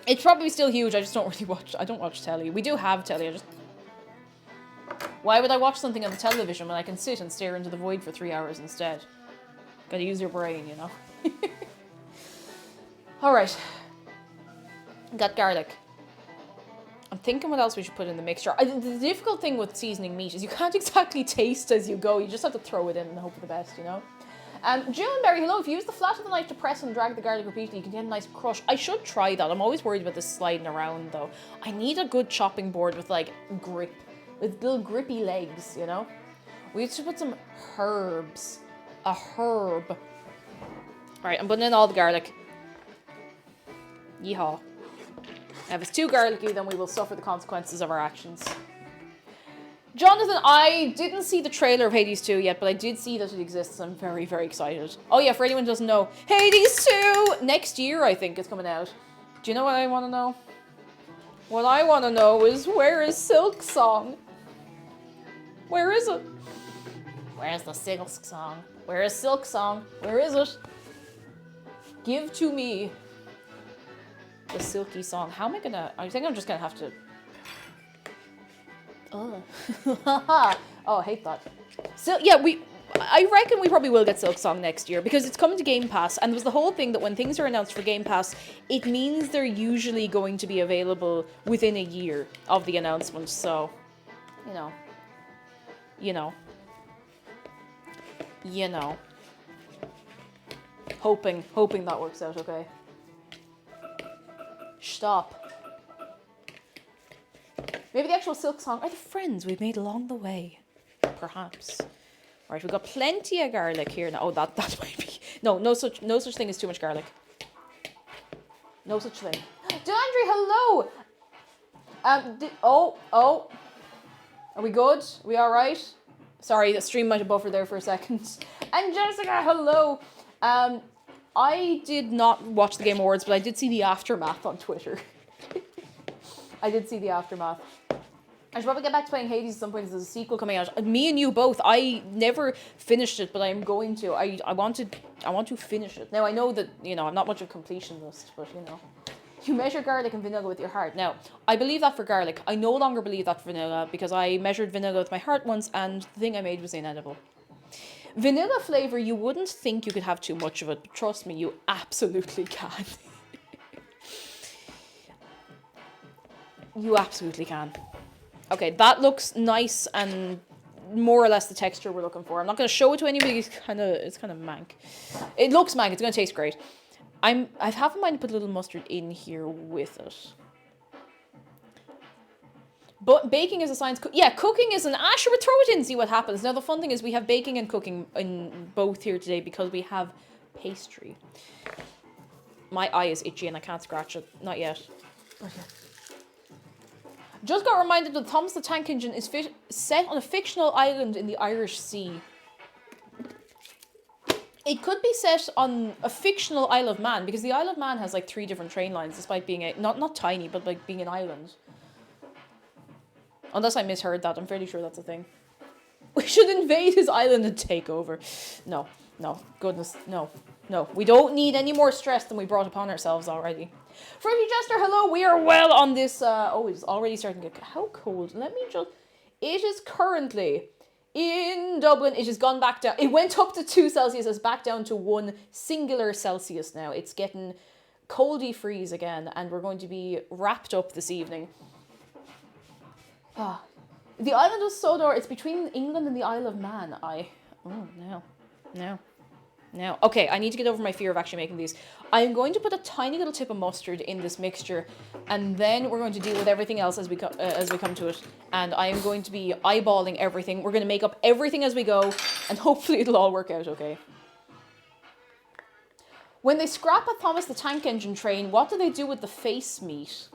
It's probably still huge, I just don't really watch, I don't watch telly. We do have telly, Why would I watch something on the television when I can sit and stare into the void for 3 hours instead? Gotta use your brain, you know? Alright. Got garlic. I'm thinking what else we should put in the mixture. The difficult thing with seasoning meat is you can't exactly taste as you go. You just have to throw it in and hope for the best, you know? June Berry, hello. If you use the flat of the knife to press and drag the garlic repeatedly, you can get a nice crush. I should try that. I'm always worried about this sliding around, though. I need a good chopping board with, like, grip. With little grippy legs, you know? We should put some herbs. A herb. Alright, I'm putting in all the garlic. Yeehaw. Now, if it's too garlicky, then we will suffer the consequences of our actions. Jonathan, I didn't see the trailer of Hades 2 yet, but I did see that it exists. I'm very, very excited. Oh yeah, for anyone who doesn't know, Hades 2! Next year, I think, is coming out. Do you know what I want to know? What I want to know is, where is Silk Song? Where is it? Where's the Silk Song? Where is Silk Song? Where is it? Give to me the silky song. How am I gonna... I think I'm just gonna have to... Oh, I hate that. So, yeah, I reckon we probably will get Silk Song next year because it's coming to Game Pass, and there was the whole thing that when things are announced for Game Pass, it means they're usually going to be available within a year of the announcement, so, you know. Hoping that works out okay. Stop. Maybe the actual Silk song are the friends we've made along the way. Perhaps. Right, we've got plenty of garlic here now. Oh, that might be... No such thing as too much garlic. No such thing. Dandry, hello! Oh. Are we good? Are we alright? Sorry, the stream might have buffered there for a second. And Jessica, hello! I did not watch the Game Awards, but I did see the aftermath on Twitter. I did see the aftermath. I should probably get back to playing Hades at some point. There's a sequel coming out. Me and you both. I never finished it, but I'm going to. I want to finish it. Now, I know that, I'm not much of a completionist, but, You measure garlic and vanilla with your heart. Now, I believe that for garlic. I no longer believe that for vanilla, because I measured vanilla with my heart once, and the thing I made was inedible. Vanilla flavour, you wouldn't think you could have too much of it, but trust me, you absolutely can. You absolutely can. Okay, that looks nice and more or less the texture we're looking for. I'm not going to show it to anybody. It's kind of mank. It looks mank. It's going to taste great. I have in mind to put a little mustard in here with it. But baking is a science. Yeah, cooking is an... Asher, throw it in, see what happens. Now, the fun thing is we have baking and cooking in both here today because we have pastry. My eye is itchy and I can't scratch it. Not yet. Okay. Just got reminded that Thomas the Tank Engine is set on a fictional island in the Irish Sea. It could be set on a fictional Isle of Man, because the Isle of Man has like 3 different train lines, despite being not tiny, but like being an island. Unless I misheard that, I'm fairly sure that's a thing. We should invade his island and take over. No, goodness, no. We don't need any more stress than we brought upon ourselves already. Freddie Jester, hello, we are well on this, it's already starting to get, how cold? It is currently in Dublin, it has gone back down, it went up to 2 Celsius, it's back down to 1 singular Celsius now. It's getting coldy freeze again, and we're going to be wrapped up this evening. The island of Sodor, it's between England and the Isle of Man. No. Okay, I need to get over my fear of actually making these. I'm going to put a tiny little tip of mustard in this mixture, and then we're going to deal with everything else as we come to it. And I am going to be eyeballing everything. We're going to make up everything as we go, and hopefully it'll all work out okay. When they scrap a Thomas the Tank Engine train, what do they do with the face meat?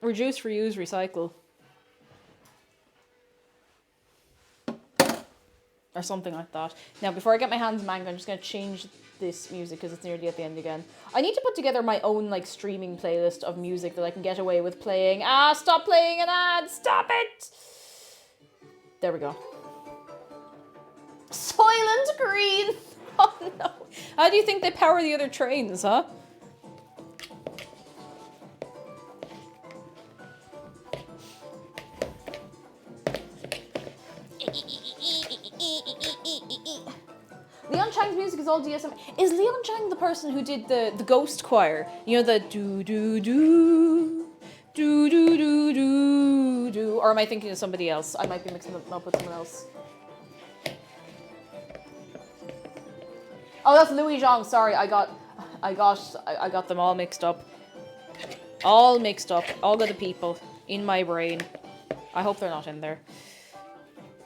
Reduce, reuse, recycle. Or something like that. Now, before I get my hands mangled, I'm just going to change this music because it's nearly at the end again. I need to put together my own, streaming playlist of music that I can get away with playing. Stop playing an ad! Stop it! There we go. Soylent Green! Oh, no. How do you think they power the other trains, huh? Leon Chang's music is all DSM. Is Leon Chang the person who did the Ghost Choir? The do do do do do do do do, or am I thinking of somebody else? I might be mixing them up with someone else. Oh, that's Louis Zhang. Sorry, I got them all mixed up. All mixed up. All the people in my brain. I hope they're not in there.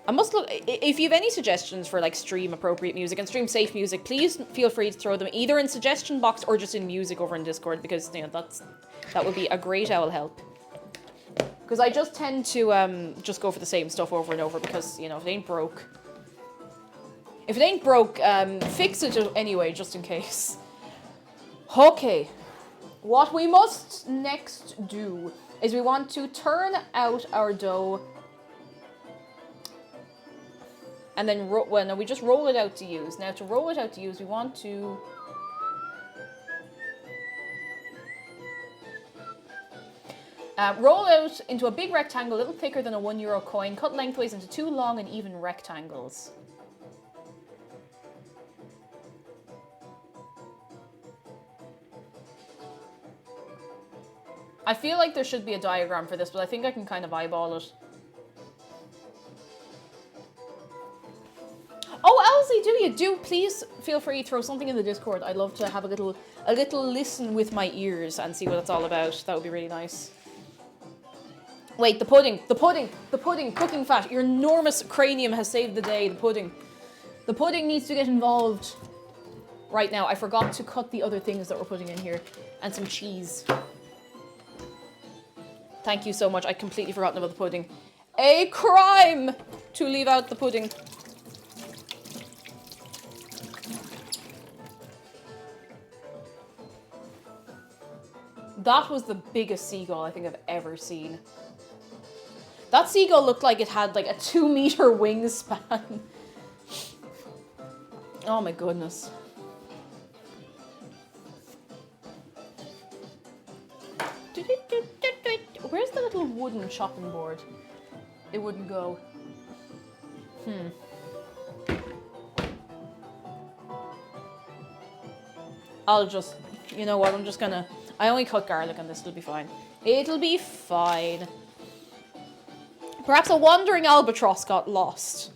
I must look, if you have any suggestions for stream appropriate music and stream safe music, please feel free to throw them either in suggestion box or just in music over in Discord, because that would be a great owl help. Because I just tend to just go for the same stuff over and over, because if it ain't broke. If it ain't broke, fix it anyway, just in case. Okay. What we must next do is we want to turn out our dough And then, well, no, we just roll it out to use. Now, to roll it out to use, we want to... roll out into a big rectangle, a little thicker than a €1 coin, cut lengthways into 2 long and even rectangles. I feel like there should be a diagram for this, but I think I can kind of eyeball it. Oh, Elsie, do please feel free to throw something in the Discord. I'd love to have a little listen with my ears and see what it's all about. That would be really nice. Wait, the pudding, cooking fat. Your enormous cranium has saved the day, the pudding. The pudding needs to get involved right now. I forgot to cut the other things that we're putting in here. And some cheese. Thank you so much. I'd completely forgotten about the pudding. A crime to leave out the pudding. That was the biggest seagull I think I've ever seen. That seagull looked like it had like a 2-meter wingspan. Oh my goodness. Where's the little wooden chopping board? It wouldn't go. I'll just, you know what, I'm just gonna, I only cut garlic on this, it'll be fine. It'll be fine. Perhaps a wandering albatross got lost.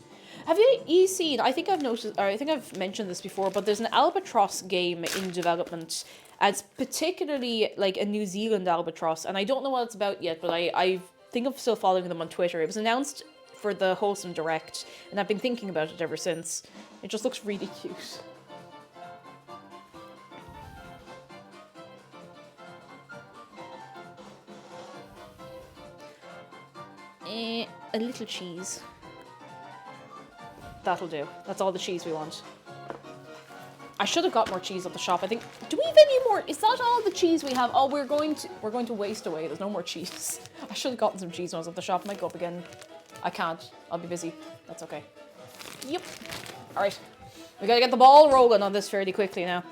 Have you seen, I think I've noticed, or I think I've mentioned this before, but there's an albatross game in development. It's particularly like a New Zealand albatross, and I don't know what it's about yet, but I think I'm still following them on Twitter. It was announced for the Wholesome Direct, and I've been thinking about it ever since. It just looks really cute. A little cheese. That'll do. That's all the cheese we want. I should have got more cheese at the shop. I think. Do we have any more? Is that all the cheese we have? Oh, we're going to waste away. There's no more cheese. I should have gotten some cheese when I was at the shop. I might go up again. I can't. I'll be busy. That's okay. Yep. All right. We gotta get the ball rolling on this fairly quickly now.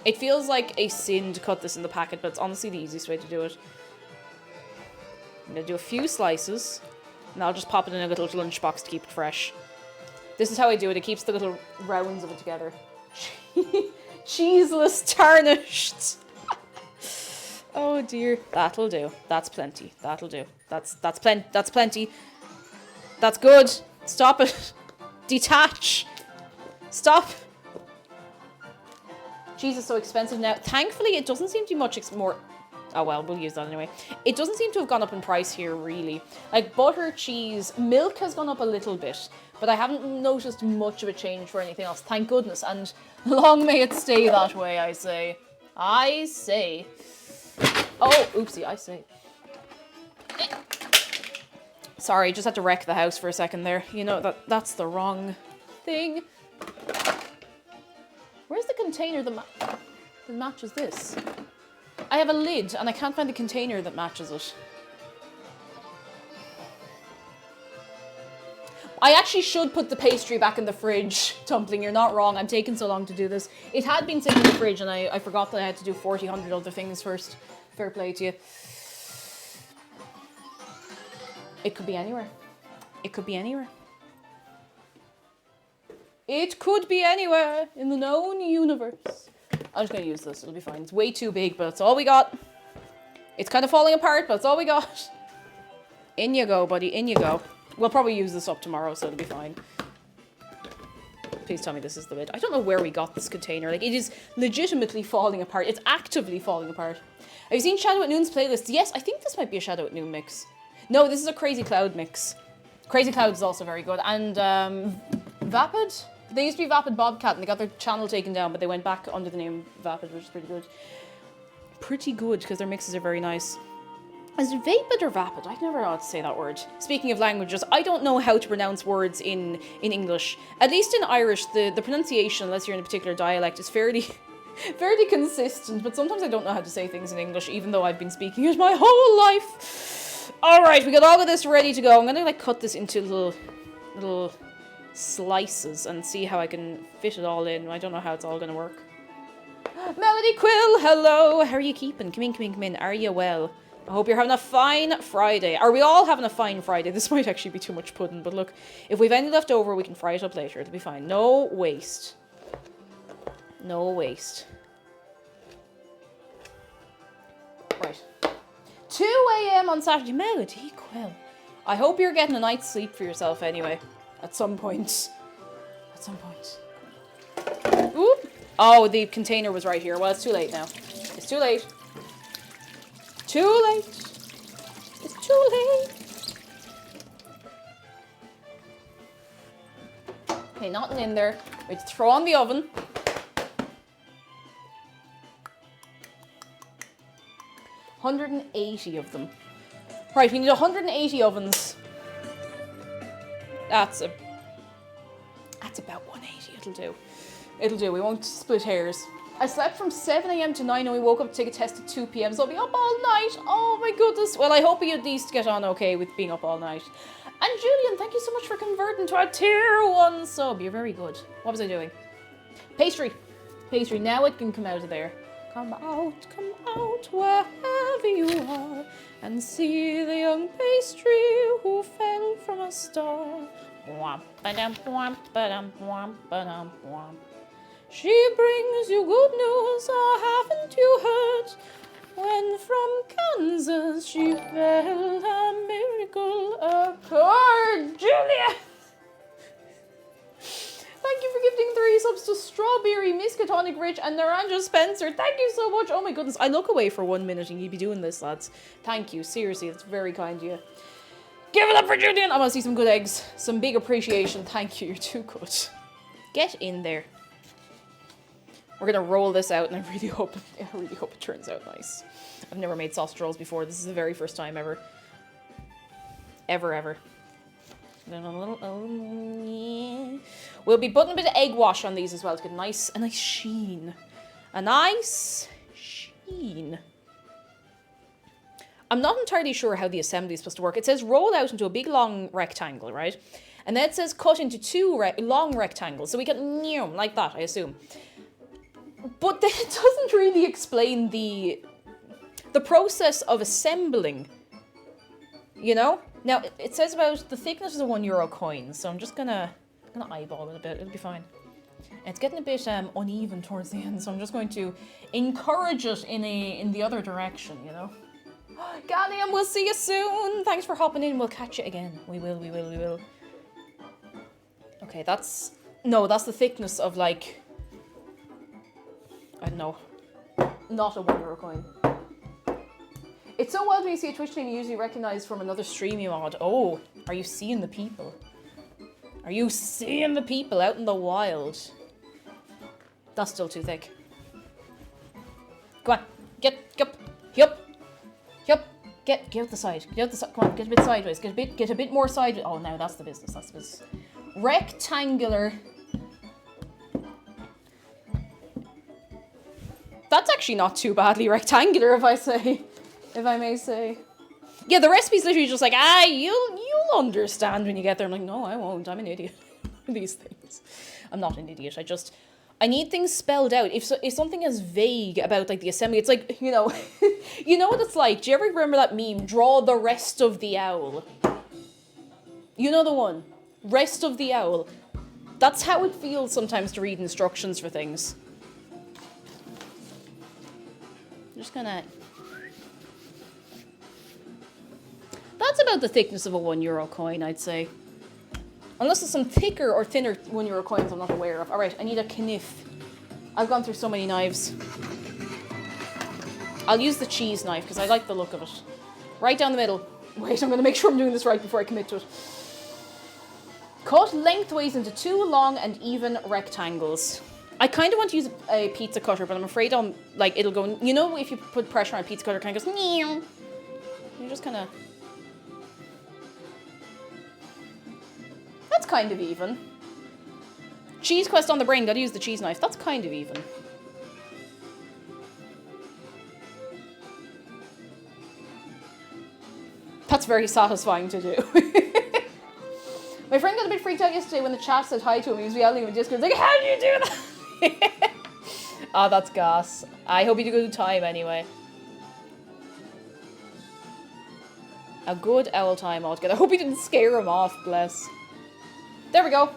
It feels like a sin to cut this in the packet, but it's honestly the easiest way to do it. I'm gonna do a few slices, and I'll just pop it in a little lunchbox to keep it fresh. This is how I do it. It keeps the little rounds of it together. Cheeseless tarnished. Oh dear. That'll do. That's plenty. That'll do. That's plenty. That's good. Stop it. Detach. Stop. Cheese is so expensive now. Thankfully, it doesn't seem to be much more. Oh well, we'll use that anyway. It doesn't seem to have gone up in price here, really. Like butter, cheese, milk has gone up a little bit, but I haven't noticed much of a change for anything else. Thank goodness, and long may it stay that way, I say. I say. Oh, oopsie, I say. Sorry, just had to wreck the house for a second there. You know, that's the wrong thing. Where's the container that matches this? I have a lid, and I can't find the container that matches it. I actually should put the pastry back in the fridge. Tumbling, you're not wrong. I'm taking so long to do this. It had been sitting in the fridge, and I forgot that I had to do 100 other things first. Fair play to you. It could be anywhere. It could be anywhere. It could be anywhere in the known universe. I'm just going to use this. It'll be fine. It's way too big, but it's all we got. It's kind of falling apart, but it's all we got. In you go, buddy. In you go. We'll probably use this up tomorrow, so it'll be fine. Please tell me this is the lid. I don't know where we got this container. Like, it is legitimately falling apart. It's actively falling apart. Have you seen Shadow at Noon's playlist? Yes, I think this might be a Shadow at Noon mix. No, this is a Crazy Cloud mix. Crazy Cloud is also very good. And, Vapid? They used to be Vapid Bobcat, and they got their channel taken down, but they went back under the name Vapid, which is pretty good. Pretty good, because their mixes are very nice. Is it Vapid or Vapid? I never know how to say that word. Speaking of languages, I don't know how to pronounce words in English. At least in Irish, the pronunciation, unless you're in a particular dialect, is fairly consistent, but sometimes I don't know how to say things in English, even though I've been speaking it my whole life. Alright, we got all of this ready to go. I'm gonna like cut this into little slices and see how I can fit it all in. I don't know how it's all gonna work. Melody Quill, hello. How are you keeping? Come in, come in, come in. Are you well? I hope you're having a fine Friday. Are we all having a fine Friday? This might actually be too much pudding, but look, if we've any left over, we can fry it up later. It'll be fine. No waste. No waste. Right. 2 a.m. on Saturday. Melody Quill. I hope you're getting a night's sleep for yourself anyway. At some point. At some point. Oop. Oh, the container was right here. Well, it's too late now. It's too late. Too late. It's too late. Okay, nothing in there. We have to throw on the oven. $180 of them. Right, we need 180 ovens. That's about 180. It'll do. It'll do. We won't split hairs. I slept from 7 a.m. to 9 and we woke up to take a test at 2 p.m. So I'll be up all night. Oh my goodness. Well, I hope you at least get on okay with being up all night. And Julian, thank you so much for converting to a tier 1 sub. You're very good. What was I doing? Pastry. Pastry. Now it can come out of there. Come out wherever you are and see the young pastry who fell from a star. She brings you good news, or haven't you heard? When from Kansas she fell, a miracle occurred. Julia! Thank you for gifting 3 subs to Strawberry, Miskatonic Rich, and Naranja Spencer. Thank you so much. Oh my goodness. I look away for 1 minute and you'd be doing this, lads. Thank you. Seriously, it's very kind of you. Give it up for Julian. I want to see some good eggs. Some big appreciation. Thank you. You're too good. Get in there. We're going to roll this out and I really hope it turns out nice. I've never made sausage rolls before. This is the very first time ever. Ever. We'll be putting a bit of egg wash on these as well to get a nice sheen. A nice sheen. I'm not entirely sure how the assembly is supposed to work. It says roll out into a big long rectangle, right? And then it says cut into 2 long rectangles. So we get like that, I assume. But then it doesn't really explain the process of assembling. You know? Now, it says about the thickness of the €1 coin, so I'm just gonna eyeball it a bit. It'll be fine. And it's getting a bit uneven towards the end, so I'm just going to encourage it in the other direction, you know? Gallium, we'll see you soon! Thanks for hopping in. We'll catch you again. We will. Okay, that's the thickness of, like, I don't know, not a €1 coin. It's so wild when you see a Twitch name you usually recognise from another stream you mod. Oh, are you seeing the people? Are you seeing the people out in the wild? That's still too thick. Go on, get up. Get out the side. Come on, get a bit sideways. Get a bit more sideways. Oh, now that's the business. Rectangular. That's actually not too badly rectangular, if I may say. Yeah, the recipe's literally just like, you'll understand when you get there. I'm like, no, I won't. I'm an idiot. These things. I'm not an idiot. I need things spelled out. If something is vague about like the assembly, it's like, you know, you know what it's like. Do you ever remember that meme? Draw the rest of the owl. You know the one. Rest of the owl. That's how it feels sometimes to read instructions for things. I'm just gonna. That's about the thickness of a €1 coin, I'd say. Unless there's some thicker or thinner €1 coins I'm not aware of. Alright, I need a kniff. I've gone through so many knives. I'll use the cheese knife because I like the look of it. Right down the middle. Wait, I'm going to make sure I'm doing this right before I commit to it. Cut lengthways into 2 long and even rectangles. I kind of want to use a pizza cutter, but I'm afraid it'll go... You know, if you put pressure on a pizza cutter, it kind of goes... You just kind of... That's kind of even. Cheese quest on the brain, gotta use the cheese knife. That's kind of even. That's That's very satisfying to do. My friend got a bit freaked out yesterday when the chat said hi to him. He was yelling at him in Discord. He's like, how do you do that? Oh, that's gas. I hope you had a good time anyway. A good owl time altogether. I hope you didn't scare him off, bless. There we go.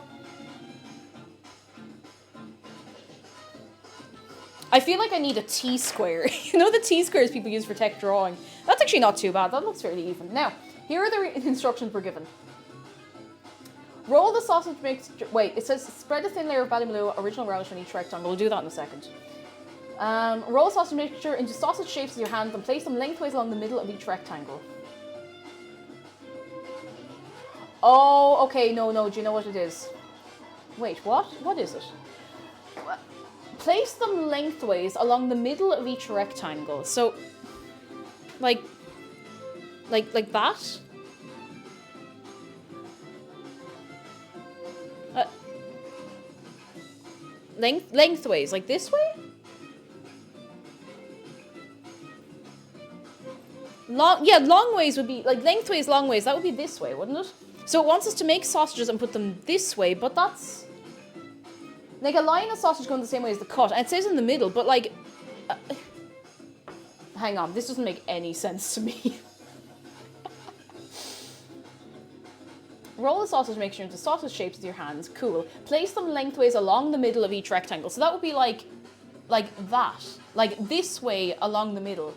I feel like I need a T-square. You know the T-squares people use for tech drawing? That's actually not too bad. That looks fairly even. Now, here are the instructions we're given. Roll the sausage mixture. Wait, it says spread a thin layer of Ballymaloe original relish on each rectangle. We'll do that in a second. Roll sausage mixture into sausage shapes with your hands and place them lengthways along the middle of each rectangle. Oh, okay, no, do you know what it is? Wait, what? What is it? Place them lengthways along the middle of each rectangle. So, like that? Lengthways, like this way? Long ways would be, like lengthways, long ways, that would be this way, wouldn't it? So it wants us to make sausages and put them this way, but that's... Like a line of sausage going the same way as the cut, and it says in the middle, but like... hang on, this doesn't make any sense to me. Roll the sausage mixture into sausage shapes with your hands. Cool. Place them lengthways along the middle of each rectangle. So that would be like that. Like this way along the middle.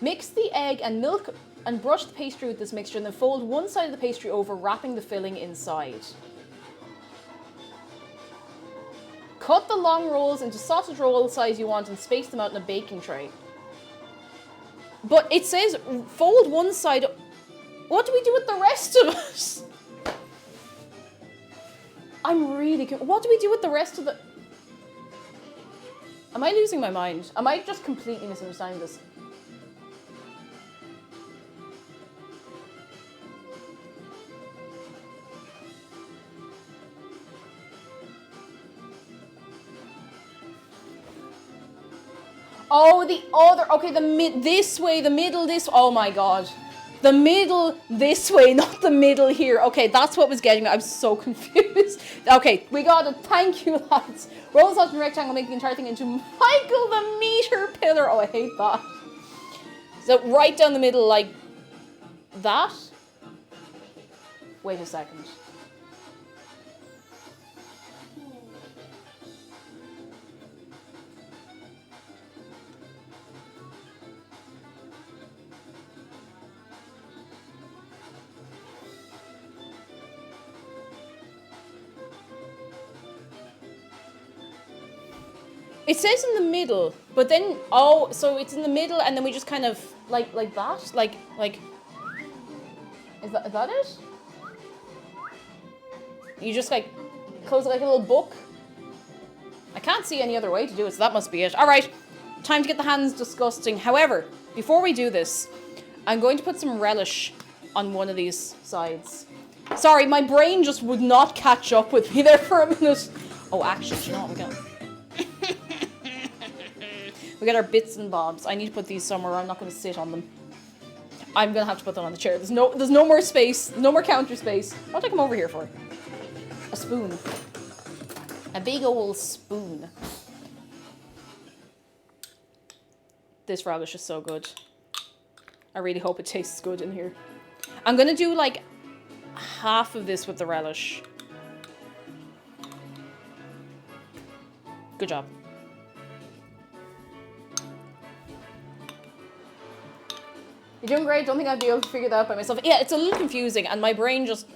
Mix the egg and milk and brush the pastry with this mixture and then fold one side of the pastry over, wrapping the filling inside. Cut the long rolls into sausage roll size you want and space them out in a baking tray. But it says fold one side. What do we do with the rest of it? I'm really... What do we do with the rest of the... Am I losing my mind? Am I just completely misunderstanding this? Oh, the other... Okay, this way, the middle this... Oh my god. The middle this way, not the middle here. Okay, that's what was getting me. I'm so confused. Okay, we got it. Thank you, lads. Roll the sausage in a rectangle, make the entire thing into Michael the meter pillar. Oh, I hate that. So right down the middle like that. Wait a second. It says in the middle, but then, oh, so it's in the middle and then we just kind of, like that? Like, is that it? You just like, close it like a little book? I can't see any other way to do it, so that must be it. All right, time to get the hands disgusting. However, before we do this, I'm going to put some relish on one of these sides. Sorry, my brain just would not catch up with me there for a minute. Oh, actually, you know what, we got... We got our bits and bobs. I need to put these somewhere. I'm not going to sit on them. I'm going to have to put them on the chair. There's no more space. No more counter space. What did I come over here for? A spoon. A big old spoon. This relish is so good. I really hope it tastes good in here. I'm going to do like half of this with the relish. Good job. You're doing great. Don't think I'd be able to figure that out by myself. Yeah, it's a little confusing, and my brain just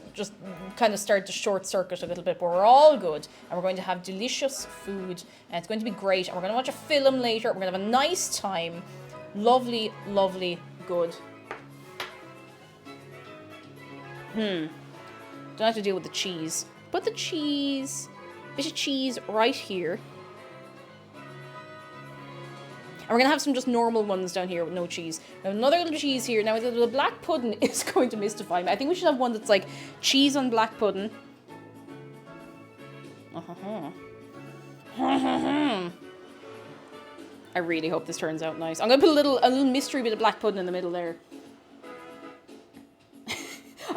kind of started to short circuit a little bit, but we're all good, and we're going to have delicious food, and it's going to be great, and we're going to watch a film later. We're going to have a nice time. Lovely, lovely, good. Don't have to deal with the cheese. Put the cheese, bit of cheese right here. And we're going to have some just normal ones down here with no cheese. Now, another little cheese here. Now, the black pudding is going to mystify me. I think we should have one that's like cheese on black pudding. I really hope this turns out nice. I'm going to put a little mystery bit of black pudding in the middle there.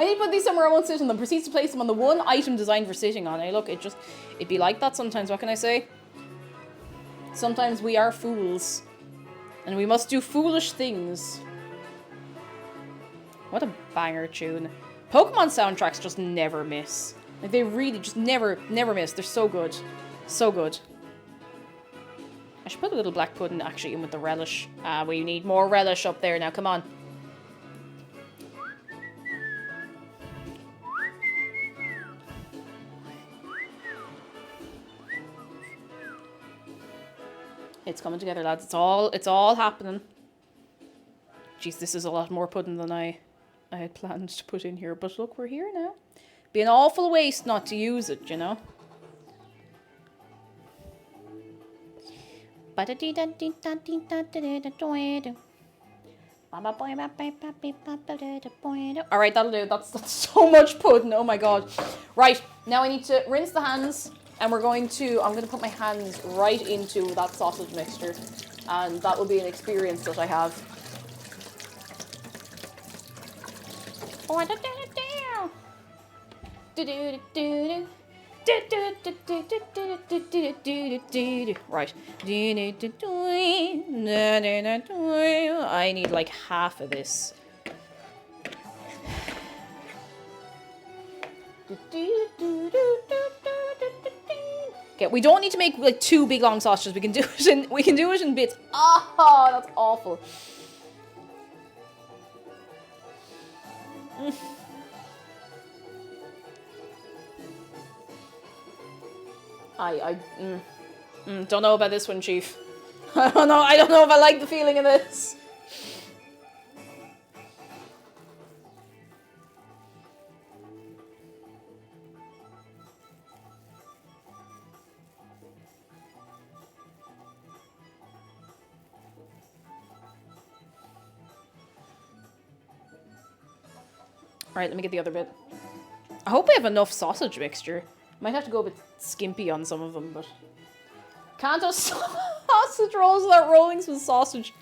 I need to put these somewhere I won't sit on them. Proceeds to place them on the one item designed for sitting on. Hey, look, it'd be like that sometimes. What can I say? Sometimes we are fools. And we must do foolish things. What a banger tune. Pokemon soundtracks just never miss. Like, they really just never miss. They're so good. So good. I should put a little black pudding actually in with the relish. We need more relish up there now. Come on. It's coming together, lads. It's all happening. Jeez, this is a lot more pudding than I had planned to put in here. But look, we're here now. Be an awful waste not to use it, you know? Alright, that'll do. That's so much pudding. Oh my god. Right, now I need to rinse the hands. And I'm going to put my hands right into that sausage mixture. And that will be an experience that I have. Right. I need like half of this. Okay, we don't need to make like 2 big long sausages. We can do it in bits. Oh, that's awful. Don't know about this one, Chief. I don't know if I like the feeling of this. Alright, let me get the other bit. I hope I have enough sausage mixture. Might have to go a bit skimpy on some of them, but... Can't have sausage rolls without rolling some sausage.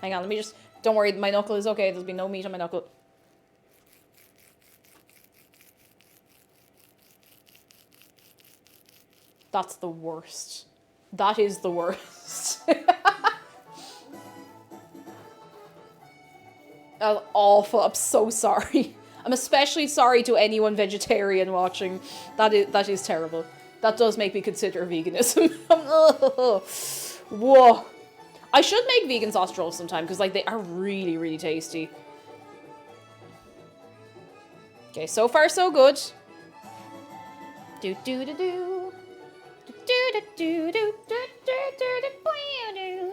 Hang on, let me just... Don't worry, my knuckle is okay. There's been no meat on my knuckle. That's the worst. That is the worst. That was awful. I'm so sorry. I'm especially sorry to anyone vegetarian watching. That is terrible. That does make me consider veganism. Whoa. I should make vegan sausage rolls sometime because like they are really, really tasty. Okay, so far so good. Do do do do. Do do do do do do do do.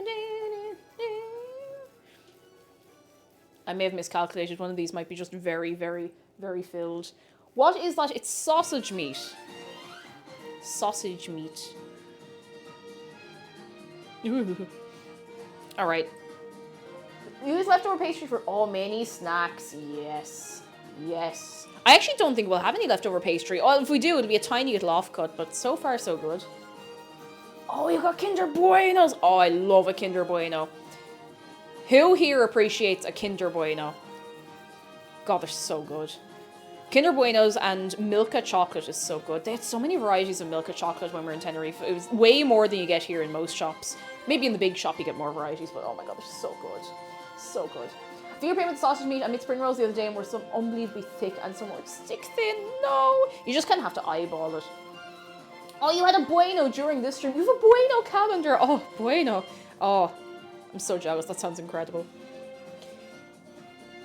I may have miscalculated. One of these might be just very, very, very filled. What is that? It's sausage meat. Sausage meat. Alright. Use leftover pastry for all many snacks. Yes. Yes. I actually don't think we'll have any leftover pastry. Oh, if we do, it'll be a tiny little offcut, but so far so good. Oh, you got Kinder Buenos. Oh, I love a Kinder Bueno. Who here appreciates a Kinder Bueno? God, they're so good. Kinder Buenos and Milka chocolate is so good. They had so many varieties of Milka chocolate when we were in Tenerife. It was way more than you get here in most shops. Maybe in the big shop you get more varieties, but oh my god, they're so good. So good. Finger paint with sausage meat. I made spring rolls the other day and were some unbelievably thick and some were stick thin. No! You just kind of have to eyeball it. Oh, you had a Bueno during this stream. You have a Bueno calendar. Oh, Bueno. Oh, I'm so jealous. That sounds incredible.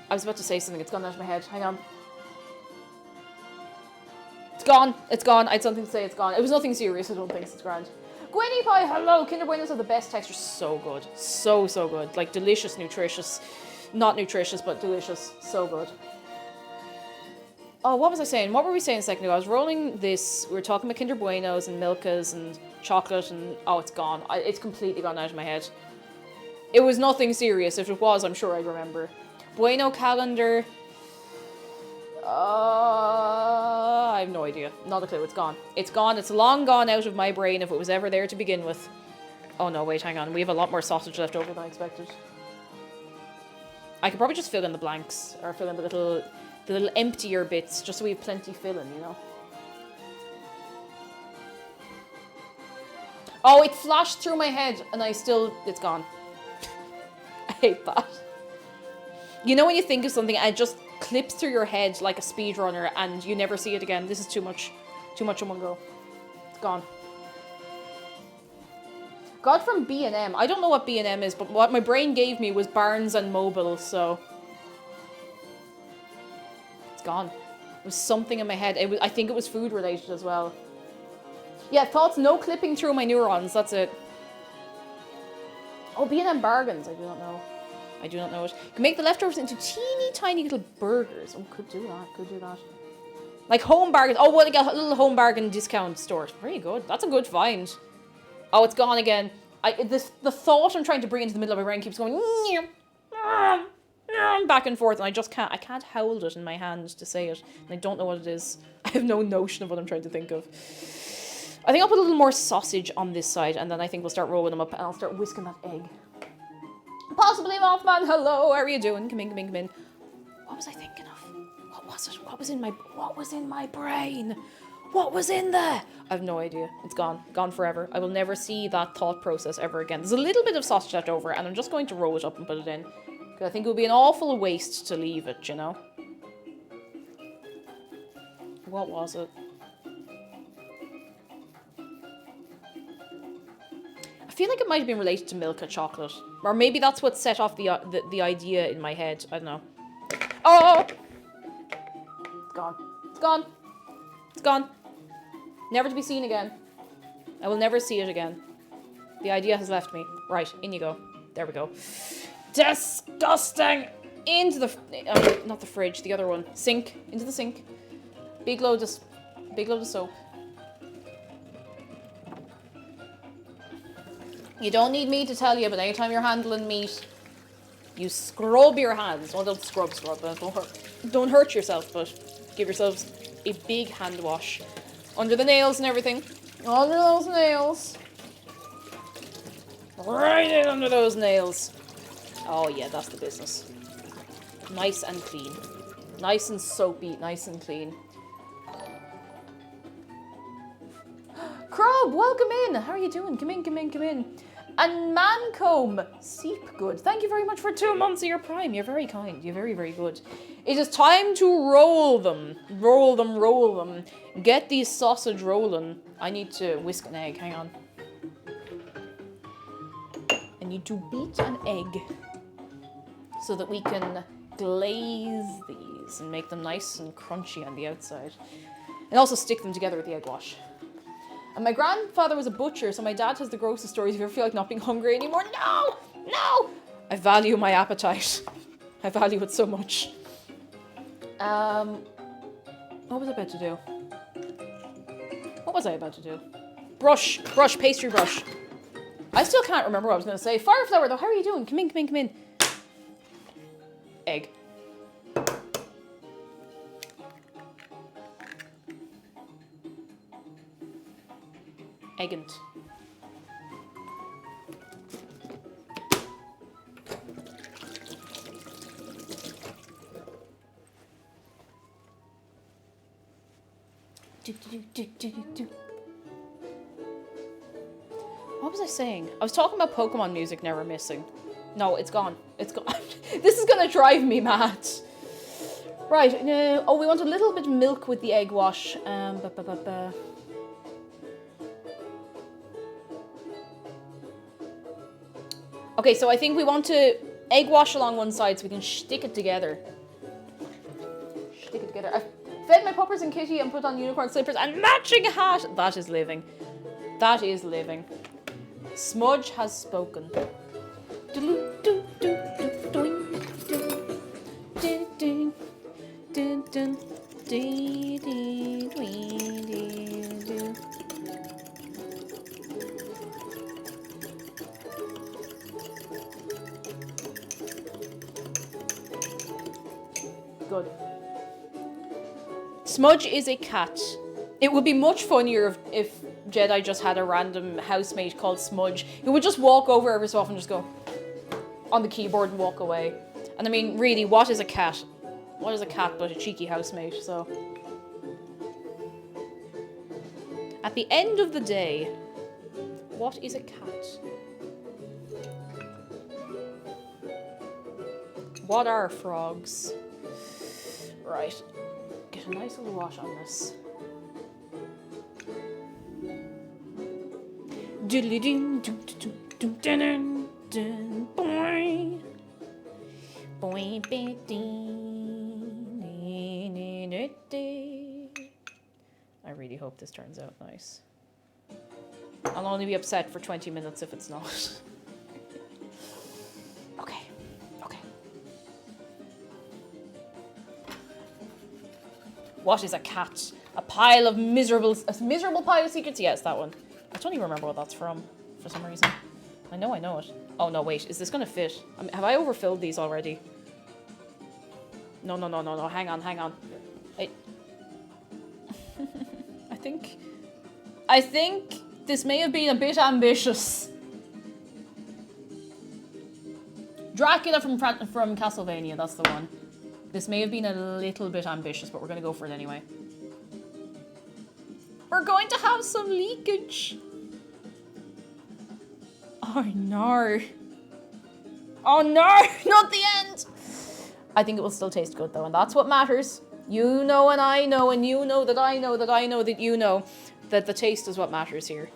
I was about to say something. It's gone out of my head. Hang on. It's gone. It's gone. I had something to say. It's gone. It was nothing serious. I don't think it's grand. Gwenny Pie, hello. Kinder Buenos are the best texture. So good. So, so good. Like, delicious, nutritious. Not nutritious, but delicious. So good. Oh, what was I saying? What were we saying a second ago? I was rolling this. We were talking about Kinder Buenos and Milkas and chocolate and... Oh, it's gone. It's completely gone out of my head. It was nothing serious. If it was, I'm sure I'd remember. Bueno calendar. I have no idea. Not a clue. It's gone. It's gone. It's long gone out of my brain if it was ever there to begin with. Oh no, wait, hang on. We have a lot more sausage left over than I expected. I could probably just fill in the blanks. Or fill in the The little emptier bits, just so we have plenty filling, you know? Oh, it flashed through my head and it's gone. I hate that. You know when you think of something and it just clips through your head like a speedrunner and you never see it again? This is too much in one go. It's gone. Got from B&M. I don't know what B&M is, but what my brain gave me was Barnes and Noble, so... It's gone. It was something in my head. I think it was food related as well. Yeah, thoughts, no clipping through my neurons, that's it. Oh, B&M bargains, I do not know. I do not know it. Can make the leftovers into teeny tiny little burgers. Oh, could do that. Like home bargains. Oh, well, like a little home bargain discount store. Very good. That's a good find. Oh, it's gone again. The thought I'm trying to bring into the middle of my brain keeps going back and forth, and I can't hold it in my hand to say it, and I don't know what it is. I have no notion of what I'm trying to think of. I think I'll put a little more sausage on this side, and then I think we'll start rolling them up, and I'll start whisking that egg. Possibly Mothman, hello, how are you doing? Come in. What was I thinking of? What was it? What was in my brain? What was in there? I have no idea. It's gone. Gone forever. I will never see that thought process ever again. There's a little bit of sausage left over, and I'm just going to roll it up and put it in. Because I think it would be an awful waste to leave it, you know? What was it? I feel like it might have been related to Milka chocolate. Or maybe that's what set off the idea in my head. I don't know. Oh! It's gone. It's gone. It's gone. Never to be seen again. I will never see it again. The idea has left me. Right, in you go. There we go. Disgusting! Into the... not the fridge, the other one. Sink. Into the sink. Big load of soap. You don't need me to tell you, but anytime you're handling meat, you scrub your hands. Well, don't scrub, but don't hurt yourself, but give yourselves a big hand wash. Under the nails and everything. Under those nails. Right in under those nails. Oh yeah, that's the business. Nice and clean. Nice and soapy, nice and clean. Crob, welcome in. How are you doing? Come in. And Mancomb, Seep Good. Thank you very much for 2 months of your Prime. You're very kind. You're very, very good. It is time to roll them. Roll them. Get these sausage rolling. I need to whisk an egg. Hang on. I need to beat an egg so that we can glaze these and make them nice and crunchy on the outside. And also stick them together with the egg wash. And my grandfather was a butcher, so my dad has the grossest stories if you ever feel like not being hungry anymore. No! I value my appetite. I value it so much. What was I about to do? Brush, pastry brush. I still can't remember what I was going to say. Fireflower, though, how are you doing? Come in. Egg. Eggant. What was I saying? I was talking about Pokemon music never missing. No, it's gone. It's gone. This is gonna drive me mad. Right, oh, we want a little bit of milk with the egg wash. Okay, so I think we want to egg wash along one side so we can stick it together. I've fed my puppers and kitty and put on unicorn slippers and matching hat. That is living. Smudge has spoken. Good. Smudge is a cat. It would be much funnier if Jedi just had a random housemate called Smudge who would just walk over every so often and just go on the keyboard and walk away. And I mean, really, what is a cat? What is a cat but a cheeky housemate, so. At the end of the day, what is a cat? What are frogs? Right. Get a nice little wash on this. Diddly-ding, doo-doo-doo-doo-dun, dun, boing. Boing, I really hope this turns out nice. I'll only be upset for 20 minutes if it's not. Okay. Okay. What is a cat? A miserable pile of secrets? Yes, that one. I don't even remember what that's from, for some reason. I know it. Oh no, wait, is this gonna fit? Have I overfilled these already? No, hang on. I think this may have been a bit ambitious. Dracula from Castlevania, that's the one. This may have been a little bit ambitious, but we're gonna go for it anyway. We're going to have some leakage. Oh no. Oh no, not the end. I think it will still taste good though, and that's what matters. You know and I know, and you know that I know that I know that you know that the taste is what matters here.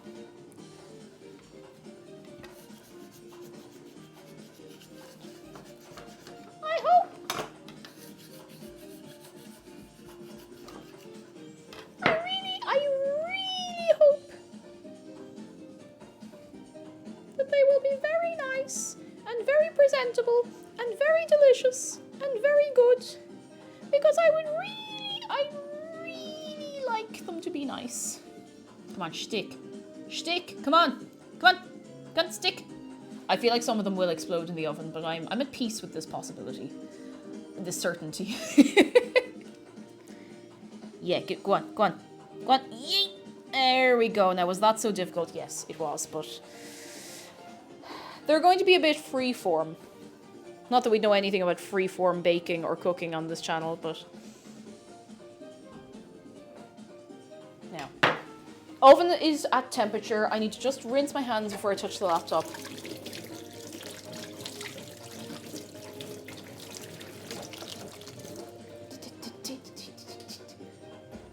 I hope. I really hope that they will be very nice and very presentable and very delicious and very good, because I really like them to be nice. Come on, stick, come on, stick. I feel like some of them will explode in the oven, but I'm at peace with this possibility, this certainty. Yeah, go on. Yeet. There we go. Now, was that so difficult? Yes, it was, but they're going to be a bit freeform. Not that we know anything about freeform baking or cooking on this channel, but now, oven is at temperature. I need to just rinse my hands before I touch the laptop.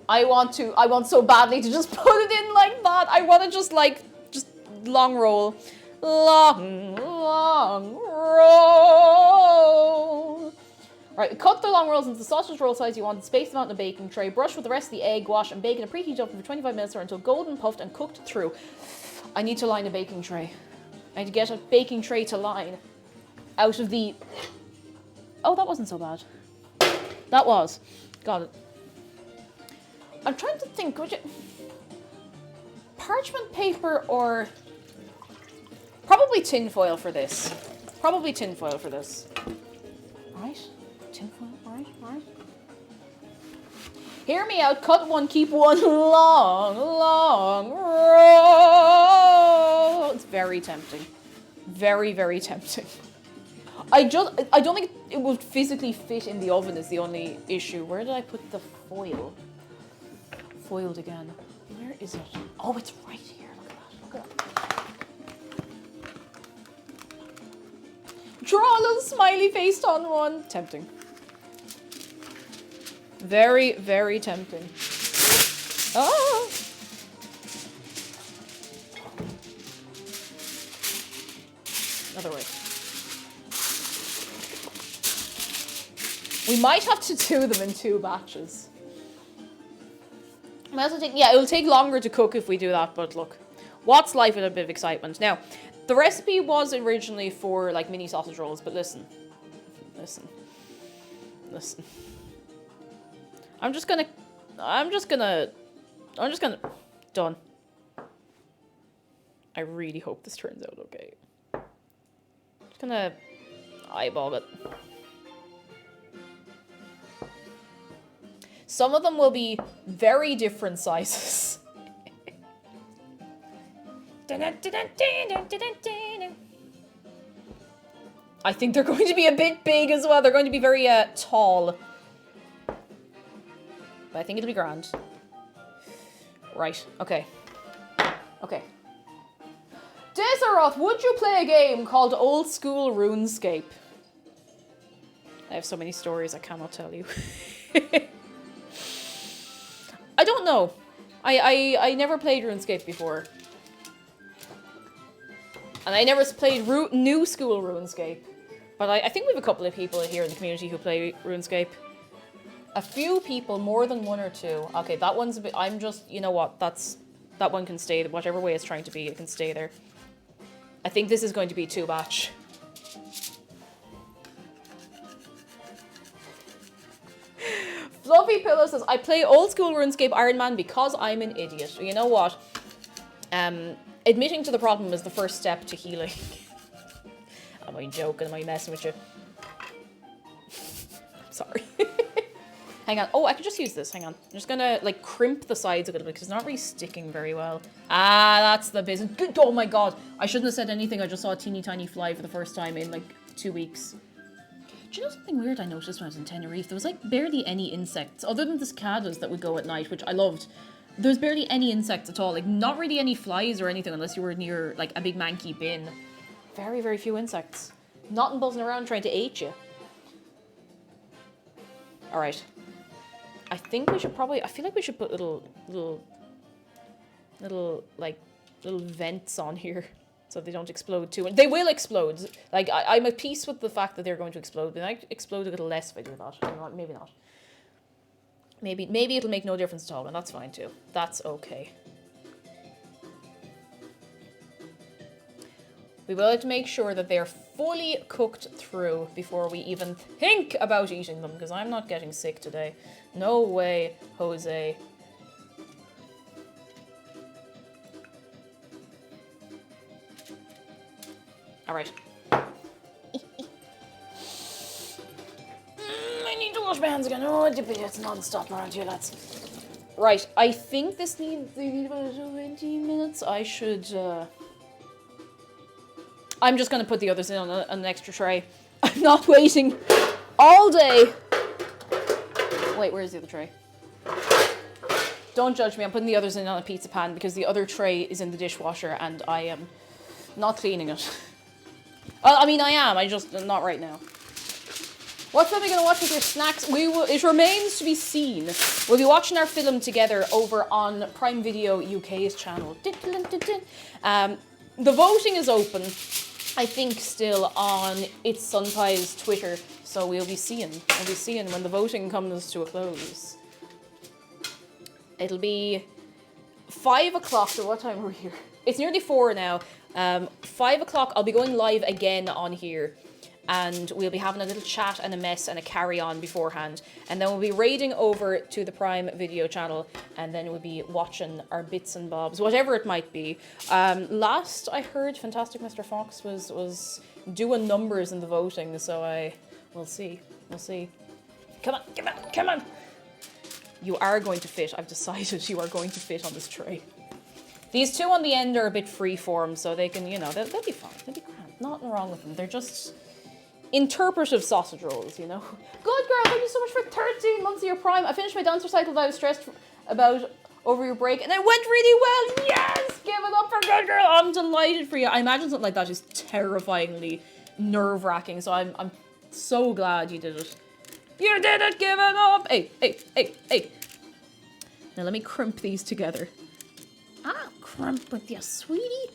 I want so badly to just put it in like that. I want to just long roll. Long roll. Alright, cut the long rolls into the sausage roll size you want, space them out in a baking tray, brush with the rest of the egg, wash, and bake in a preheated oven for 25 minutes or until golden puffed and cooked through. I need to line a baking tray. I need to get a baking tray to line out of the... Oh, that wasn't so bad. That was. Got it. I'm trying to think, would you... Parchment paper or... Probably tin foil for this. Right? Tinfoil, right. Hear me out, cut one, keep one, long roll. It's very tempting. Very, very tempting. I don't think it would physically fit in the oven is the only issue. Where did I put the foil? Foiled again. Where is it? Oh, it's right here. Look at that. Draw a little smiley face on one. Tempting. Very, very tempting. Ah! Another way. We might have to do them in 2 batches. Yeah, it'll take longer to cook if we do that, but look. What's life with a bit of excitement? Now, the recipe was originally for like mini sausage rolls, but listen. I'm just gonna, done. I really hope this turns out okay. Just gonna eyeball it. Some of them will be very different sizes. I think they're going to be a bit big as well. They're going to be very tall. I think it'll be grand. Right, okay. Okay. Desaroth, would you play a game called Old School RuneScape? I have so many stories I cannot tell you. I don't know. I never played RuneScape before. And I never played New School RuneScape. But I think we have a couple of people here in the community who play RuneScape. A few people, more than one or two. Okay, that one's a bit... I'm just... You know what? That one can stay. Whatever way it's trying to be, it can stay there. I think this is going to be 2-batch. Fluffy Pillow says, I play Old School RuneScape Iron Man because I'm an idiot. You know what? Admitting to the problem is the first step to healing. Am I joking? Am I messing with you? Sorry. Hang on. Oh, I can just use this. Hang on. I'm just gonna, like, crimp the sides a little bit because it's not really sticking very well. Ah, that's the business. Good. Oh my god. I shouldn't have said anything. I just saw a teeny tiny fly for the first time in, like, 2 weeks. Do you know something weird I noticed when I was in Tenerife? There was, like, barely any insects, other than the cicadas that would go at night, which I loved. There was barely any insects at all. Like, not really any flies or anything unless you were near, like, a big manky bin. Very, very few insects. Nothing buzzing around trying to eat you. Alright. I think we should probably... I feel like we should put little vents on here so they don't explode too. They will explode. Like, I'm at peace with the fact that they're going to explode. They might explode a little less if I do that. Maybe not. Maybe it'll make no difference at all, and that's fine too. That's okay. We will have to make sure that they're fully cooked through before we even think about eating them, because I'm not getting sick today. No way, Jose. Alright. I need to wash my hands again. Oh, it's non-stop around here, lads. Right, I think this needs about 20 minutes. I should... I'm just going to put the others in on an extra tray. I'm not waiting all day. Wait, where's the other tray? Don't judge me. I'm putting the others in on a pizza pan because the other tray is in the dishwasher and I am not cleaning it. I mean, I am. I just... not right now. What's that we're going to watch with your snacks? It remains to be seen. We'll be watching our film together over on Prime Video UK's channel. The voting is open. I think still on It's Sunpie's Twitter, so we'll be seeing when the voting comes to a close. It'll be 5 o'clock, so what time are we here? It's nearly 4 now. 5 o'clock, I'll be going live again on here, and we'll be having a little chat and a mess and a carry-on beforehand, and then we'll be raiding over to the Prime Video channel, and then we'll be watching our bits and bobs, whatever it might be. Last I heard, Fantastic Mr. Fox was doing numbers in the voting, so we'll see. Come on! You are going to fit. I've decided you are going to fit on this tray. These two on the end are a bit freeform, so they can, they'll be fine. They'll be grand. Nothing wrong with them. They're just interpretive sausage rolls, Good girl, thank you so much for 13 months of your Prime. I finished my dance recital that I was stressed about over your break, and it went really well. Yes! Give it up for good girl. I'm delighted for you. I imagine something like that is terrifyingly nerve-wracking, so I'm so glad you did it. You did it! Give it up! Hey. Now let me crimp these together. I'll crimp with you, sweetie.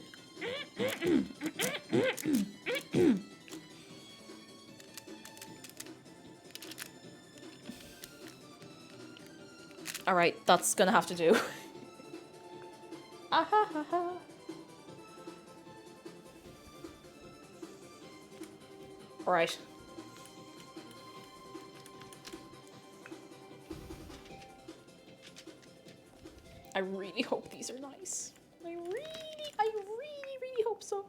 Alright, that's gonna have to do. Alright. I really hope these are nice. I really hope so.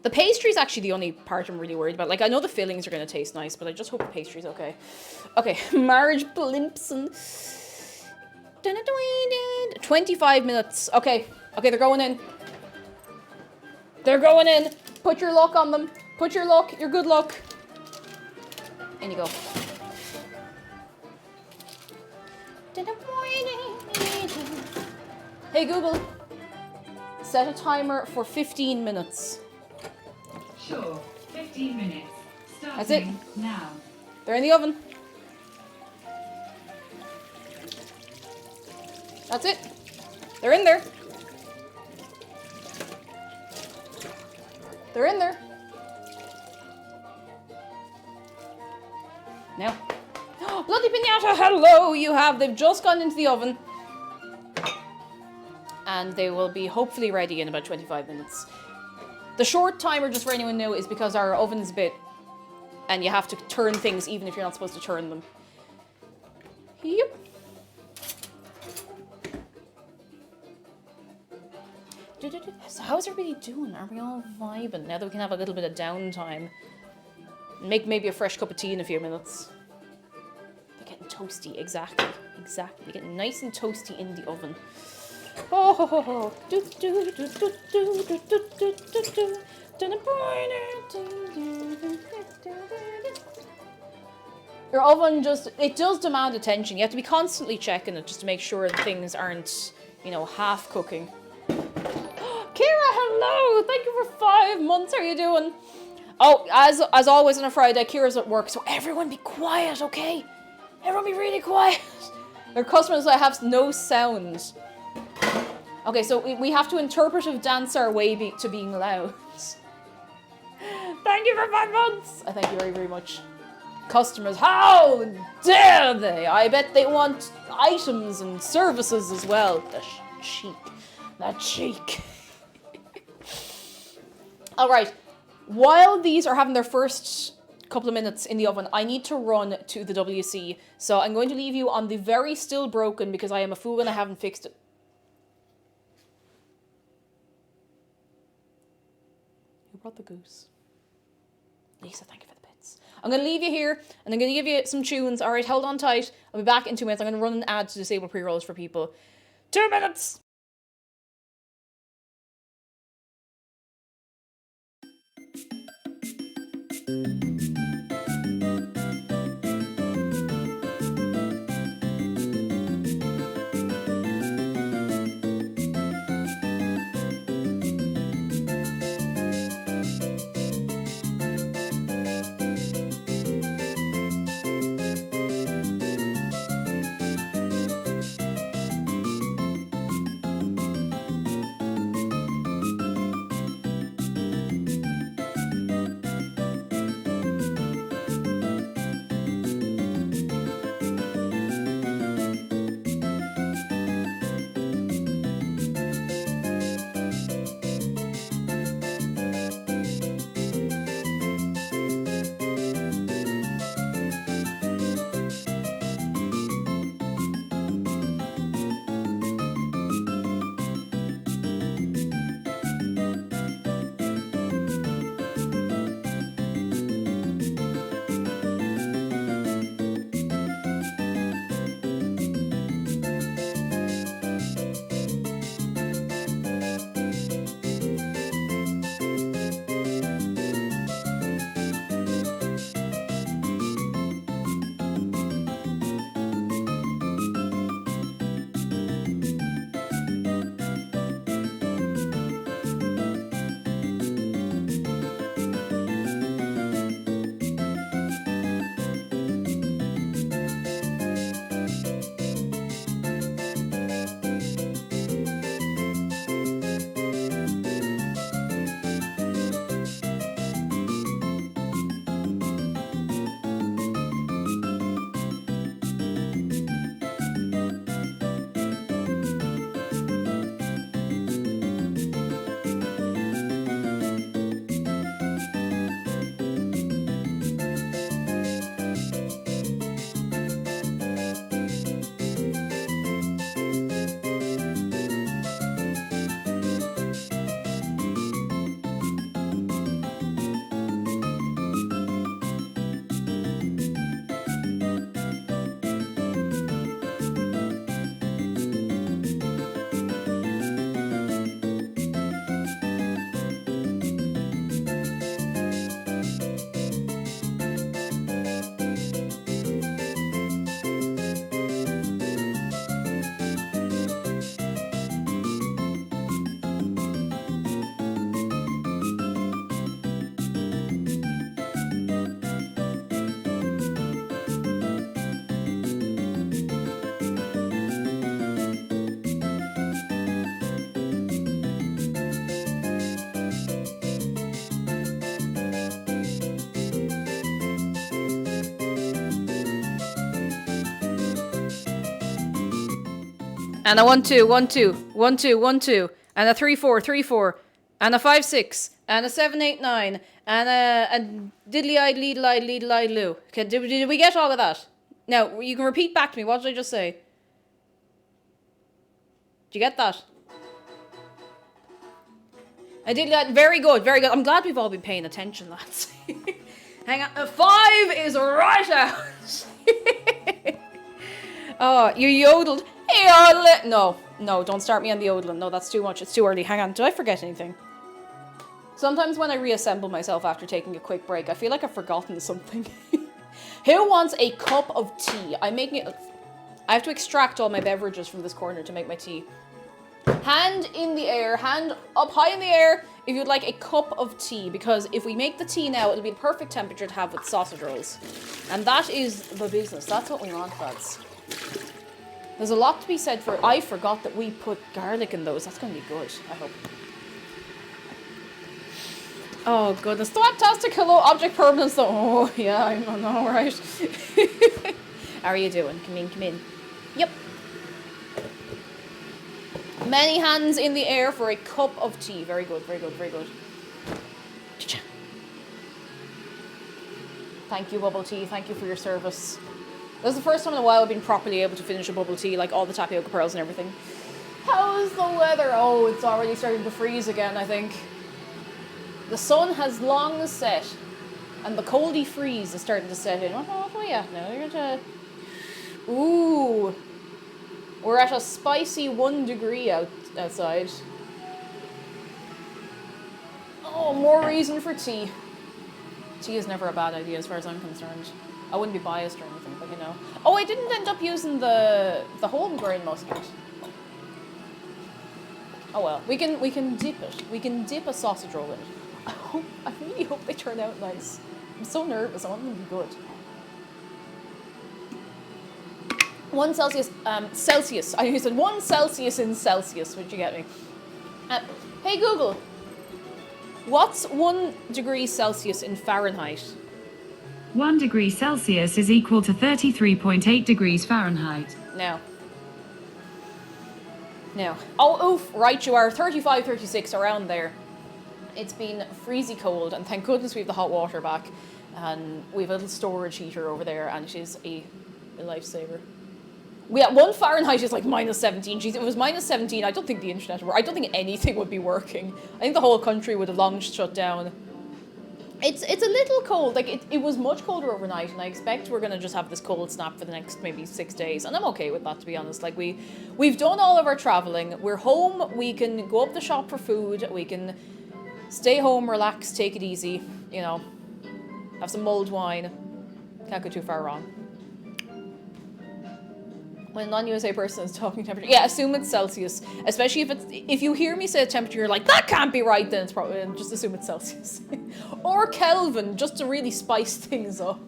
The pastry's actually the only part I'm really worried about. Like, I know the fillings are going to taste nice, but I just hope the pastry's okay. Okay, Marge Blimpson. 25 minutes. Okay, they're going in. They're going in. Put your luck on them. Put your luck, your good luck. In you go. Hey Google, set a timer for 15 minutes. Sure, 15 minutes. That's it. Starting now. They're in the oven. That's it. They're in there. They're in there. Now. Bloody pinata, hello, you have. They've just gone into the oven. And they will be hopefully ready in about 25 minutes. The short timer, just for anyone new, is because our oven's a bit... And you have to turn things even if you're not supposed to turn them. Yep. So how's everybody doing? Are we all vibing? Now that we can have a little bit of downtime. Make maybe a fresh cup of tea in a few minutes. They're getting toasty, exactly. Exactly. They're getting nice and toasty in the oven. Oh, ho, ho, ho. Your oven it does demand attention. You have to be constantly checking it just to make sure that things aren't, you know, half cooking. Kira, hello! Thank you for 5 months. How are you doing? Oh, as always on a Friday, Kira's at work, so everyone be quiet, okay? Everyone be really quiet. There are customers that have no sound. Okay, so we have to interpretive dance our way to being loud. Thank you for 5 months! I thank you very, very much. Customers, how dare they? I bet they want items and services as well. The cheek. That cheek. Alright, while these are having their first couple of minutes in the oven, I need to run to the WC. So I'm going to leave you on the very still broken because I am a fool and I haven't fixed it. Who brought the goose? Lisa, thank you for the bits. I'm going to leave you here and I'm going to give you some tunes. Alright, hold on tight. I'll be back in 2 minutes. I'm going to run an ad to disable pre-rolls for people. 2 minutes! and a 1 2 1 2 1 2 1 2 and a 3 4 3 4 and a 5 6 and a 7 8 9 and a diddly-eyed leedle-eyed leedle-eyed loo. Okay, did we get all of that? Now, you can repeat back to me. What did I just say? Did you get that? I did that. Very good, very good. I'm glad we've all been paying attention, lads. Hang on. 5 is right out. Oh, you yodeled. Yodel. No, don't start me on the yodeling. No, that's too much. It's too early. Hang on. Did I forget anything? Sometimes when I reassemble myself after taking a quick break, I feel like I've forgotten something. Who wants a cup of tea? I'm making it... I have to extract all my beverages from this corner to make my tea. Hand in the air, hand up high in the air if you'd like a cup of tea, because if we make the tea now, it'll be the perfect temperature to have with sausage rolls. And that is the business. That's what we want, lads. There's a lot to be said for... I forgot that we put garlic in those. That's going to be good, I hope. Oh, goodness. Fantastic. Hello, object permanence. Oh, yeah, I know, right? How are you doing? Come in, come in. Yep. Many hands in the air for a cup of tea. Very good, very good, very good. Thank you, bubble tea. Thank you for your service. This is the first time in a while I've been properly able to finish a bubble tea, like all the tapioca pearls and everything. How's the weather? Oh, it's already starting to freeze again, I think. The sun has long set, and the coldy freeze is starting to set in. What are we at now? You're at a... Ooh. We're at a spicy 1 degree outside. Oh, more reason for tea. Tea is never a bad idea as far as I'm concerned. I wouldn't be biased or anything, but you know. Oh, I didn't end up using the whole grain mustard. Oh well, we can dip it. We can dip a sausage roll in it. I really hope they turn out nice. I'm so nervous. I want them to be good. 1 Celsius, Celsius. I said 1 Celsius in Celsius. Would you get me? Hey Google, what's 1 degree Celsius in Fahrenheit? 1 degree Celsius is equal to 33.8 degrees Fahrenheit. Now. Oh, oof, right you are. 35, 36, around there. It's been freezy cold, and thank goodness we have the hot water back. And we have a little storage heater over there, and it is a lifesaver. We at 1 Fahrenheit is like -17. Jeez, if it was -17, I don't think the internet would work. I don't think anything would be working. I think the whole country would have long shut down. It's a little cold. Like it was much colder overnight, and I expect we're gonna just have this cold snap for the next maybe 6 days, and I'm okay with that, to be honest. Like we've done all of our traveling. We're home. We can go up the shop for food. We can stay home, relax, take it easy. You know, have some mulled wine. Can't go too far wrong. When a non-USA person is talking temperature, yeah, assume it's Celsius. Especially if you hear me say a temperature, you're like, that can't be right, then it's probably, just assume it's Celsius. Or Kelvin, just to really spice things up.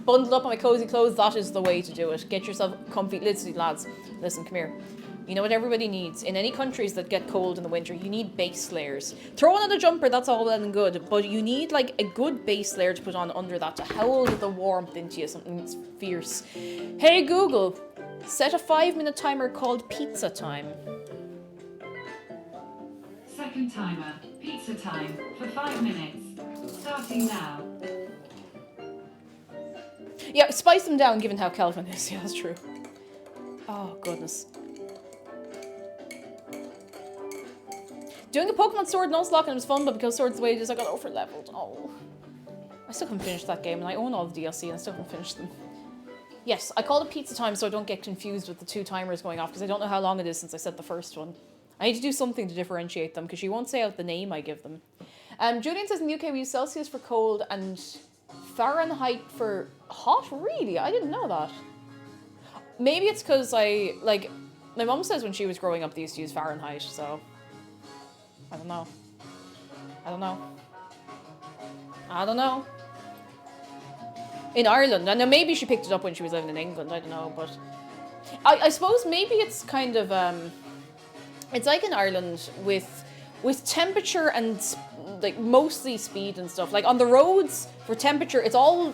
Bundled up in my cozy clothes, that is the way to do it. Get yourself comfy. Listen, lads, listen, come here. You know what everybody needs? In any countries that get cold in the winter, you need base layers. Throw on a jumper, that's all well and good, but you need like a good base layer to put on under that to hold the warmth into you, something that's fierce. Hey Google, set a 5-minute timer called pizza time. Second timer, pizza time, for 5 minutes. Starting now. Yeah, spice them down given how Kelvin is. Yeah, that's true. Oh, goodness. Doing a Pokemon Sword Nuzlocke was fun, but because Sword's the way it is, I got over-leveled. Oh. I still haven't finished that game, and I own all the DLC, and I still haven't finished them. Yes, I call it pizza time so I don't get confused with the 2 timers going off, because I don't know how long it is since I said the first one. I need to do something to differentiate them, because she won't say out the name I give them. Julian says in the UK we use Celsius for cold and Fahrenheit for hot? Really? I didn't know that. Maybe it's because my mum says when she was growing up they used to use Fahrenheit, so... I don't know. In Ireland, I know maybe she picked it up when she was living in England, I don't know, but... I suppose maybe it's kind of, it's like in Ireland with temperature and, like, mostly speed and stuff. Like, on the roads, for temperature, it's all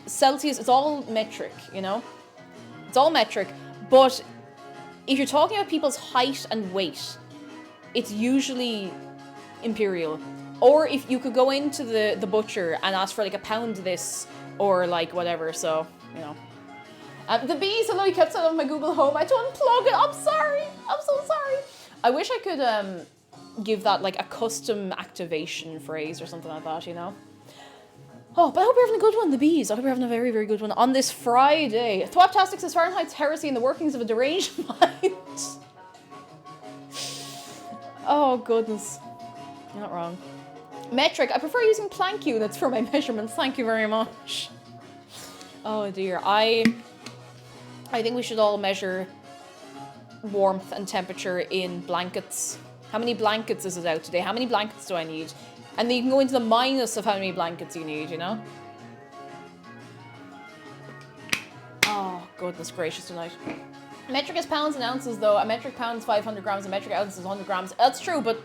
Celsius, it's all metric, you know? It's all metric, but if you're talking about people's height and weight, it's usually imperial. Or if you could go into the butcher and ask for like a pound of this or like whatever, so, you know. The bees, hello, you kept it on my Google Home. I had to unplug it. I'm sorry. I'm so sorry. I wish I could give that like a custom activation phrase or something like that, you know? Oh, but I hope you're having a good one, the bees. I hope you're having a very, very good one on this Friday. Thwaptastic says Fahrenheit's heresy and the workings of a deranged mind. Oh, goodness. You're not wrong. Metric, I prefer using plank units for my measurements. Thank you very much. Oh, dear. I think we should all measure warmth and temperature in blankets. How many blankets is it out today? How many blankets do I need? And then you can go into the minus of how many blankets you need, you know? Oh, goodness gracious tonight. Metric is pounds and ounces, though. A metric pound is 500 grams, a metric ounce is 100 grams. That's true, but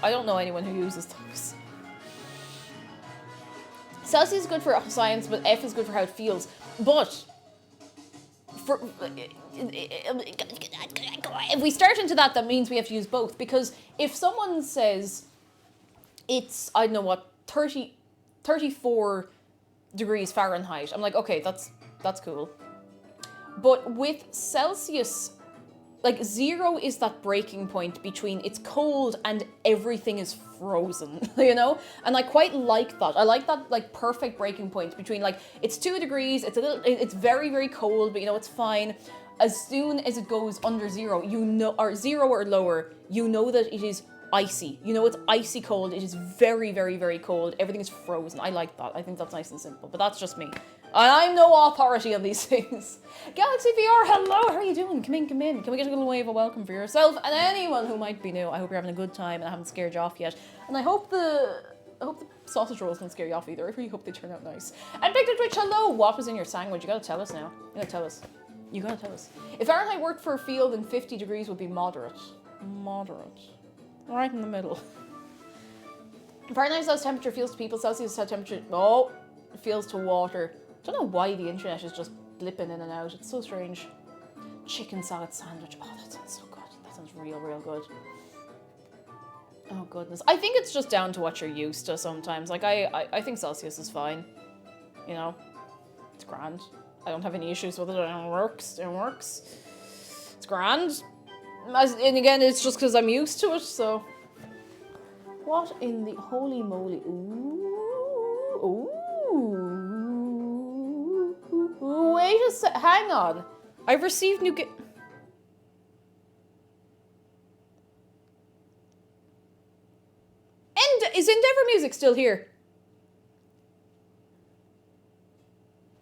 I don't know anyone who uses those. Celsius is good for science, but F is good for how it feels. But if we start into that, that means we have to use both. Because if someone says it's, I don't know what, 34 degrees Fahrenheit, I'm like, okay, that's cool. But with Celsius, like 0 is that breaking point between it's cold and everything is frozen, you know? And I quite like that. I like that like perfect breaking point between like, it's 2 degrees, it's very, very cold, but you know, it's fine. As soon as it goes under 0, you know, or 0 or lower, you know that it is icy. You know it's icy cold. It is very, very, very cold. Everything is frozen. I like that. I think that's nice and simple, but that's just me. I'm no authority on these things. Galaxy VR, hello, how are you doing? Come in, come in. Can we get a little wave of welcome for yourself and anyone who might be new? I hope you're having a good time and I haven't scared you off yet. And I hope the sausage rolls don't scare you off either. I really hope they turn out nice. And Victor Twitch, hello. What was in your sandwich? You gotta tell us now. You gotta tell us. You gotta tell us. If Fahrenheit worked for a field, then 50 degrees would be moderate. Moderate. Right in the middle. Fahrenheit is how temperature feels to people. Celsius is how temperature feels to water. I don't know why the internet is just blipping in and out. It's so strange. Chicken salad sandwich. Oh, that sounds so good. That sounds real, real good. Oh, goodness. I think it's just down to what you're used to sometimes. Like, I think Celsius is fine. You know? It's grand. I don't have any issues with it. It works. It works. It's grand. And again, it's just because I'm used to it, so. What in the holy moly? Ooh. Ooh. Wait a sec. Hang on. I've received new Is Endeavour Music still here?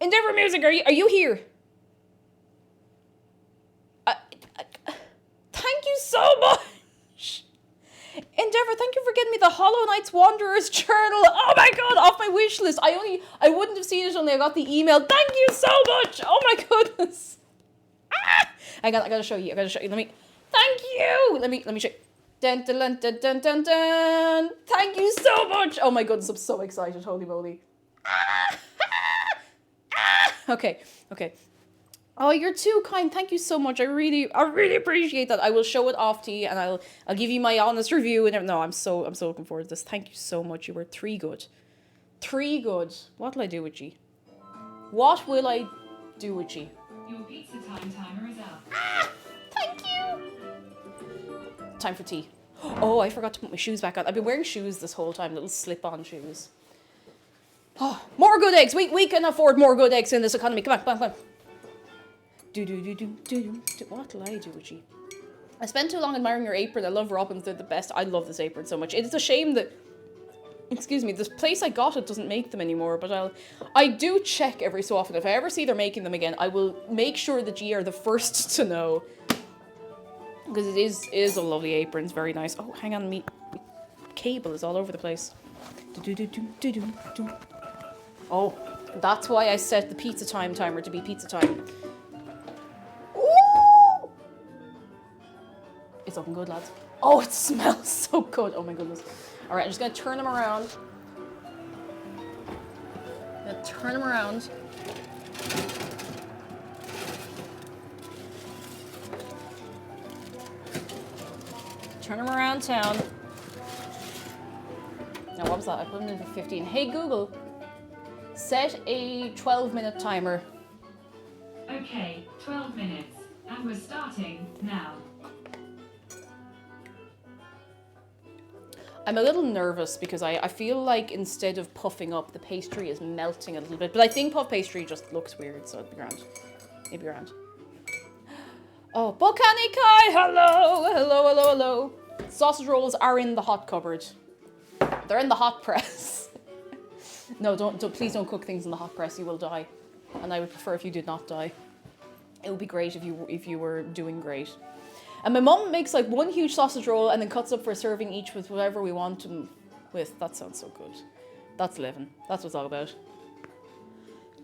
Endeavour Music, are you here? Thank you so much. Endeavour, thank you for getting me the Hollow Knight's Wanderer's Journal. Oh my god, off my wish list. I wouldn't have seen it only I got the email. Thank you so much. Oh my goodness. I gotta show you. Let me. Thank you. Let me show you. Dun, dun, dun, dun, dun, dun, dun. Thank you so much. Oh my goodness, I'm so excited. Holy moly. Okay. Oh, you're too kind. Thank you so much. I really appreciate that. I will show it off to you, and I'll give you my honest review. And no, I'm so looking forward to this. Thank you so much. You were 3 good. 3 good. What'll I do with you? What will I do with you? Your pizza time timer is up. Thank you. Time for tea. Oh, I forgot to put my shoes back on. I've been wearing shoes this whole time. Little slip-on shoes. Oh, more good eggs. We can afford more good eggs in this economy. Come on. What'll I do with you? I spent too long admiring your apron. I love Robin's. They're the best. I love this apron so much. It's a shame that, excuse me, this place I got it doesn't make them anymore, but I do check every so often. If I ever see they're making them again, I will make sure that you are the first to know. Because it is a lovely apron. It's very nice. Oh, hang on, me cable is all over the place. Oh, that's why I set the pizza time timer to be pizza time. Ooh! It's looking good, lads. Oh, it smells so good. Oh my goodness. All right, I'm just gonna turn them around. Turn them around town. Now, what was that? I put them in for 15. Hey, Google, set a 12-minute timer. Okay, 12 minutes. And we're starting now. I'm a little nervous because I feel like instead of puffing up, the pastry is melting a little bit. But I think puff pastry just looks weird, so it'd be grand. It'd be grand. Oh, Bokanikai! Hello! Hello, hello, hello. Sausage rolls are in the hot cupboard. They're in the hot press. No, please don't cook things in the hot press. You will die. And I would prefer if you did not die. It would be great if you were doing great. And my mum makes like one huge sausage roll and then cuts up for a serving each with whatever we want them with. That sounds so good. That's living. That's what it's all about.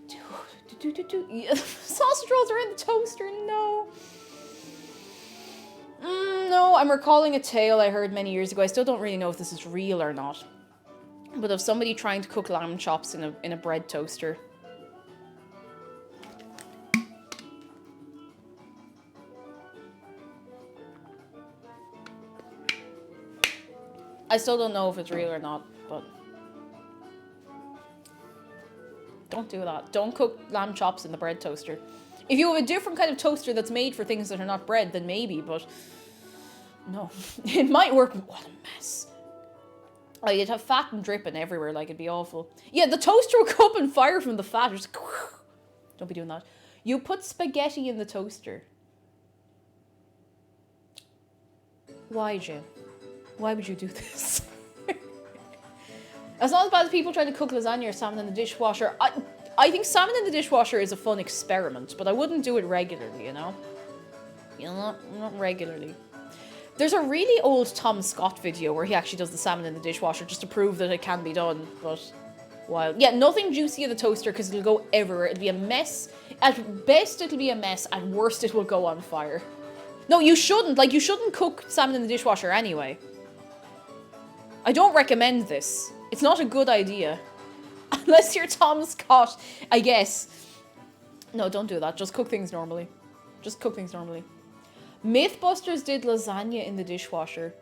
Yeah. Sausage rolls are in the toaster. No. No, I'm recalling a tale I heard many years ago. I still don't really know if this is real or not. But of somebody trying to cook lamb chops in a bread toaster. I still don't know if it's real or not, but don't do that. Don't cook lamb chops in the bread toaster. If you have a different kind of toaster that's made for things that are not bread, then maybe, but no. It might work. What a mess. Oh, you'd have fat and dripping everywhere, like it'd be awful. Yeah, the toaster would go up and fire from the fat. Just don't be doing that. You put spaghetti in the toaster. Why, Jim? Why would you do this? It's not as bad as people trying to cook lasagna or salmon in the dishwasher. I think salmon in the dishwasher is a fun experiment, but I wouldn't do it regularly, you know? You know, not regularly. There's a really old Tom Scott video where he actually does the salmon in the dishwasher just to prove that it can be done, but wild. Yeah, nothing juicy in the toaster because it'll go everywhere. It'll be a mess. At best, it'll be a mess. At worst, it will go on fire. No, you shouldn't. Like, you shouldn't cook salmon in the dishwasher anyway. I don't recommend this. It's not a good idea. Unless you're Tom Scott, I guess. No, don't do that. Just cook things normally. Just cook things normally. Mythbusters did lasagna in the dishwasher.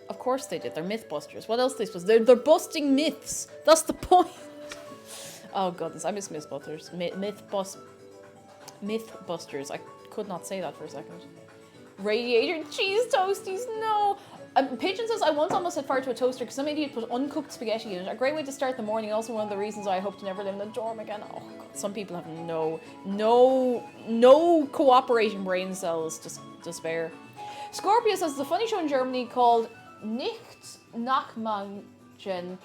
Of course they did. They're Mythbusters. What else are they supposed to do? They're busting myths. That's the point. Oh, goodness. I miss Mythbusters. Mythbusters. I could not say that for a second. Radiator cheese toasties. No. Pigeon says, I once almost set fire to a toaster because some idiot put uncooked spaghetti in it. A great way to start the morning. Also one of the reasons why I hope to never live in a dorm again. Oh, God. Some people have no cooperating brain cells. Just despair. Scorpio says, the funny show in Germany called Nicht Nachmachen.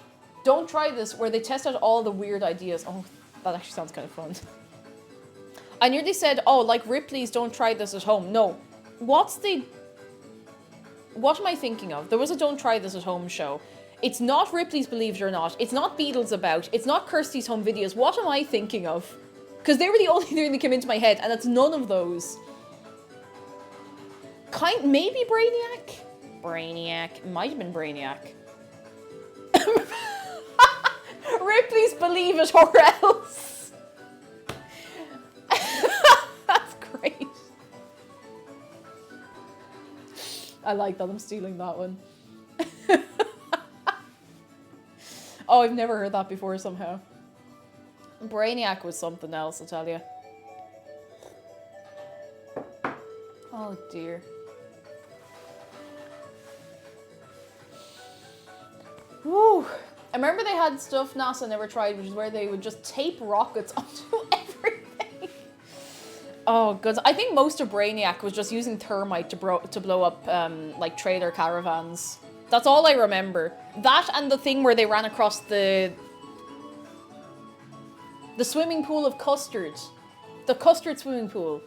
Don't try this, where they test out all the weird ideas. Oh, that actually sounds kind of fun. I nearly said, oh, like Ripley's Don't Try This at Home. No. What am I thinking of? There was a Don't Try This at Home show. It's not Ripley's Believe It or Not. It's not Beatles About. It's not Kirsty's Home Videos. What am I thinking of? Because they were the only thing that came into my head, and it's none of those. Maybe Brainiac? Brainiac. Might have been Brainiac. Ripley's Believe It or Else. That's great. I like that. I'm stealing that one. Oh, I've never heard that before somehow. Brainiac was something else, I'll tell you. Oh, dear. Woo. I remember they had stuff NASA never tried, which is where they would just tape rockets onto everything. Oh, good. I think most of Brainiac was just using thermite to blow up, like, trailer caravans. That's all I remember. That and the thing where they ran across the swimming pool of Custard. The Custard swimming pool.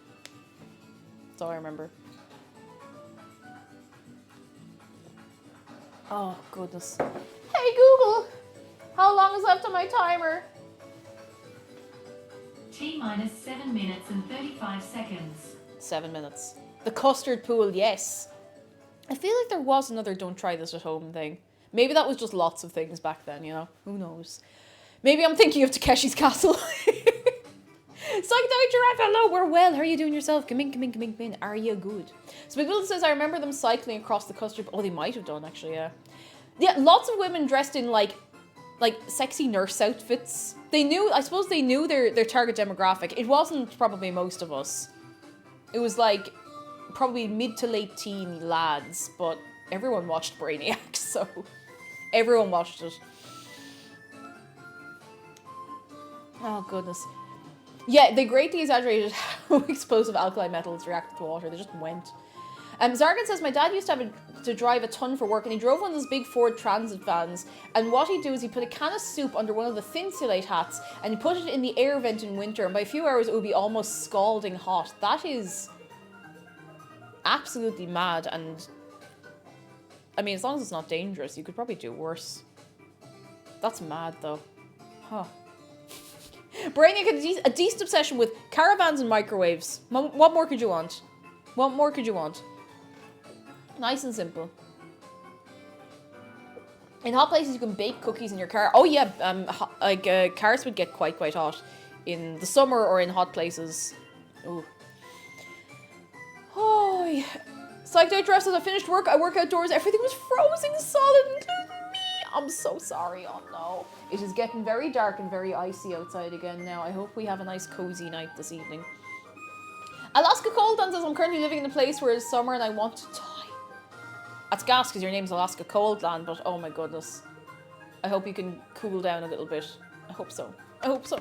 That's all I remember. Oh, goodness. Hey, Google! How long is left on my timer? T-minus 7 minutes and 35 seconds. 7 minutes. The custard pool, yes. I feel like there was another Don't Try This at Home thing. Maybe that was just lots of things back then, you know? Who knows? Maybe I'm thinking of Takeshi's Castle. Psychedelic Giraffe, hello, we're well. How are you doing yourself? Come in, come in, come in, come in. Are you good? So McMillan says, I remember them cycling across the custard. Oh, they might have done, actually, yeah. Yeah, lots of women dressed in, like sexy nurse outfits. They knew, I suppose they knew their target demographic. It wasn't probably most of us. It was, like, probably mid to late teen lads, but everyone watched Brainiac, so everyone watched it. Oh, goodness. Yeah, they greatly exaggerated how explosive alkali metals reacted to water. They just went. Zargan says, my dad used to drive a ton for work, and he drove one of those big Ford Transit vans, and what he'd do is he'd put a can of soup under one of the Thinsulate hats, and he'd put it in the air vent in winter, and by a few hours it would be almost scalding hot. That is absolutely mad, and I mean, as long as it's not dangerous, you could probably do worse. That's mad, though. Huh. Brainiac had a decent obsession with caravans and microwaves. What more could you want? What more could you want? Nice and simple. In hot places, you can bake cookies in your car. Oh yeah, cars would get quite hot in the summer or in hot places. Ooh. Oh yeah. Psyched out dressed as I finished work. I work outdoors. Everything was frozen solid, including me. I'm so sorry. Oh no. It is getting very dark and very icy outside again now. I hope we have a nice cozy night this evening. Alaska Coldland says, I'm currently living in a place where it's summer and I want to die. That's gas because your name's Alaska Coldland, but oh my goodness. I hope you can cool down a little bit. I hope so. I hope so.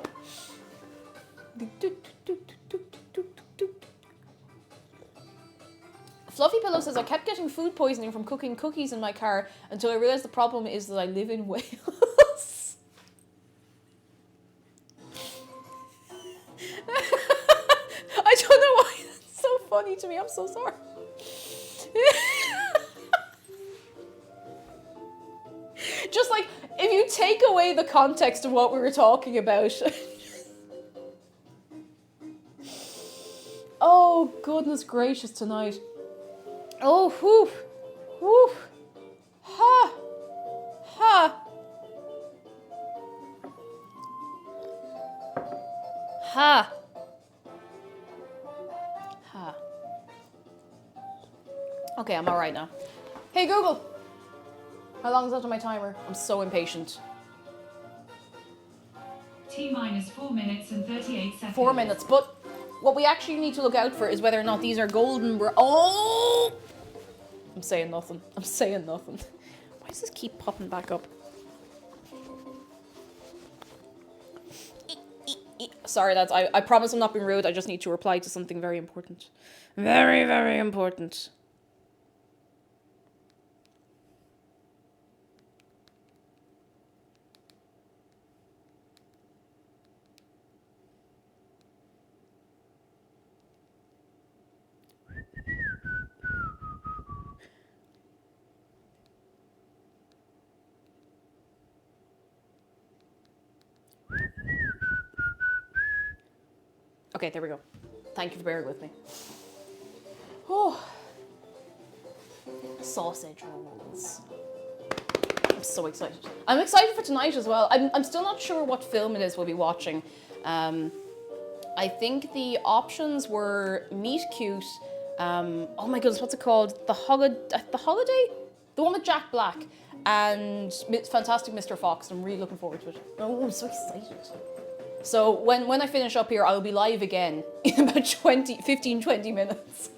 Fluffy Pillow says, I kept getting food poisoning from cooking cookies in my car until I realised the problem is that I live in Wales. I don't know why that's so funny to me. I'm so sorry. Just like, if you take away the context of what we were talking about. Oh, goodness gracious tonight. Oh, whew. Whew. Ha. Ha. Ha. Ha. Okay, I'm alright now. Hey Google, how long is left on my timer? I'm so impatient. T-minus 4 minutes and 38 seconds. 4 minutes, but what we actually need to look out for is whether or not these are golden. Oh! I'm saying nothing. I'm saying nothing. Why does this keep popping back up? Sorry, lads. I promise I'm not being rude. I just need to reply to something very important. Very, very important. Okay, there we go. Thank you for bearing with me. Oh. Sausage rolls. I'm so excited. I'm excited for tonight as well. I'm still not sure what film it is we'll be watching. I think the options were Meet Cute. Oh my goodness, what's it called? The Holiday? The one with Jack Black. And Fantastic Mr. Fox. I'm really looking forward to it. Oh, I'm so excited. So when I finish up here, I'll be live again in about 15-20 minutes.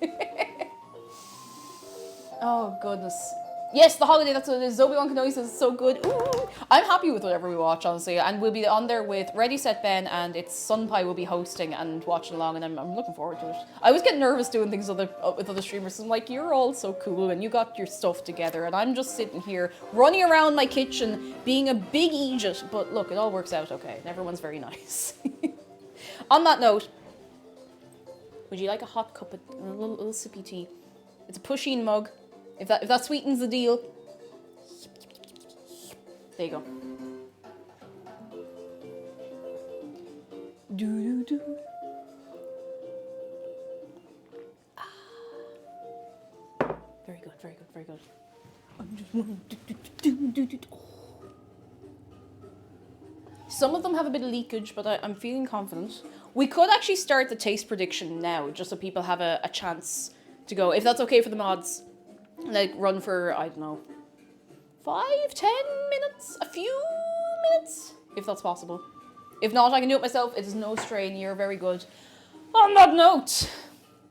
Oh, goodness. Yes, The Holiday, that's what it is. Zobi-Wan Kenobi says it's so good. Ooh. I'm happy with whatever we watch, honestly. And we'll be on there with Ready, Set, Ben, and it's Sunpie will be hosting and watching along, and I'm looking forward to it. I always get nervous doing things with other streamers. So I'm like, you're all so cool, and you got your stuff together, and I'm just sitting here, running around my kitchen, being a big Egypt. But look, it all works out okay, and everyone's very nice. On that note, would you like a hot cup of a little sippy tea? It's a Pusheen mug. If that sweetens the deal. There you go. Do do do. Ah. Very good, very good, very good. I'm just do. Oh. Some of them have a bit of leakage, but I'm feeling confident. We could actually start the taste prediction now, just so people have a chance to go. If that's okay for the mods, like run for, I don't know, 5, 10 minutes? A few minutes? If that's possible. If not, I can do it myself. It is no strain. You're very good. On that note,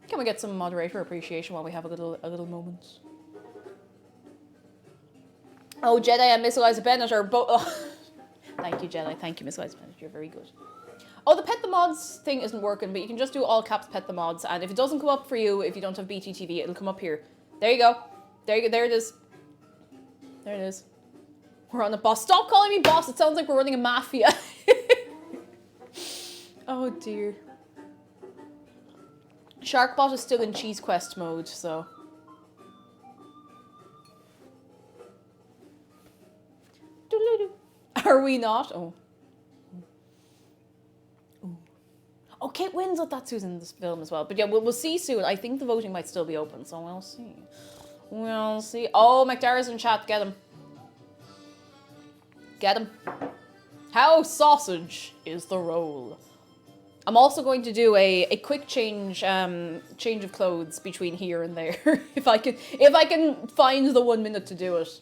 can we get some moderator appreciation while we have a little moment? Oh, Jedi and Miss Eliza Bennett are both... Oh. Thank you, Jedi. Thank you, Miss Eliza Bennett. You're very good. Oh, the pet the mods thing isn't working, but you can just do all caps pet the mods, and if it doesn't come up for you, if you don't have BTTV, it'll come up here. There you go. There you go. There it is. There it is. We're on the boss. Stop calling me boss. It sounds like we're running a mafia. Oh dear. Sharkbot is still in Cheese Quest mode, so. Are we not? Oh. Oh, Kate Winslet, that's who's in this film as well. But yeah, we'll see soon. I think the voting might still be open, so we'll see. We'll see. Oh, McDara's in chat. Get him. Get him. How sausage is the roll? I'm also going to do a quick change of clothes between here and there. if I can find the 1 minute to do it.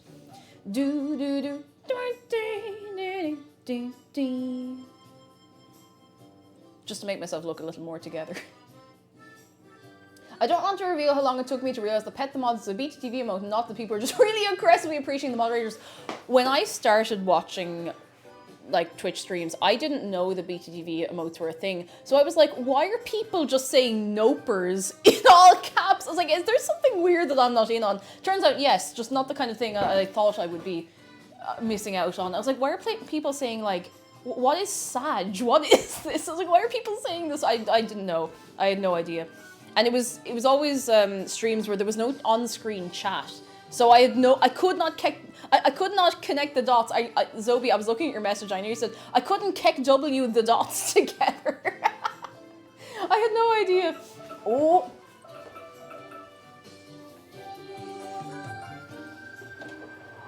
Just to make myself look a little more together. I don't want to reveal how long it took me to realize the pet the mods is a BTTV emote, and not that people are just really aggressively appreciating the moderators. When I started watching like Twitch streams, I didn't know the BTTV emotes were a thing. So I was like, why are people just saying nopers in all caps? I was like, is there something weird that I'm not in on? Turns out, yes, just not the kind of thing I thought I would be missing out on. I was like, why are people saying like, what is Sag? What is this? I was like, why are people saying this? I didn't know. I had no idea. And it was always streams where there was no on-screen chat. So I could not connect the dots. Zobi, I was looking at your message. I know you said I couldn't KEKW the dots together. I had no idea. Oh.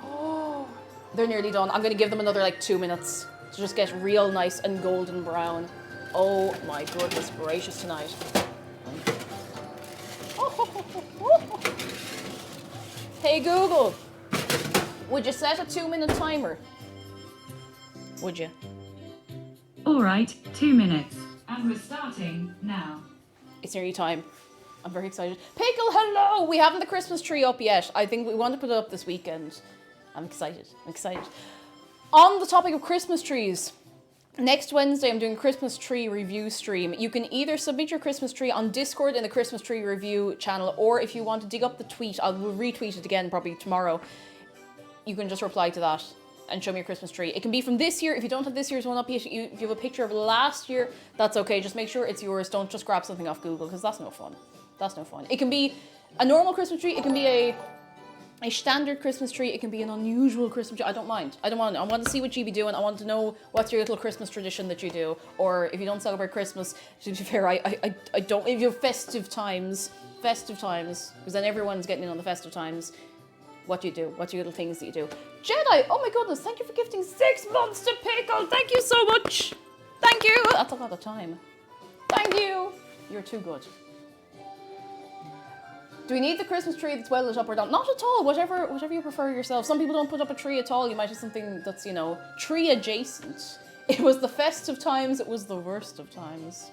Oh. They're nearly done. I'm gonna give them another like 2 minutes to just get real nice and golden brown. Oh my goodness gracious tonight. Hey Google, would you set a 2-minute timer? Would you? All right, 2 minutes. And we're starting now. It's nearly time. I'm very excited. Pickle, hello! We haven't the Christmas tree up yet. I think we want to put it up this weekend. I'm excited. I'm excited. On the topic of Christmas trees, next Wednesday I'm doing a Christmas tree review stream. You can either submit your Christmas tree on Discord in the Christmas tree review channel, or if you want to dig up the tweet, I'll retweet it again probably tomorrow. You can just reply to that and show me your Christmas tree. It can be from this year. If you don't have this year's one up yet, if you have a picture of last year, that's okay. Just make sure it's yours. Don't just grab something off Google, because that's no fun. That's no fun. It can be a normal Christmas tree. It can be a standard Christmas tree. It can be an unusual Christmas tree. I don't mind. I don't want. I want to see what you be doing. I want to know what's your little Christmas tradition that you do. Or if you don't celebrate Christmas, to be fair, I don't. If you have festive times, because then everyone's getting in on the festive times. What do you do? What's your little things that you do? Jedi, oh my goodness, thank you for gifting 6 months to Pickle. Thank you so much. Thank you. That's a lot of time. Thank you. You're too good. Do we need the Christmas tree that's well lit up or not? Not at all. Whatever you prefer yourself. Some people don't put up a tree at all. You might have something that's, you know, tree adjacent. It was the festive times. It was the worst of times.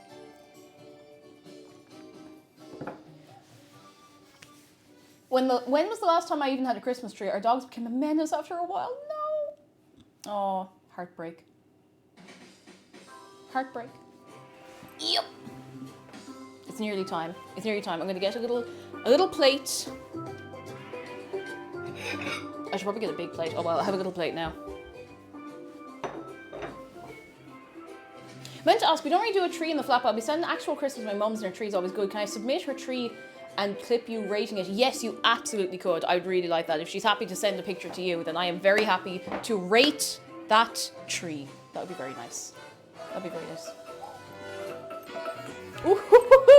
When was the last time I even had a Christmas tree? Our dogs became a menace after a while. No. Oh, heartbreak. Heartbreak. Yep. It's nearly time. It's nearly time. I'm gonna get a little plate. I should probably get a big plate. Oh well, I have a little plate now. Meant to ask, we don't really do a tree in the flat, but I'll be sending actual Christmas. My mum's and her tree's always good. Can I submit her tree and clip you rating it? Yes, you absolutely could. I'd really like that. If she's happy to send a picture to you, then I am very happy to rate that tree. That would be very nice. That'd be very nice. Ooh-hoo-hoo-hoo.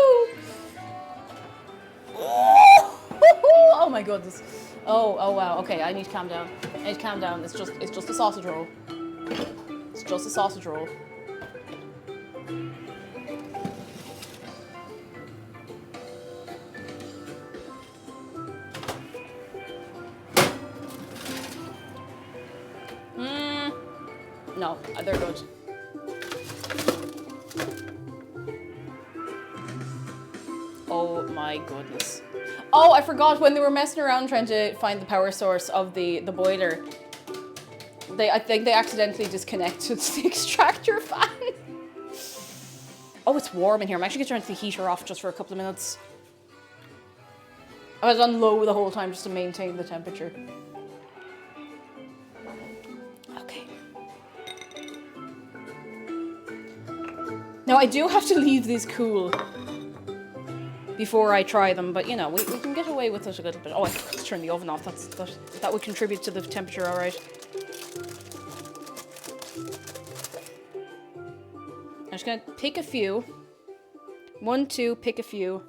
Oh my goodness. Oh wow. Okay, I need to calm down. I need to calm down. It's just a sausage roll. It's just a sausage roll. No, they're good. Oh my goodness. Oh, I forgot when they were messing around trying to find the power source of the boiler. I think they accidentally disconnected the extractor fan. Oh, it's warm in here. I'm actually going to turn the heater off just for a couple of minutes. I was on low the whole time just to maintain the temperature. Okay. Now I do have to leave these cool before I try them, but you know, we can get away with it a little bit. Oh, I forgot to turn the oven off. That would contribute to the temperature, all right. I'm just gonna pick a few. 1, 2, pick a few.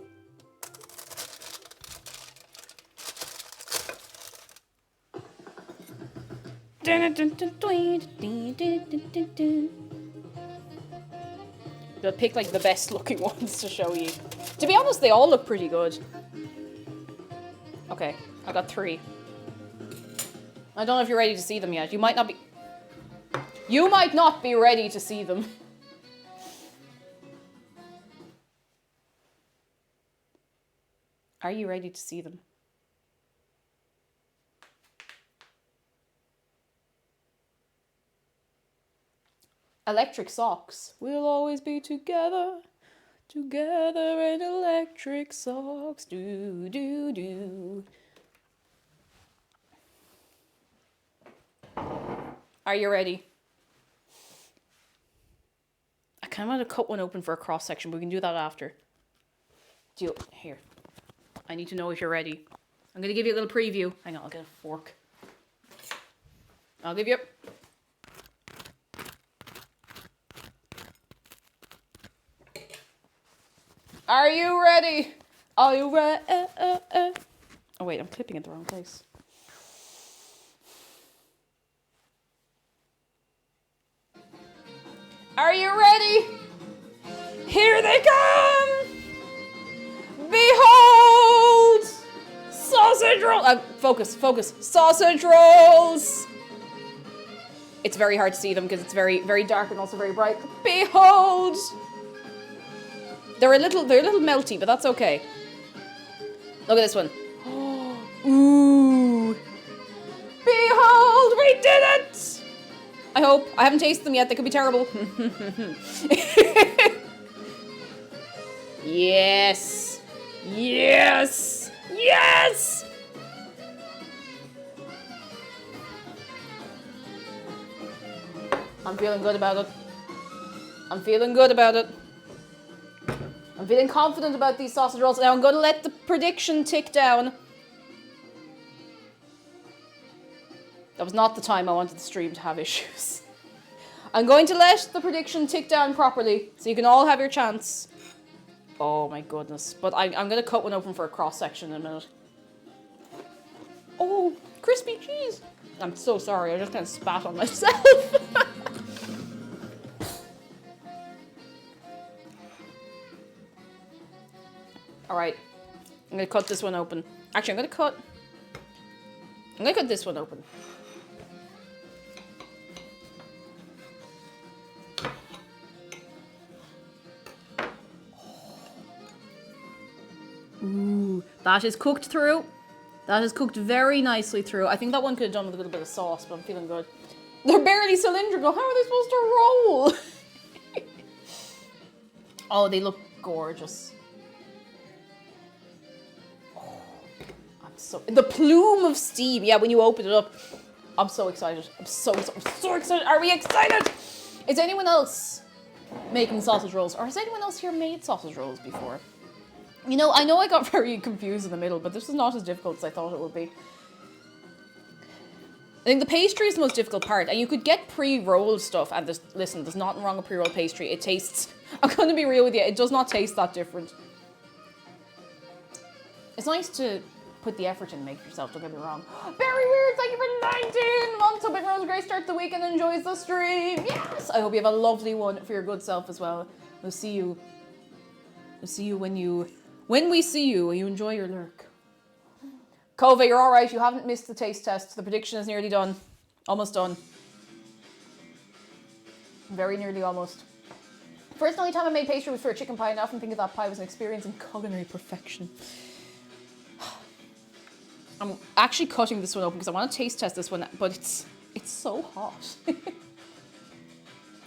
I'll pick like the best looking ones to show you. To be honest, they all look pretty good. Okay, I got 3. I don't know if you're ready to see them yet. You might not be ready to see them. Are you ready to see them? Electric socks. We'll always be together. Together in electric socks. Do, do, do. Are you ready? I kind of want to cut one open for a cross section, but we can do that after. Here. I need to know if you're ready. I'm going to give you a little preview. Hang on, I'll get a fork. I'll give you... Are you ready? Are you ready? Oh wait, I'm clipping it the wrong place. Are you ready? Here they come! Behold! Sausage rolls! Focus. Sausage rolls! It's very hard to see them because it's very, very dark and also very bright. Behold! They're a little melty, but that's okay. Look at this one. Ooh! Behold, we did it! I hope. I haven't tasted them yet. They could be terrible. Yes! Yes! Yes! I'm feeling good about it. I'm feeling good about it. I'm feeling confident about these sausage rolls. Now I'm going to let the prediction tick down. That was not the time I wanted the stream to have issues. I'm going to let the prediction tick down properly, so you can all have your chance. Oh my goodness. But I'm going to cut one open for a cross section in a minute. Oh, crispy cheese. I'm so sorry, I just kind of spat on myself. Alright, I'm going to cut this one open. Actually, I'm going to cut this one open. Ooh, that is cooked through. That is cooked very nicely through. I think that one could have done with a little bit of sauce, but I'm feeling good. They're barely cylindrical. How are they supposed to roll? Oh, they look gorgeous. The plume of steam. Yeah, when you open it up. I'm so excited. I'm so excited. Are we excited? Is anyone else making sausage rolls? Or has anyone else here made sausage rolls before? You know, I got very confused in the middle, but this is not as difficult as I thought it would be. I think the pastry is the most difficult part. And you could get pre-rolled stuff. And listen, there's nothing wrong with pre-rolled pastry. It tastes... I'm going to be real with you. It does not taste that different. It's nice to... put the effort in, make yourself, don't get me wrong. Very weird, thank you for 19 months. Hope everyone's great start to the week and enjoys the stream. Yes! I hope you have a lovely one for your good self as well. We'll see you. We'll see you when we see you, you enjoy your lurk. Kova, you're alright, you haven't missed the taste test. The prediction is nearly done. Almost done. Very nearly almost. First and only time I made pastry was for a chicken pie, and I often think of that pie was an experience in culinary perfection. I'm actually cutting this one open because I want to taste test this one, but it's so hot.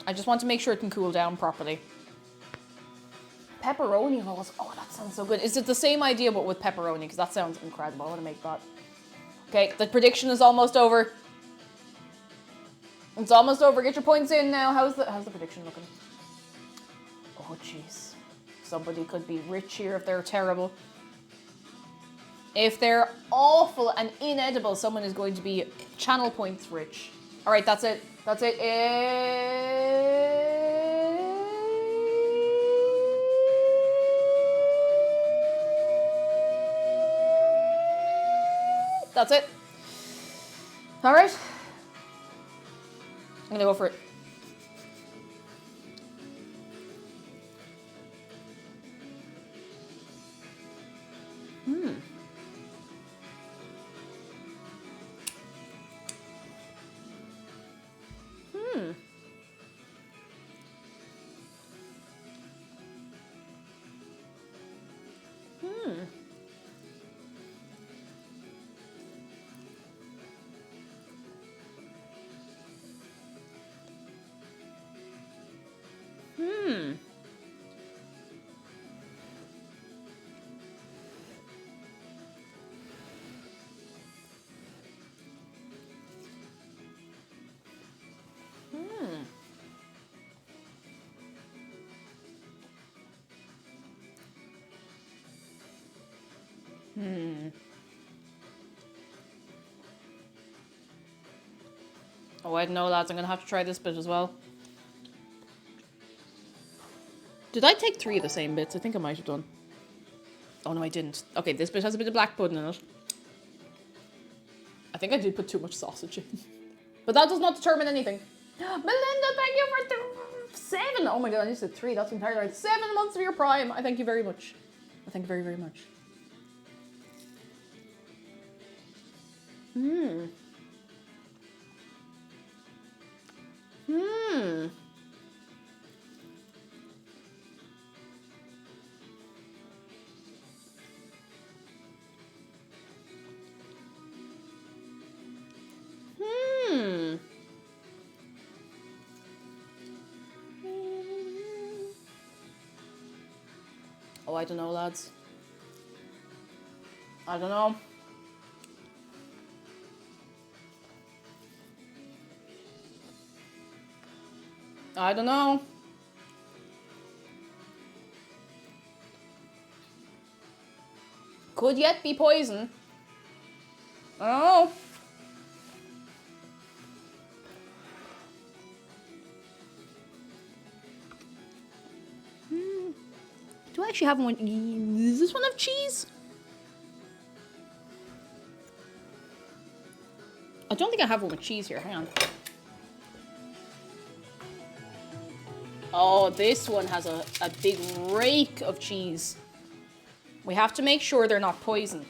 I just want to make sure it can cool down properly. Pepperoni rolls. Oh, that sounds so good. Is it the same idea but with pepperoni? Because that sounds incredible. I want to make that. Okay, the prediction is almost over. It's almost over. Get your points in now. How's the prediction looking? Oh, jeez. Somebody could be rich here if they're terrible. If they're awful and inedible, someone is going to be channel points rich. All right, that's it. That's it. That's it. All right. I'm gonna go for it. Oh, I don't know, lads. I'm gonna have to try this bit as well. Did I take 3 of the same bits? I think I might have done. Oh, no, I didn't. Okay, this bit has a bit of black pudding in it. I think I did put too much sausage in. But that does not determine anything. Melinda, thank you for 7. Oh my god, I said 3. That's entirely right. 7 months of your prime. I thank you very much. I thank you very, very much. Oh, I don't know, lads. I don't know. I don't know. Could yet be poison. I don't know. Do I actually have one? Does this one have cheese? I don't think I have one with cheese here. Hang on. Oh, this one has a big rake of cheese. We have to make sure they're not poison.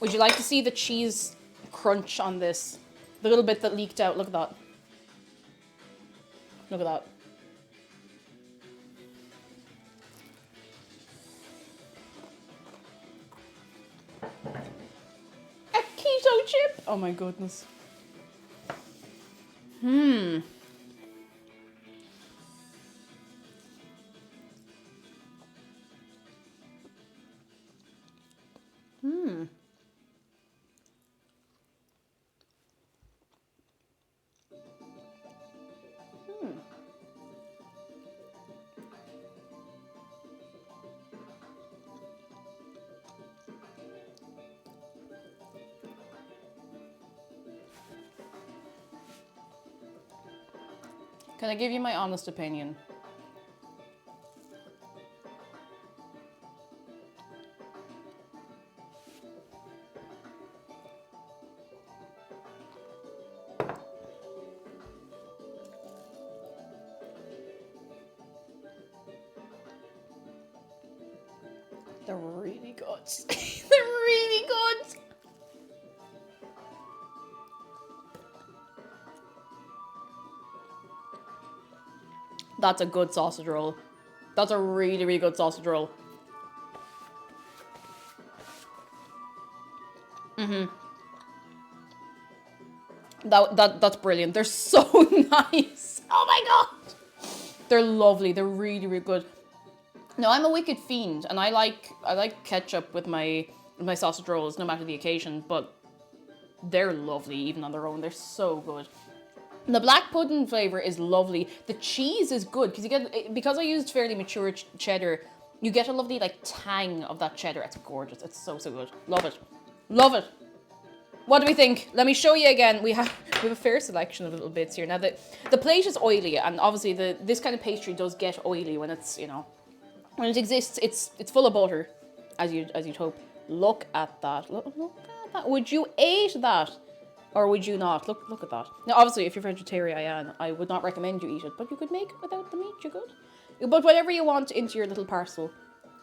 Would you like to see the cheese crunch on this? The little bit that leaked out. Look at that. Look at that. A keto chip? Oh my goodness. Can I give you my honest opinion? They're really good. They're really good. That's a good sausage roll. That's a really, really good sausage roll. That's brilliant. They're so nice. Oh my god. They're lovely. They're really, really good. No, I'm a wicked fiend, and I like ketchup with my sausage rolls, no matter the occasion. But they're lovely even on their own. They're so good. The black pudding flavor is lovely. The cheese is good because you get, because I used fairly mature cheddar, you get a lovely like tang of that cheddar. It's gorgeous. It's so good. Love it. Love it. What do we think? Let me show you again. We have a fair selection of little bits here. Now the plate is oily, and obviously this kind of pastry does get oily when it's, you know, when it exists. It's full of butter, as you'd hope. Look at that. Look at that. Would you eat that? Or would you not? Look at that. Now, obviously, if you're vegetarian, I would not recommend you eat it, but you could make it without the meat, you could. You put whatever you want into your little parcel,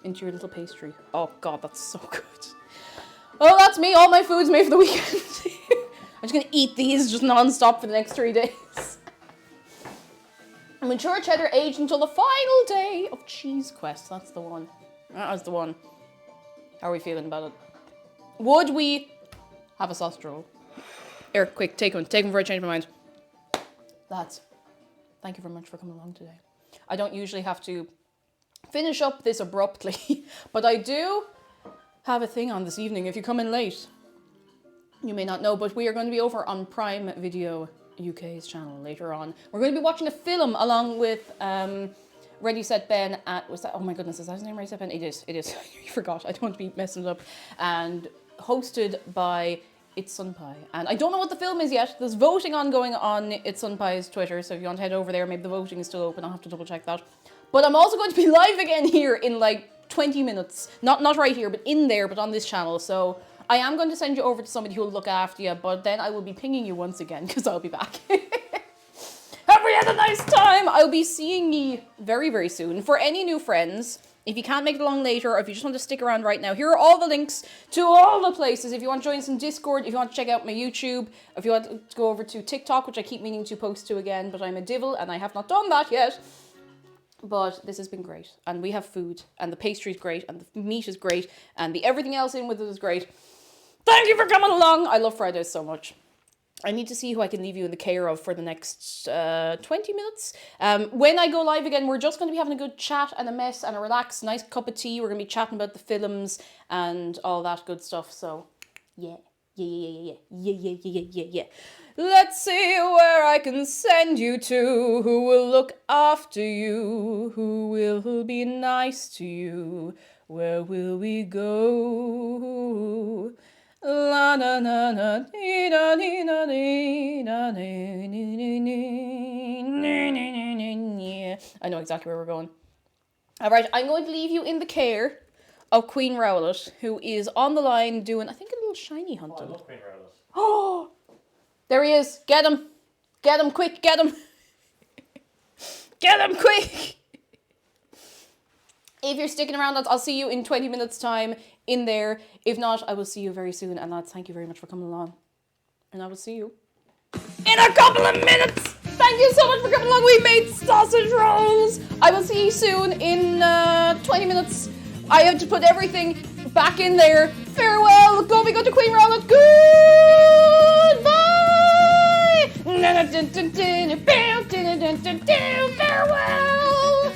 into your little pastry. Oh, God, that's so good. Oh, that's me. All my food's made for the weekend. I'm just going to eat these just non-stop for the next 3 days. Mature cheddar aged until the final day of Cheese Quest. That's the one. That was the one. How are we feeling about it? Would we have a sausage roll? Here, quick, take one. Take one before I change my mind. Lads, thank you very much for coming along today. I don't usually have to finish up this abruptly, but I do have a thing on this evening. If you come in late, you may not know, but we are going to be over on Prime Video UK's channel later on. We're going to be watching a film along with Ready Set Ben at, was that, oh my goodness, is that his name, Ready Set Ben? It is. You forgot. I don't want to be messing it up. And hosted by It's Sunpie. And I don't know what the film is yet. There's voting ongoing on It's Sunpie's Twitter, so if you want to head over there, maybe the voting is still open. I'll have to double check that. But I'm also going to be live again here in like 20 minutes. Not right here, but in there, but on this channel. So I am going to send you over to somebody who will look after you, but then I will be pinging you once again because I'll be back. Have we had a nice time? I'll be seeing you very, very soon. For any new friends, if you can't make it along later, or if you just want to stick around right now, here are all the links to all the places. If you want to join us in Discord, if you want to check out my YouTube, if you want to go over to TikTok, which I keep meaning to post to again, but I'm a divil and I have not done that yet. But this has been great, and we have food, and the pastry is great, and the meat is great, and the everything else in with it is great. Thank you for coming along. I love Fridays so much. I need to see who I can leave you in the care of for the next 20 minutes. When I go live again, we're just going to be having a good chat and a mess and a relaxed, nice cup of tea. We're going to be chatting about the films and all that good stuff. So, yeah. Let's see where I can send you to. Who will look after you? Who will be nice to you? Where will we go? La na na na dee da dee da dee da dee dee dee. I know exactly where we're going. All right, I'm going to leave you in the care of Queen Rowlett, who is on the line doing, I think, a little shiny hunting. I love Queen Rowlett. Oh, there he is. Get him. Get him quick. Get him. Get him quick. If you're sticking around, I'll see you in 20 minutes time in there. If not, I will see you very soon. And lads, thank you very much for coming along. And I will see you in a couple of minutes. Thank you so much for coming along. We made sausage rolls. I will see you soon in 20 minutes. I have to put everything back in there. Farewell. Go to Queen Rowlett. Goodbye. Farewell.